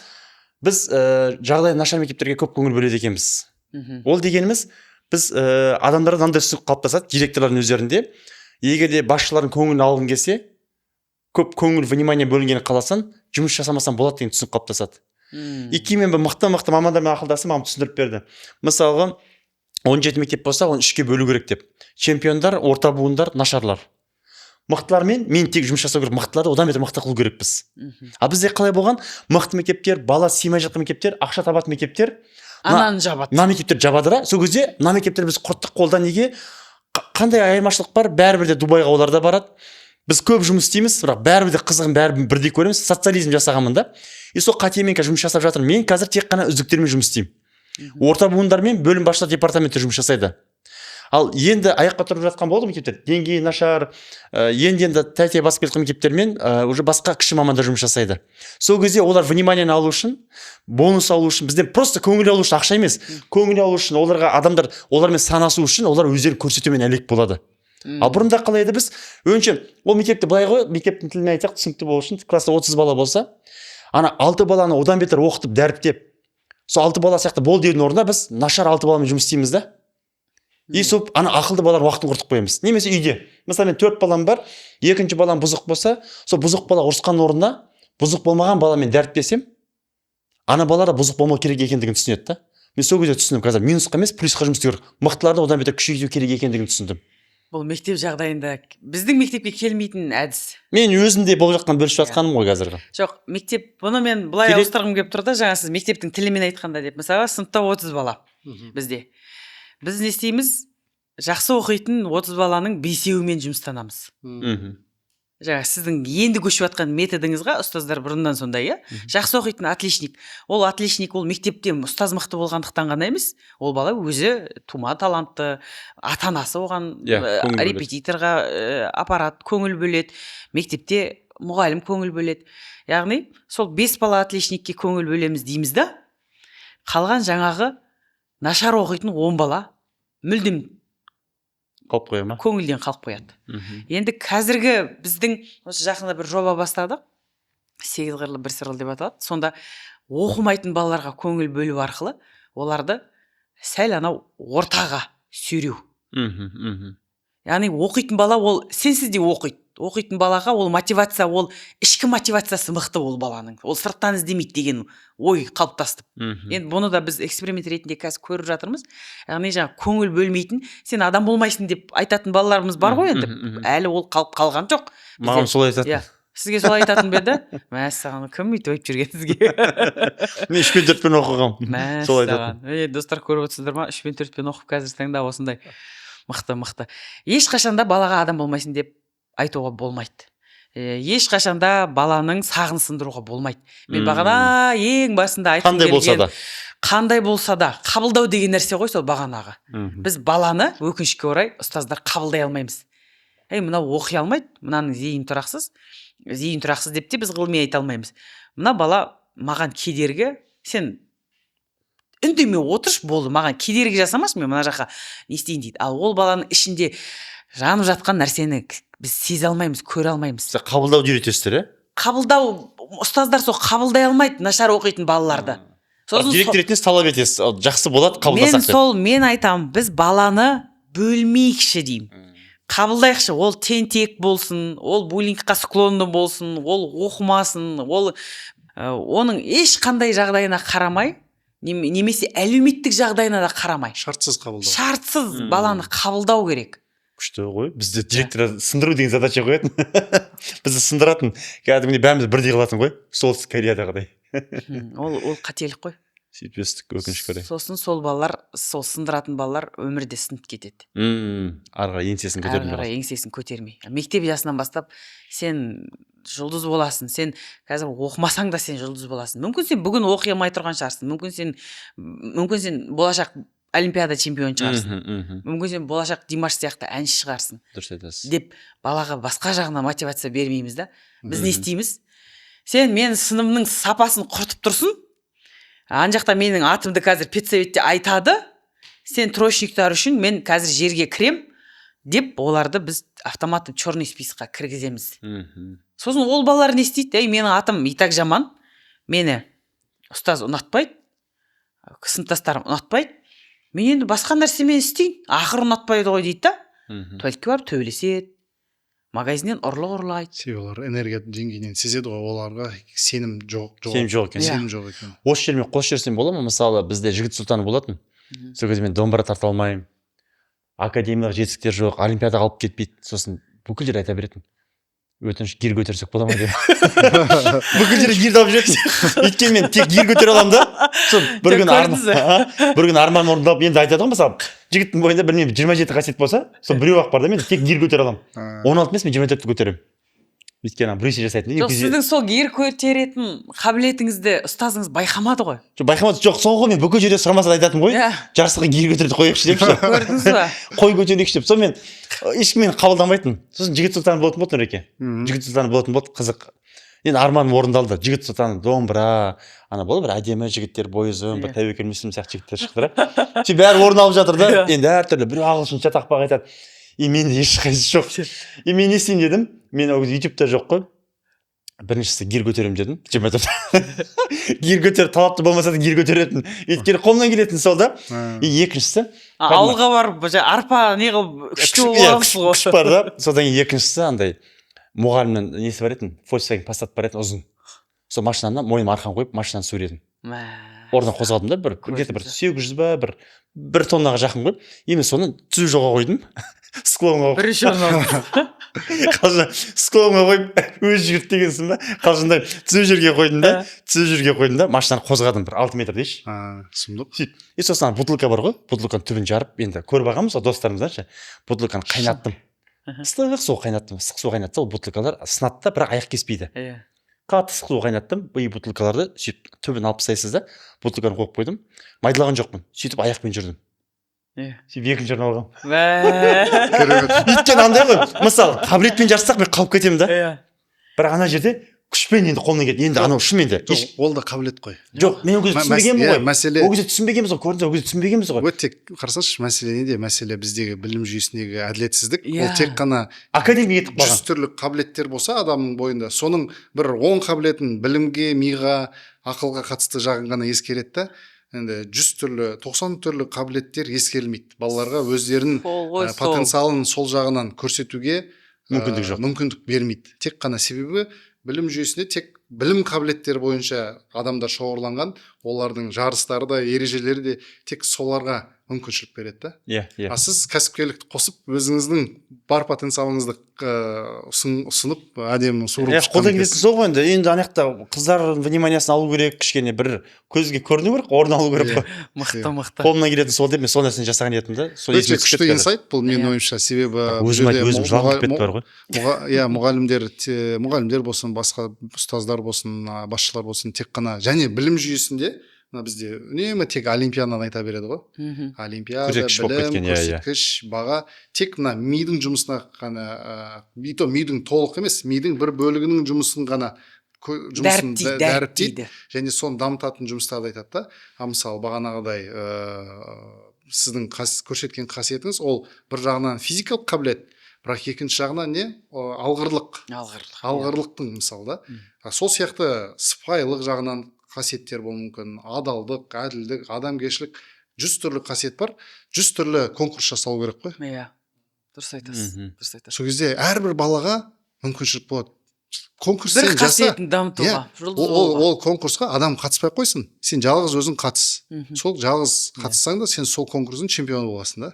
біз жағдай нашар мектептерге көп көңіл бөледі екенбіз. Ол дегеніміз, біз адамдарда мынандай түсінік қалыптасады, директорлардың өздерінде, егер де басшылардың көңілін алғың келсе, көп көңіл внимание бөлінгенін қаласаң, жұмыс жасамасаң болады деген түсінік қалыптасады. И кейін мен мықты мамандармен ақылдасып, маған түсіндіріп берді. Мысалға 17 мектеп болса, оны 3-ке бөлу керек деп. Чемпиондар, орта буындар, нашарлар. Мықтылармен мен тек жұмыс жасау керек, мықтыларды одан бетер мықты қылу керекпіз. А бізде қалай болған? Мықты мектептер, бала сыймай жатқан мектептер, ақша табатын мектептер, ананы жабады. мына мектептер жабады да. Сол кезде мына мектептер біз құрттық қолдан неге? Қандай айырмашылық бар? Бәрібір де Дубайға олар да барады. Біз көп жұмыс істейміз, бірақ бәрібір де қызығын бәрібір бірдей көреміз. Социализм жасағанмын да. И сол қатемен жұмыс жасап жатырмын. Мен қазір тек қана үздіктермен жұмыс істеймін. Орта буындармен бөлім басшылар департаменті жұмыс жасайды. Ал енді аяққа тұрып жатқан болды мектептер, деңгейі нашар, енді тәте басып кеткен мектептермен уже басқа кіші мамандар жұмыс жасайды. Сол кезде олар вниманиені алу үшін, бонус алу үшін, бізден просто көңіл алу үшін, ақша емес, көңіл алу үшін, оларға адамдар олармен санасу үшін, олар өздерін көрсетумен әлек болады. Ал бұрында қалай еді біз? Өңше, ол мектепті былай ғой, мектептің тілімен айтсақ, түсінікті болу үшін, класста 30 бала болса, ана 6 баланы одан бетер оқытып, дәріптеп, сол 6 бала сияқты бол деудің орнына біз нашар 6 баламен жұмыс істейміз да. И сол ана ақылды балалар уақытын құртып қоямыз. Немесе үйде. Мысалы мен 4 балам бар, екінші балам бұзық болса, сол бұзық бала ұрысқан орнына бұзық болмаған баламен дәріптесем, ана бала да бұзық болмау керек екендігін түсінеді да. Мен сол кезде түсіндім, қазір минусқа емес, плюсқа жұмыс істеу керек. Мықтыларды одан бетер күшейту керек екендігін түсіндім. Бұл мектеп жағдайында біздің мектепке келмейтін әдіс. Мен өзімде болып жатқан бөлісіп жатқаным ғой қазіргі. Жоқ, мектеп, бұны мен былай ауыстырғым келіп тұр да, жаңа сіз мектептің тілімен айтқанда деп. Мысалы, сыныпта 30 бала бізде. Біз не істейміз? Жақсы оқитын 30 баланың 5-еуімен жұмыстанамыз. Жаңа сіздің енді көшіп жатқан методыңызға ұстаздар бұрыннан сондай, иә? Жақсы оқитын отличник. Ол отличник, ол мектепте ұстаз мықты болғандықтан ғана емес, ол бала өзі тума талантты, ата-анасы оған репетиторға аппарат көңіл бөледі, мектепте мұғалім көңіл бөледі. Яғни, сол 5 бала отличникке көңіл бөлеміз дейміз да, қалған жаңағы нашар оқитын 10 бала мүлдем қалып қоя ма? Көңілден қалып қояды. Енді қазіргі біздің осы жақында бір жоба бастадық. 8 қырлы 1 сырлы деп аталады. Сонда оқымайтын балаларға көңіл бөлу арқылы оларды сәл анау ортаға сүйреу. Яғни оқитын бала ол сенсіз де оқиды. Оқитын балаға ол мотивация, ол ішкі мотивациясы мықты ол баланың. Ол сырттан іздемейді деген ой қалыптасты. Енді бұны да біз эксперимент ретінде қазір көріп жатырмыз. Яғни жаңа көңіл бөлмейтін, сен адам болмайсың деп айтатын балаларымыз бар ғой енді. Әлі ол қалып қалған жоқ. Маған солай айтатын. Сізге солай айтатын ба еді? Мәссаған, кім өйтіп айтып жүрген сізге? Мен 3 пен 4 пен оқығам. Солай айтатын. Достар көріп отырсыздар ма? 3 пен 4 пен оқып қазір таңда осындай мықты. Ешқашанда балаға адам болмайсың деп айтуға болмайды. Ешқашанда баланың сағын сындыруға болмайды. Мен бағана ең басында айтқым келген, қандай болса да қабылдау деген нәрсе ғой сол бағанағы. Біз баланы өкінішке орай ұстаздар қабылдай алмаймыз. Мынау оқи алмайды, мынаның зейін тұрақсыз деп те біз ғылыми айта алмаймыз. Мына бала маған кедергі, сен үндемей отыршы болды, маған кедергі жасамашы, мен мына жаққа не істейін дейді. Ал ол баланың ішінде жанып жатқан нәрсені біз сезе алмаймыз, көре алмаймыз. Қабылдау үйретесіздер, иә? Қабылдау, ұстаздар сол қабылдай алмайды нашар оқитын балаларды. Директор ретінде талап етесіз, жақсы болады, қабылдасақ деп. Мен айтамын, біз баланы бөлмейікші деймін. Қабылдайықшы, ол тентек болсын, ол буллингқа склонды болсын, ол оқымасын, ол оның ешқандай жағдайына қарамай, немесе әлеуметтік жағдайына да қарамай. Шартсыз қабылдау. Шартсыз баланы қабылдау керек. Күшті ғой, бізде директор сындыру деген задача қоятын. Бізді сындыратын, кәдімгідей бәріміз бірдей қылатын ғой, солтүстік Кореядағыдай. Ол қателік қой. сөйтіп өстік өкінішке орай. Сосын сол балалар, сол сындыратын балалар өмірде сынып кетеді. Ары қарай еңсесін Ары көтермей қарай еңсесін көтермей. Мектеп жасынан бастап сен жұлдыз боласың. Сен қазір оқымасаң да сен жұлдыз боласың. Мүмкін сен бүгін оқи алмай тұрған шығарсың. Мүмкін сен болашақ олимпиада чемпионы шығарсың. Мүмкін сен болашақ Димаш сияқты әнші шығарсың. Дұрыс айтасыз. Деп балаға басқа жағына мотивация бермейміз да. Біз не істейміз? Сен менің сынымның сапасын құртып тұрсың. Ан жақта менің атымды қазір педсоветте айтады. Сен троечниктар үшін мен қазір жерге кірем деп оларды біз автоматты черный списокқа кіргіземіз. Сосын ол балалар не істейді? Менің атым и так жаман. Мені ұстаз ұнатпайды. Сыныптастарым ұнатпайды. Мен енді басқа нәрсемен істейін. Ақыры ұнатпайды ғой дейді да. Туалетке барып төбелеседі. Магазиннен ұрлайды. Олар энергия деңгейінен сезеді ғой, оларға сенім жоқ екен. Сенім жоқ екен. Осы жермен қосып жіберсем бола ма? Мысалы, бізде жігіт сұлтаны болатын. Сол кезде мен домбыра тарта алмаймын. Академиялық жетістіктер жоқ, олимпиадаға алып кетпейді. Сосын бүкіл жер айта беретін. Өтініш гир көтерсек бола ма деп. Бүкіл жер гирді алып жүреді. Өйткені мен тек гир көтере аламын да. Сол бір күні арман орындалып енді айтады ғой, мысалы, жігіттің бойында білмеймін 27 қасиет болса, сол біреу ақ бар да, мен тек гир көтере аламын. 16 емес, мен 24-ті көтеремін. Өйткені брюссель жасайтын. Жоқ, сіздің сол гир көтеретін қабілетіңізді ұстазыңыз байқамады ғой. Байқамады, жоқ, сол ғой, мен бүкіл жерде сұрамаса айтатын ғой. Жарысқа гир көтерді қояйықшы депші. Көрдіңіз ба? Қой көтерейікші деп. Сонымен ешкім мені қабылдамайтын. Сосын жігіт сұлтаны болатын болды Нұреке. Жігіт сұлтаны болатын болды, қызық. Енді арманым орындалды. Жігіт сұлтаны домбыра, ана болды бір әдемі жігіттер, бойы ұзын, бір Тәуекел Мүсілім сияқты жігіттер шықты да. Сөйтіп бәрі орын алып жатыр да. Енді әртүрлі біреу ағылшынша тақпақ айтады. Менде ешқайсысы жоқ. Мен не істейін дедім? Мен ол кезде ютубта жоқ қой. Біріншісі гир көтеремін дедім. Гир көтер, талапты болмаса да гир көтеретін. Өйткені қолымнан келетін сол да. Екіншісі ауылға барып арпа не қылып күшті боласыз ғой. Күш бар да. Содан кейін екіншісі андай мұғалімнің несі бар етін, Volkswagen Passat бар етін ұзын. Сол машинаны мойныма арқан қойып машинаны суретім. Ордан қозғалдым да, где-то бір 800 ба, бір тоннаға жақын қойып, мен соны түзу жолға қойдым. Склонға қойып. Бірінші орын Қалжың склонға қойып, өз жігіт дегенсің ба? Қалжыңдай түзу жерге қойдым да, машинаны қозғадым бір 6 метр дейші. Сұмдық. И сосын бутылка бар ғой, бутылканың түбін жарып, енді көріп ағамыз ғой достарымыздан ше, бутылканы қайнаттым. Ыстық су қайнаттым, ыстық су қайнатса, ол бутылкалар сынады да, бірақ аяқ кеспейді. Қатты ыстық су қайнаттым, бұл бутылкаларды сөйтіп түбін алып тастайсыз да, бутылканы қойып қойдым. Майдалаған жоқпын. Сөйтіп аяқпен жүрдім. Сөйтіп екінші орын алғам. Өйткені андай ғой, мысалы, қабілетпен жарыссақ мен қалып кетемін да. Бірақ ана жерде күшпен енді қолынан келді. Енді анау шынымен де. Ол да қабілет қой. Жоқ, мен ол кезде түсінбегенмін ғой. Мәселе Ол кезде түсінбегенбіз ғой, көрдіңіз, ол кезде түсінбегенбіз ғой. Өте қарасаңшы, мәселе неде? Мәселе біздегі білім жүйесіндегі әділетсіздік. Ол тек қана академияға кетіп қалған. 100 түрлі қабілеттер болса адамның бойында, соның бір 10 қабілетін білімге, миға, ақылға қатысты жағын ғана ескереді да. Енді 100 түрлі, 90 түрлі қабілеттер ескерілмейді. Балаларға өздерінің потенциалын сол жағынан көрсетуге мүмкіндік бермейді. Тек қана себебі білім жүйесінде тек білім қабілеттері бойынша адамдар шоғырланған, олардың жарыстары да, ережелері де тек соларға мүмкіншілік береді да. Сіз кәсіпкерлікті қосып, өзіңіздің бар потенциалыңызды ұсынып, әдемі суырып шыққан. Қолдан келетін сол ғой енді. Енді анаяқта қыздар вниманиясын алу керек, кішкене бір көзге көріну керек, орын алу керек. Мықты. Қолымнан келетін сол деп, мен сол нәрсені жасаған едім да. Өте күшті инсайт бұл менің ойымша, себебі өзім жалғып кетті бар ғой. Мұғалімдер болсын, басқа ұстаздар болсын, басшылар болсын, тек қана және білім жүйесінде бізде үнемі тек олимпиаданы айта береді ғой. Олимпиада, білім, көрсеткіш, баға тек мына мидың жұмысына ғана, мидың толық емес, мидың бір бөлігінің жұмысын ғана дәріптейді және соны дамытатын жұмыстарды айтады да. Мысалы бағанағыдай сіздің көрсеткен қасиетіңіз ол бір жағынан физикалық қабілет, бірақ екінші жағынан не? Алғырлықтың мысалы да. Сол сияқты сыпайылық жағынан қасиеттер болуы мүмкін, адалдық, әділдік, адамгершілік, 100 түрлі қасиет бар, 100 түрлі конкурс жасау керек қой. Дұрыс айтасыз. Сол кезде әрбір балаға мүмкіншілік болады. Конкурс бір қасиетін дамытуға, ол конкурсқа адам қатыспай қойсын, сен жалғыз өзің қатыс. Сол жалғыз қатыссаң да сен сол конкурстың чемпионы боласың да.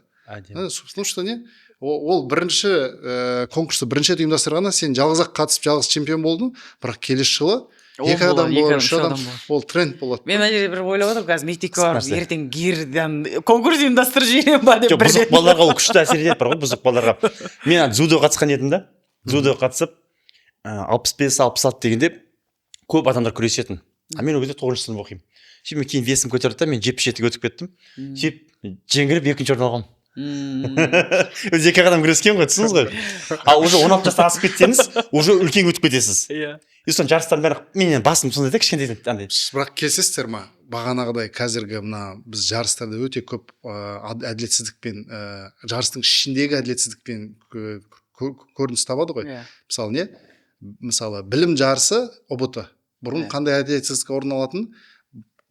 Собственно, что не? Ол бірінші конкурсты бірінші ұйымдастырғанда сен жалғыз ақ қатысып жалғыз чемпион болдың, бірақ келесі жылы екі адам екі болар адам, үш үш адам адам болады. ол тренд болады. Мен ана жерде бір ойлап отырмын, қазір мектепке барып Нәрсе. ертең гирдан конкурс ұйымдастырып жіберем ба деп. жоқ бұзық балаларға ол күшті әсер етеді бар ғой бұзық балаларға. Мен ана дзюдо қатысқан едім да, дзюдоға қатысып 65-66 дегенде көп адамдар күресетін. А мен ол кезде 9-шы сынып оқимын. Сөйтіп мен кейін весім көтерді да, мен 77-ге өтіп кеттім. Сөйтіп жеңіліп 2-ші орын алғанмын. Өзі екі адам күрескен ғой, түсініңіз ғой. Ал уже 16 жасқа асып кетсеңіз, уже үлкен өтіп кетесіз. Иә. И соны жарыстардың бәрі менен басым сондай да, кішкентай андай. Бірақ келісесіздер ма, бағанағыдай қазіргі мына біз жарыстарда өте көп әділетсіздікпен, жарыстың ішіндегі әділетсіздікпен көрініс табады ғой. Мысалы не? Мысалы білім жарысы ұбт. Бұрын қандай әділетсіздік орын алатын,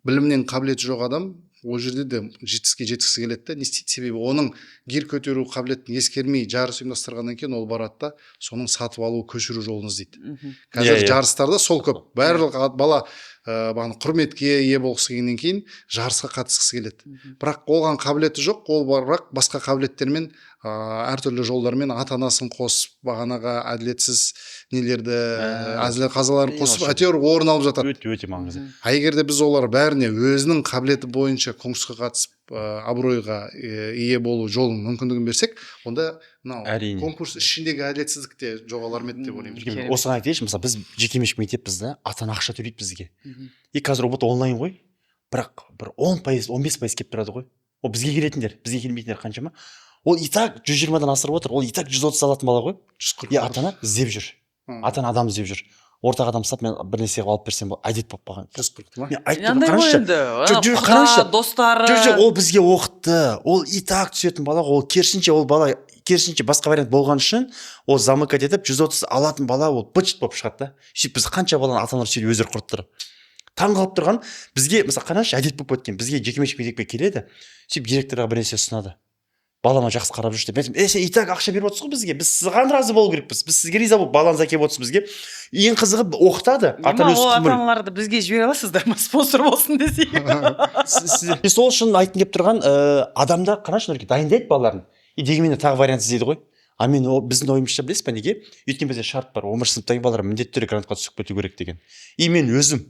білімнен қабілеті жоқ адам ол жерде де жеткісі келеді да. Не істейді? Себебі оның гир көтеру қабілетін ескермей жарыс ұйымдастырғаннан кейін ол барады да соның сатып алу, көшіру жолын іздейді. Қазір жарыстарда сол көп. Барлық бала құрметке ие болғысы келгеннен кейін жарысқа қатысқысы келеді. Бірақ оған қабілеті жоқ, ол бірақ басқа қабілеттермен әртүрлі жолдармен ата-анасын қосып, бағанаға әділетсіз нелерді, әзілі қазаларын қосып, әйтеуір орын алып жатады. Өте маңызды. А егер де біз олар бәріне өзінің қабілеті бойынша конкурсқа қатысып, абыройға ие болу жолын мүмкіндігін берсек, онда мынау конкурс ішіндегі әділетсіздік те жоғалар ма еді деп ойлаймын. Осыған айтайыншы, мысалы біз жекеменшік мектеппіз да, ата-ана ақша төлейді бізге. И қазір ұбт онлайн ғой, бірақ бір 10%, 15% келіп тұрады ғой. Ол бізге келетіндер, бізге келмейтіндер қаншама? Ол и так 120-дан асырып отыр, ол и так 130 алатын бала ғой. И ата-ана іздеп жүр. Ата-ана адам іздеп жүр. Ортақ адам ұстап, мен бір нәрсе алып берсем, әдет болып қалған. 140 ма? Мен айттым, қараңызшы. Достары. Ол бізге оқытты. Ол и так түсетін бала, ол керісінше басқа вариант болған үшін, ол замыкать етіп 130 алатын бала, ол бычыт болып шығады да. Сөйтіп біз қанша баланы ата-аналар сөйтіп өздері құрттыр. Таң қалып тұрған, бізге мысалы қараңызшы, әдет болып өткен, бізге жекеменшік мектепке келеді, сөйтіп директорға бір нәрсе ұсынады. Балама жақсы қарап жүрші деп. Мен сен и так ақша беріп отырсыз ғой бізге. Біз сізған разы болу керекпіз. Біз сізге риза болып балаңыз әкеліп отырсыз бізге. Ең қызығы оқытады. Ата-аналарды бізге жібере аласыздар ма, спонсор болсын десек. Сол үшін айтын келіп тұрған адамда қараңызшы дайындайды балаларын. И дегенмен тағы вариант іздейді ғой. А мен біздің ойымызша білесіз ба неге? Өйткені бізде шарт бар. 11 сыныптағы балалар міндетті түрде грантқа түсіп кету керек деген. И мен өзім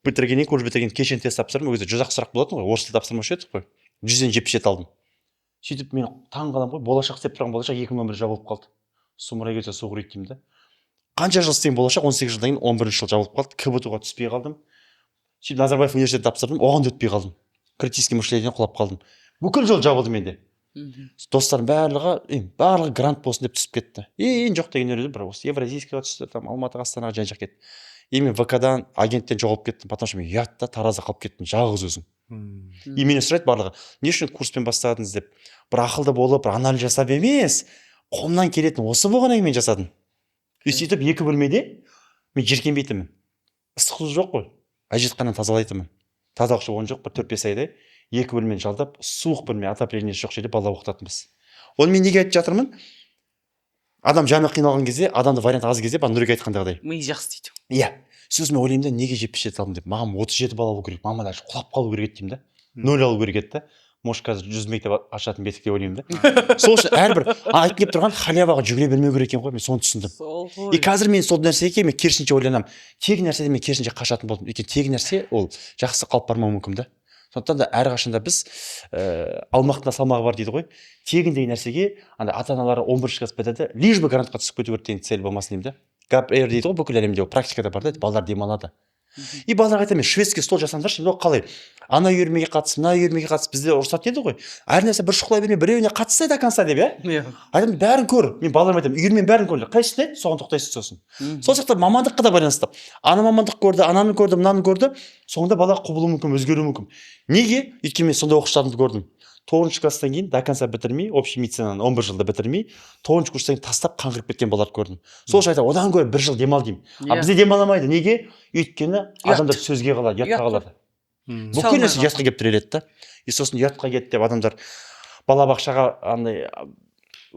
бітіргеннен колледж бітірген кешен тест тапсырдым. Ол кезде 100 сұрақ болатын ғой. Орыс тілі тапсырмаушы едік қой. 100-ден 77 алдым. Сөйтіп мен таң қалам ғой, болашақ істеп тұрған болашақ 2011 жабылып қалды. Сұмырай кетсе су құриды деймін да. Қанша жыл істеген болашақ 18 жылдан кейін 11 жыл жабылып қалды. КБТУ-ға түспей қалдым. Сөйтіп Назарбаев университетін тапсырдым, оған да өтпей қалдым. Критический мышлениядан құлап қалдым. Бүкіл жол жабылды менде. Достарым барлығы грант болсын деп түсіп кетті. Ең жоқ деген өреді, бір осы Евразийскийға түсті, там Алматыға, Астанаға жан жақ кетті. Мен ВК-дан, агенттен жоғалып кеттім, потому что мен ұятта Таразда қалып кеттім, жалғыз өзім. И менен сұрайды барлығы, не үшін курспен бастадыңыз деп. Бір ақылды болып, бір анализ жасап емес, қолымнан келетін осы болғаннан кейін мен жасадым. Сөйтіп 2 бөлмеде мен жеркенбейтінмін. Ыстық су жоқ қой. Әжетхананы тазалайтынмын. Тазалықшы болған жоқ, бір 4-5 айдай 2 бөлмені жалдап, суық бөлме, отопление жоқ жерде бала оқытатынбыз. Оны мен неге айтып жатырмын? Адам жаны қиналған кезде, адамды вариант аз кезде, Нұреке айтқандағыдай. Ми жақсы дейді. Иә. Сөзіме ойлаймын да, неге 77 алдым деп. Маған 37 бала алу керек. Мама даже құлап қалу керек деймін да. 0 алу керек еді да. Может, қазір 100 мектеп ашатын бетік деп ойлаймын да. Сол үшін әрбір айтып келіп тұрған халяваға жүгіре бермеу керек екен ғой, мен соны түсіндім. И қазір мен сол нәрсеге мен керісінше ойланамын. Тегін нәрседен мен керісінше қашатын болдым. Өйткені тегін нәрсе ол жақсы қалып бармауы мүмкін да. Сондықтан да әрқашанда біз алмақтың салмағы бар дейді ғой. Тегін деген нәрсеге ата-аналары 11 класс бітірді, лишь бы грантқа түсіп кету керек деген цель болмасын деймін да. ГАП-Р дейді ғой, бүкіл әлемде практикада бар да, балалар демалады. И балаларға айтамын, шведский стол жасаңдаршы, қалай? Ана үйірмеге қатысып, мына үйірмеге қатысып, бізде рұқсат еді ғой. Әр нәрсе бір шұқылай бермей, біреуіне қатысса до конца деп, иә? Айтамын, бәрін көр. Мен балаларыма айтамын, үйірмен бәрін көр. Қайсысын айт, соған тоқтайсыз сосын. Сол сияқты мамандыққа да байланысты. Ана мамандық көрді, ананы көрді, мынаны көрді, соңында бала құбылуы мүмкін, өзгеруі мүмкін. Неге? Өйткені мен сондай оқушыларымды көрдім. 9 класстан кейін до конца бітірмей, общий медицинаны 11 жылда бітірмей, 9 курстан кейін тастап қаңғырып кеткен балаларды көрдім. Сол үшін айтамын, одан гөрі 1 жыл демал деймін. А бізде демаламайды. Неге? Өйткені адамдар сөзге қалады, ұятқа қалады. Бүкіл нәрсе ұятқа келіп тіреледі да. И сосын ұятқа кетті деп адамдар балабақшаға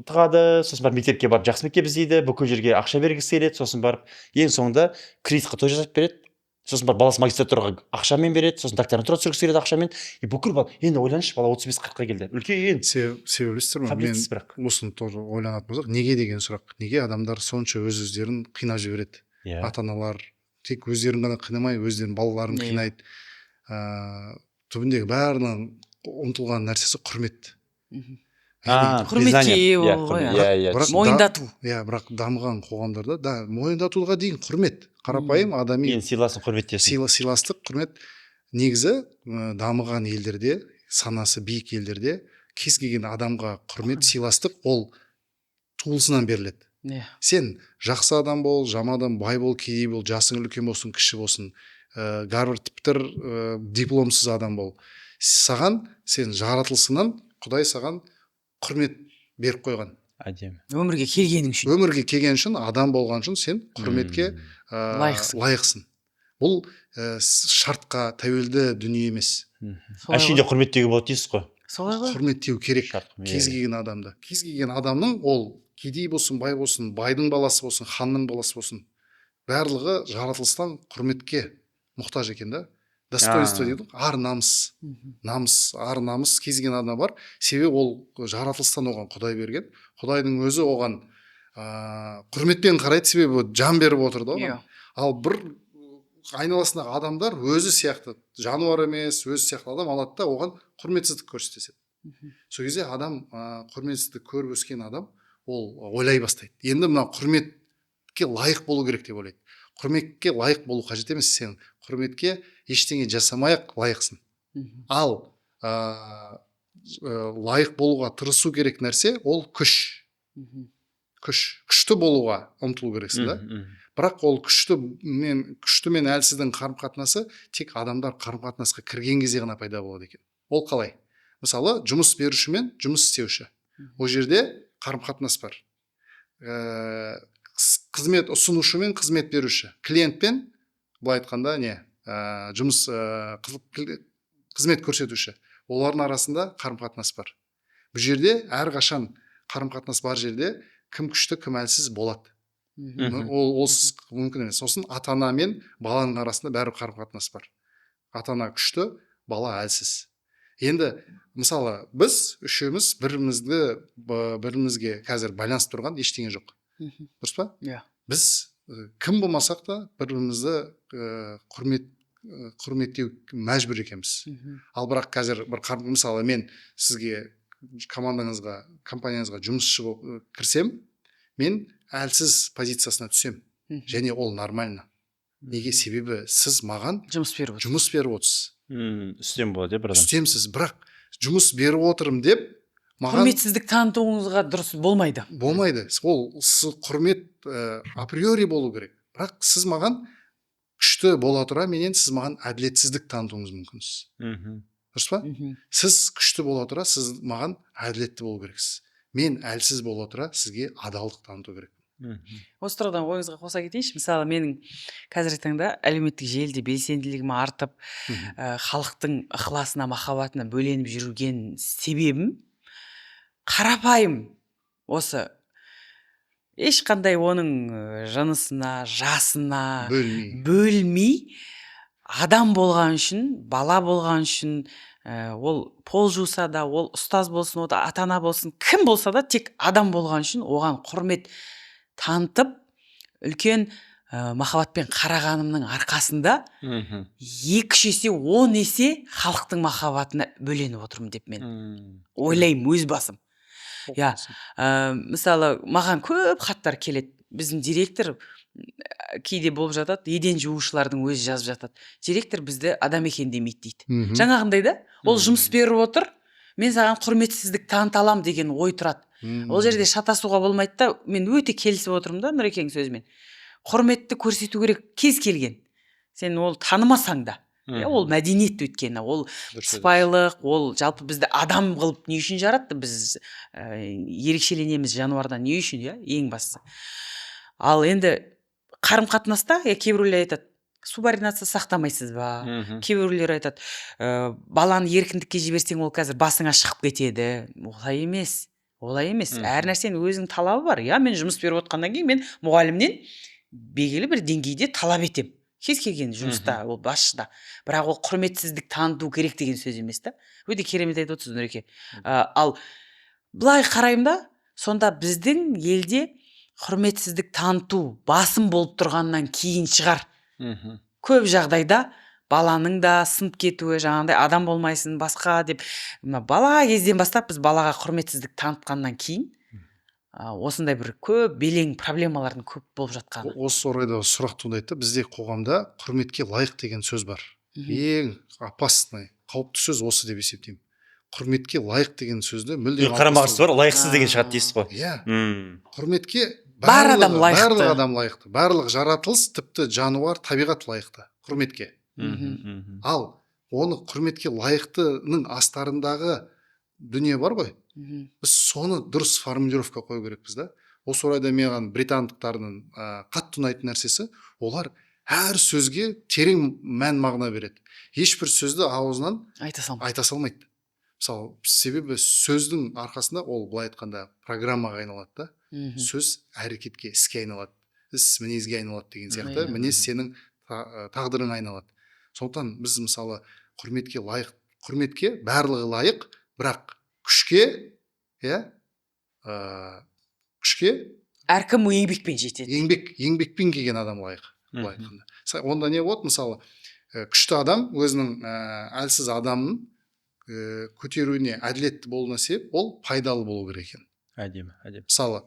тығады, сосын барып мектепке барып жақсы мектеп іздейді, бүкіл жерге ақша бергісі келеді, сосын барып ең соңында кредитқа той жасап береді. Сосын бар баласы магистратураға ақшамен береді, сосын докторантура түсіргісі келеді ақшамен. И бүкіл бала, енді ойланышы, бала 35-40-ға келді. Үлкен себептер ма? Мен осыны тоже ойланатын болсақ, неге деген сұрақ. Неге адамдар сонша өздерін қинап жібереді? Ата-аналар тек өздерін ғана қинамай, өздерінің балаларын қинайды. Түбіндегі бәрінің ұмтылған нәрсесі құрмет. Құрметтеу ғой. Мойындату. Бірақ дамыған қоғамдарда мойындатуға дейін құрмет. Қарапайым адами. Енді сыйласын, құрметтесін. Сыйластық, құрмет. Негізі дамыған елдерде, санасы биік елдерде кез келген адамға құрмет, сыйластық ол туылысынан беріледі. Сен жақсы адам бол, жаман адам, бай бол, кедей бол, жасың үлкен болсын, кіші болсын, Гарвард бітір, дипломсыз адам бол. Саған, сен жаратылысынан Құдай саған құрмет беріп қойған. Әдемі. Өмірге келгенің үшін. Өмірге келген үшін, адам болған үшін сен құрметке лайықсың. Бұл шартқа тәуелді дүние емес. Әшейінде құрметтеуге болады дейсіз ғой. Солай ғой. Құрметтеу керек кез келген адамды. Кез келген адамның ол кедей болсын, бай болсын, байдың баласы болсын, ханның баласы болсын, барлығы жаратылыстан құрметке мұқтаж екен да. Достоинство дейді, ар намыс. Ар намыс кез келген адам бар. Себебі ол жаратылыстан оған Құдай берген. Құдайдың өзі оған құрметпен қарайды, себебі жан беріп отыр да оған. Ал бір айналасындағы адамдар өзі сияқты жануар емес, өзі сияқты адам алады да оған құрметсіздік көрсетеді. Сол кезде адам құрметсіздік көріп өскен адам ол ойлай бастайды. Енді мына құрметке лайық болу керек деп ойлайды. Құрметке лайық болу қажет емес, сен құрметке ештеңе жасамай-ақ лайықсың. Ал лайық болуға тырысу керек нәрсе ол күш. Күшті болуға ұмтылу керексің да. Бірақ ол күшті мен әлсіздің қарым-қатынасы тек адамдар қарым-қатынасқа кірген кезде ғана пайда болады екен. Ол қалай? Мысалы, жұмыс беруші мен жұмыс істеуші. Ол жерде қарым-қатынас бар. Қызмет ұсынушы мен қызмет беруші. Клиент пен, былай айтқанда, қызмет көрсетуші. Олардың арасында қарым-қатынас бар. Бұл жерде әрқашан қарым-қатынас бар жерде кім күшті, кім әлсіз болады. Олсыз мүмкін емес. Сосын ата-ана мен баланың арасында бәрі қарым-қатынас бар. Ата-ана күшті, бала әлсіз. Енді мысалы біз үшеуміз бірімізге қазір байланысып тұрған ештеңе жоқ. Дұрыс па? Біз кім болмасақ та бірімізді құрметтеу мәжбүр екенбіз. Ал бірақ қазір мысалы мен сізге компанияңызға жұмысшы болып кірсем, мен әлсіз позициясына түсем. Және ол нормально. Неге? Себебі сіз маған жұмыс беріп отырсыз. Үстем болады, бір адам. Үстемсіз, бірақ жұмыс беріп отырым деп маған құрметсіздік танытуыңызға дұрыс болмайды. Болмайды. Ол құрмет априори болу керек. Бірақ сіз маған күшті бола тұра, менен сіз маған әділетсіздік танытуыңыз мүмкінсіз. Дұрыс па? Сіз күшті бола тұра, сіз маған әділетті болу керексіз. Мен әлсіз бола тұра, сізге адалдық таныту керек. Осы тұрғыдан ойыңызға қоса кетейінші. Мысалы, менің қазіргі таңда әлеуметтік желіде белсенділігім артып, халықтың ықыласына, махаббатына бөленіп жүрген себебім қарапайым осы ешқандай оның жынысына, жасына бөлмей адам болған үшін, бала болған үшін, ол пол жуса да, ол ұстаз болсын, ол ата-ана болсын, кім болса да тек адам болған үшін оған құрмет танытып, үлкен махаббатпен қарағанымның арқасында 2-3 есе, 10 есе халықтың махаббатына бөленіп отырмын деп мен ойлаймын өз басым. Мысалы, маған көп хаттар келеді. Біздің директор кейде болып жатады, еден жуушылардың өзі жазып жатады. Директор бізді адам екен демейді дейді. Жаңағындай да, ол жұмыс беріп отыр, мен саған құрметсіздік таныта алам деген ой тұрады. Ол жерде шатасуға болмайды да, мен өте келісіп отырмын да Нұрекең сөзімен. Құрметті көрсету керек кез келген. Сен ол танымасаң да. Ол мәдениет өйткені, ол сыпайылық, ол жалпы бізді адам қылып не үшін жаратты? Біз ерекшеленеміз жануардан не үшін, ең бастысы. Ал енді қарым-қатынаста кейбіреулер айтады, субординация сақтамайсыз ба? Кейбіреулер айтады, баланы еркіндікке жіберсең, ол қазір басыңа шығып кетеді. Олай емес. Әр нәрсенің өзінің талабы бар. Мен жұмыс беріп отқаннан кейін мен мұғалімнен белгілі бір деңгейде талап етем. Кез келген жұмыста, ол басшыда. Бірақ ол құрметсіздік таныту керек деген сөз емес та. Өте керемет айтып отырсыз, Нұреке. Ал былай қараймын да, сонда біздің елде құрметсіздік таныту басым болып тұрғаннан кейін шығар көп жағдайда баланың да сынып кетуі, жаңағыдай адам болмайсың басқа деп, мына бала кезден бастап біз балаға құрметсіздік танытқаннан кейін осындай бір көп белең проблемалардың көп болып жатқаны. Осы орайда сұрақ туындайды да, бізде қоғамда құрметке лайық деген сөз бар. Ең опасный, қауіпті сөз осы деп есептеймін. Құрметке лайық деген сөзді мүлдем қарама-қарсы бар, лайықсыз деген шығады дейсіз ғой. Иә. Құрметке бар адам лайықты. барлық адам лайықты. Барлық жаратылыс, тіпті жануар, табиғат лайықты құрметке. Ал оны құрметке лайықтының астарындағы дүние бар ғой. Біз соны дұрыс формулировка қою керекпіз да. Осы орайда маған британдықтардың қатты ұнайтын нәрсесі, олар әр сөзге терең мән мағына береді. Ешбір сөзді аузынан айта салмайды. Мысалы, себебі сөздің арқасында ол былай айтқанда программаға айналады да. Сөз әрекетке, іске айналады. Іс мінезге айналады деген сияқты. Мінез сенің тағдырыңа айналады. Сондықтан біз мысалы құрметке барлығы лайық, бірақ күшке әркім еңбекпен жетеді. Еңбекпен келген адам лайық. Онда не болады? Мысалы, күшті адам өзінің әлсіз адамның көтеруіне әділетті болуына себеп, ол пайдалы болу керек екен. Әдемі. Мысалы,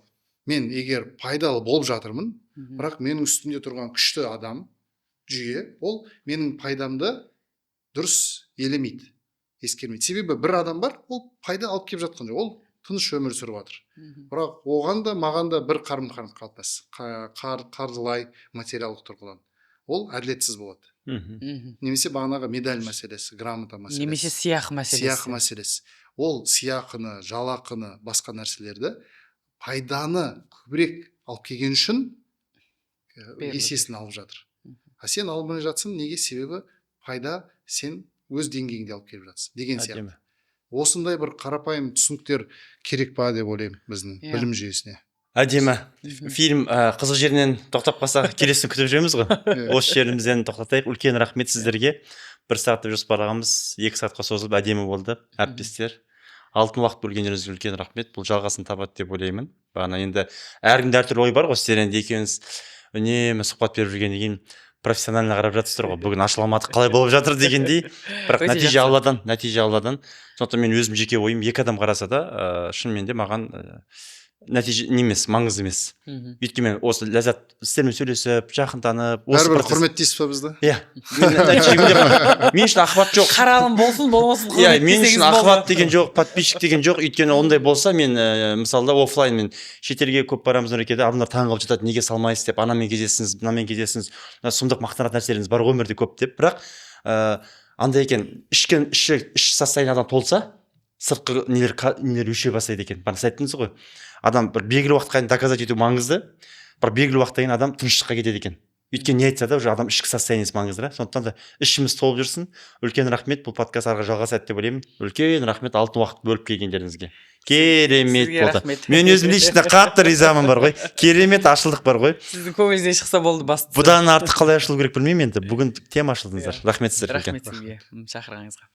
мен егер пайдалы болып жатырмын, бірақ менің үстінде тұрған күшті адам жүйе, ол менің пайдамды дұрыс елемейді, ескермейді. Себебі бір адам бар, ол пайда алып келіп жатқан жоқ, ол тыныш өмір сүріп жатыр. Бірақ оған да маған да бір қарым-қатынас қалыптасты, қаржылай, материалдық тұрғыдан. Ол әділетсіз болады. Немесе бағанағы медаль мәселесі, грамота мәселесі. Немесе сыйақы мәселесі. Ол сыйақыны, жалақыны, басқа нәрселерді пайданы көбірек алып келген үшін есесін алып жатыр. Сен алмай жатсың, неге? Себебі пайда сен өз деңгейіңде алып келіп жатсың деген сияқты. Осындай бір қарапайым түсініктер керек па деп ойлаймын біздің білім жүйесіне. Әдемі. Фильм қызық жерінен тоқтап қалсақ, келесін күтіп жүреміз ғой. Осы жерімізден тоқтатайық. Үлкен рахмет сіздерге. 1 сағат деп жоспарлағанбыз, 2 сағатқа созылып әдемі болды. Әріптестер, алтын уақыт бөлгендеріңізге үлкен рахмет. Бұл жалғасын табады деп ойлаймын. Бағана енді әркімде әртүрлі ой бар ғой, сіздер енді екеуіңіз үнемі сұхбат беріп жүргеннен кейін профессионально қарап жатырсыздар ғой. Бүгін ашыла алмадық, қалай болып жатыр дегендей. Бірақ нәтиже Алладан. Сондықтан мен өзім жеке ойым, 2 адам қараса да, шынымен де маған нәтиже немес, маңызды емес. Өйткені осы ләззат сіздермен сөйлесіп, жақынданып, бәрібір құрметтейсіз ба бізді? Иә. Мен үшін ахват жоқ. Қаралым болсын, болмасын құрметтесеңіз болды. Мен үшін ахват деген жоқ, подписчик деген жоқ. Өйткені ондай болса, мен мысалы офлайн мен шетелге көп барамыз нұрекеде, адамдар таң қалып жатады, неге салмайсыз деп, анамен кездесіңіз, мынамен кездесіңіз, сұмдық мақтанатын нәрселеріңіз бар ғой өмірде көп деп. Бірақ андай екен, іш состояние адам толса, сыртқы нелер өше бастайды екен. Бана сіз айттыңыз ғой. Адам бір белгілі уақытқа дейін доказать ету маңызды, бір белгілі уақытқа дейін адам тыныштыққа кетеді екен. Өйткені не айтса да уже адам ішкі состояниесі маңызды. Сондықтан да ішіміз толып жүрсін. Үлкен рахмет, бұл подкаст арға жалғасады деп ойлаймын. Үлкен рахмет алтын уақыт бөліп келгендеріңізге. Керемет болды. Мен өзім лично қатты ризамын бар ғой. Керемет ашылдық бар ғой. Сіздің көңіліңізден шықса болды бастысы. Бұдан артық қалай ашылу керек білмеймін енді. Бүгін тема ашылдыңыздар. Рахмет сіздерге. Рахмет сізге шақырғаныңызға.